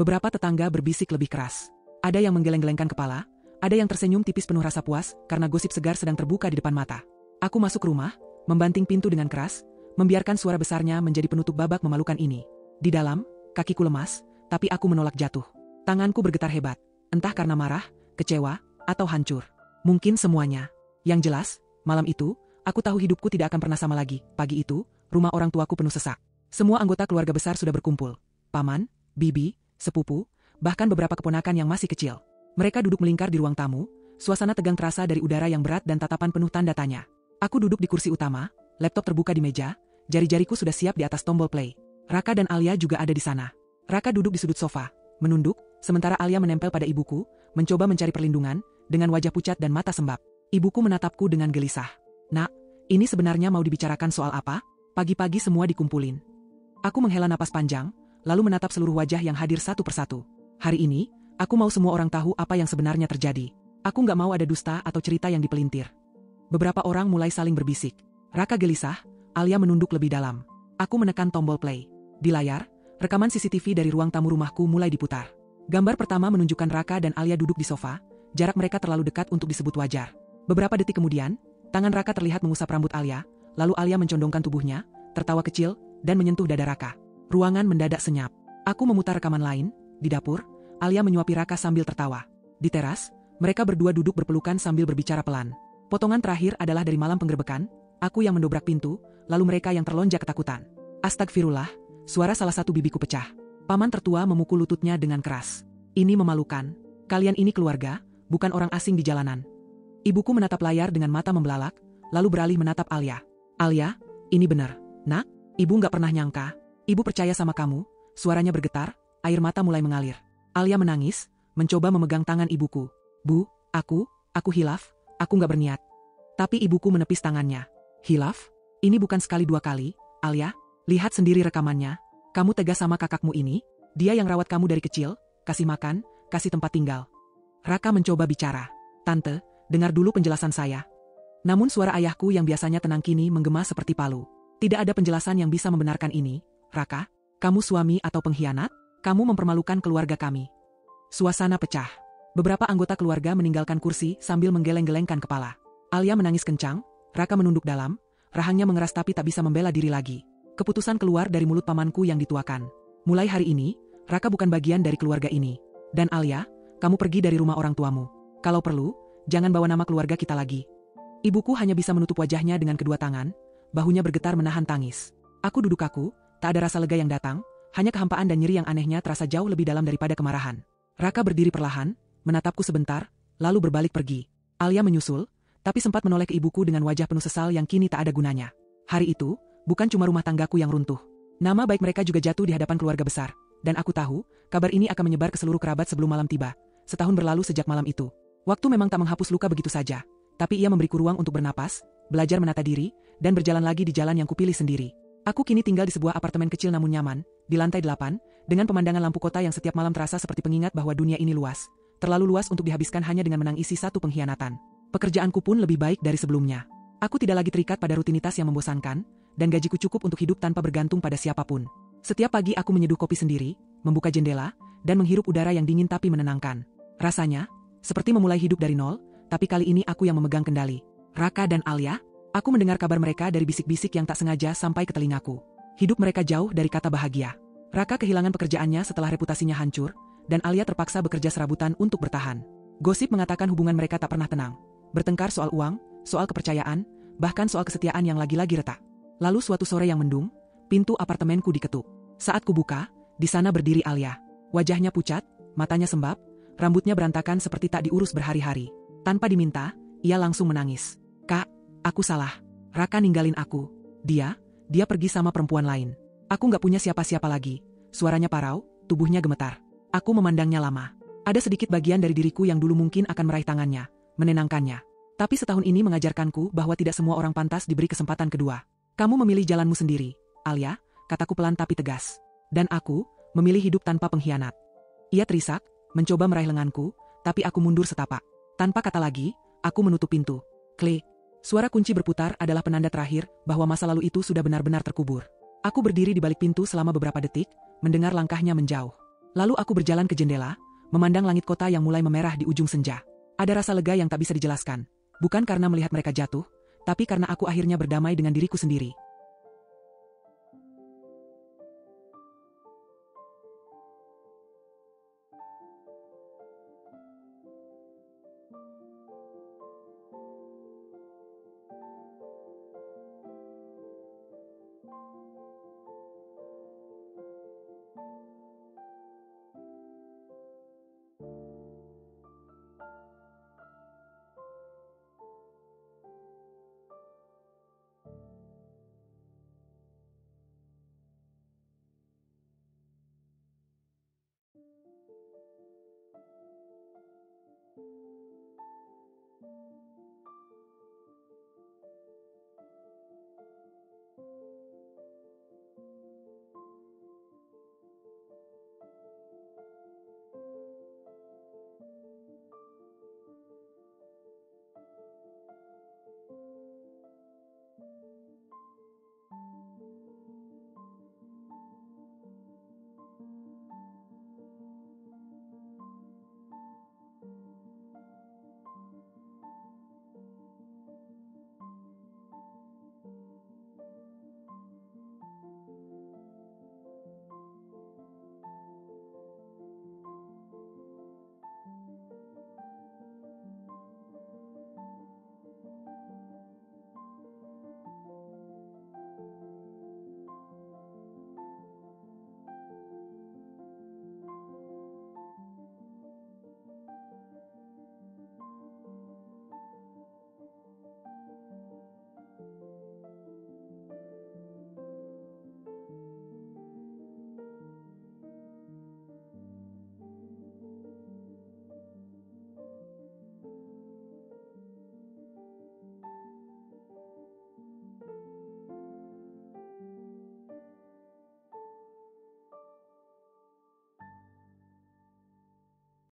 Beberapa tetangga berbisik lebih keras. Ada yang menggeleng-gelengkan kepala, ada yang tersenyum tipis penuh rasa puas karena gosip segar sedang terbuka di depan mata. Aku masuk rumah, membanting pintu dengan keras, membiarkan suara besarnya menjadi penutup babak memalukan ini. Di dalam, kakiku lemas, tapi aku menolak jatuh. Tanganku bergetar hebat, entah karena marah, kecewa, atau hancur. Mungkin semuanya. Yang jelas, malam itu, aku tahu hidupku tidak akan pernah sama lagi. Pagi itu, rumah orang tuaku penuh sesak. Semua anggota keluarga besar sudah berkumpul. Paman, bibi, sepupu, bahkan beberapa keponakan yang masih kecil. Mereka duduk melingkar di ruang tamu, suasana tegang terasa dari udara yang berat dan tatapan penuh tanda tanya. Aku duduk di kursi utama, laptop terbuka di meja, jari-jariku sudah siap di atas tombol play. Raka dan Alia juga ada di sana. Raka duduk di sudut sofa, menunduk, sementara Alia menempel pada ibuku, mencoba mencari perlindungan, dengan wajah pucat dan mata sembab. Ibuku menatapku dengan gelisah. Nak, ini sebenarnya mau dibicarakan soal apa? Pagi-pagi semua dikumpulin. Aku menghela napas panjang, lalu menatap seluruh wajah yang hadir satu persatu. Hari ini, aku mau semua orang tahu apa yang sebenarnya terjadi. Aku nggak mau ada dusta atau cerita yang dipelintir. Beberapa orang mulai saling berbisik. Raka gelisah, Alia menunduk lebih dalam. Aku menekan tombol play. Di layar, rekaman CCTV dari ruang tamu rumahku mulai diputar. Gambar pertama menunjukkan Raka dan Alia duduk di sofa, jarak mereka terlalu dekat untuk disebut wajar. Beberapa detik kemudian, tangan Raka terlihat mengusap rambut Alia, lalu Alia mencondongkan tubuhnya, tertawa kecil, dan menyentuh dada Raka. Ruangan mendadak senyap. Aku memutar rekaman lain. Di dapur, Alia menyuapi Raka sambil tertawa. Di teras, mereka berdua duduk berpelukan sambil berbicara pelan. Potongan terakhir adalah dari malam penggerbekan, aku yang mendobrak pintu, lalu mereka yang terlonjak ketakutan. Astagfirullah, suara salah satu bibiku pecah. Paman tertua memukul lututnya dengan keras. Ini memalukan. Kalian ini keluarga, bukan orang asing di jalanan. Ibuku menatap layar dengan mata membelalak, lalu beralih menatap Alia. Alia, ini benar. Nak, ibu nggak pernah nyangka. Ibu percaya sama kamu. Suaranya bergetar, air mata mulai mengalir. Alia menangis, mencoba memegang tangan ibuku. Bu, aku hilaf, aku nggak berniat. Tapi ibuku menepis tangannya. Hilaf? Ini bukan sekali dua kali, Alia. Lihat sendiri rekamannya. Kamu tegas sama kakakmu ini, dia yang rawat kamu dari kecil, kasih makan, kasih tempat tinggal. Raka mencoba bicara. Tante, dengar dulu penjelasan saya. Namun suara ayahku yang biasanya tenang kini menggema seperti palu. Tidak ada penjelasan yang bisa membenarkan ini. Raka, kamu suami atau pengkhianat? Kamu mempermalukan keluarga kami. Suasana pecah. Beberapa anggota keluarga meninggalkan kursi sambil menggeleng-gelengkan kepala. Alia menangis kencang, Raka menunduk dalam, rahangnya mengeras tapi tak bisa membela diri lagi. Keputusan keluar dari mulut pamanku yang dituakan. Mulai hari ini, Raka bukan bagian dari keluarga ini. Dan Alia, kamu pergi dari rumah orang tuamu. Kalau perlu, jangan bawa nama keluarga kita lagi. Ibuku hanya bisa menutup wajahnya dengan kedua tangan, bahunya bergetar menahan tangis. Aku duduk kaku, tak ada rasa lega yang datang, hanya kehampaan dan nyeri yang anehnya terasa jauh lebih dalam daripada kemarahan. Raka berdiri perlahan, menatapku sebentar, lalu berbalik pergi. Alia menyusul, tapi sempat menoleh ke ibuku dengan wajah penuh sesal yang kini tak ada gunanya. Hari itu, bukan cuma rumah tanggaku yang runtuh. Nama baik mereka juga jatuh di hadapan keluarga besar. Dan aku tahu, kabar ini akan menyebar ke seluruh kerabat sebelum malam tiba. Setahun berlalu sejak malam itu. Waktu memang tak menghapus luka begitu saja. Tapi ia memberiku ruang untuk bernapas, belajar menata diri, dan berjalan lagi di jalan yang kupilih sendiri. Aku kini tinggal di sebuah apartemen kecil namun nyaman, di lantai 8, dengan pemandangan lampu kota yang setiap malam terasa seperti pengingat bahwa dunia ini luas. Terlalu luas untuk dihabiskan hanya dengan menangisi satu pengkhianatan. Pekerjaanku pun lebih baik dari sebelumnya. Aku tidak lagi terikat pada rutinitas yang membosankan, dan gajiku cukup untuk hidup tanpa bergantung pada siapapun. Setiap pagi aku menyeduh kopi sendiri, membuka jendela, dan menghirup udara yang dingin tapi menenangkan. Rasanya, seperti memulai hidup dari nol, tapi kali ini aku yang memegang kendali. Raka dan Alia, aku mendengar kabar mereka dari bisik-bisik yang tak sengaja sampai ke telingaku. Hidup mereka jauh dari kata bahagia. Raka kehilangan pekerjaannya setelah reputasinya hancur, dan Alia terpaksa bekerja serabutan untuk bertahan. Gosip mengatakan hubungan mereka tak pernah tenang. Bertengkar soal uang, soal kepercayaan, bahkan soal kesetiaan yang lagi-lagi retak. Lalu suatu sore yang mendung, pintu apartemenku diketuk. Saat kubuka, di sana berdiri Alia. Wajahnya pucat, matanya sembab, rambutnya berantakan seperti tak diurus berhari-hari. Tanpa diminta, ia langsung menangis. "Kak, aku salah. Raka ninggalin aku. Dia pergi sama perempuan lain. Aku nggak punya siapa-siapa lagi." Suaranya parau, tubuhnya gemetar. Aku memandangnya lama. Ada sedikit bagian dari diriku yang dulu mungkin akan meraih tangannya, menenangkannya. Tapi setahun ini mengajarkanku bahwa tidak semua orang pantas diberi kesempatan kedua. "Kamu memilih jalanmu sendiri, Alia," kataku pelan tapi tegas. "Dan aku memilih hidup tanpa pengkhianat." Ia terisak, mencoba meraih lenganku, tapi aku mundur setapak. Tanpa kata lagi, aku menutup pintu. Klik. Suara kunci berputar adalah penanda terakhir bahwa masa lalu itu sudah benar-benar terkubur. Aku berdiri di balik pintu selama beberapa detik, mendengar langkahnya menjauh. Lalu aku berjalan ke jendela, memandang langit kota yang mulai memerah di ujung senja. Ada rasa lega yang tak bisa dijelaskan. Bukan karena melihat mereka jatuh, tapi karena aku akhirnya berdamai dengan diriku sendiri.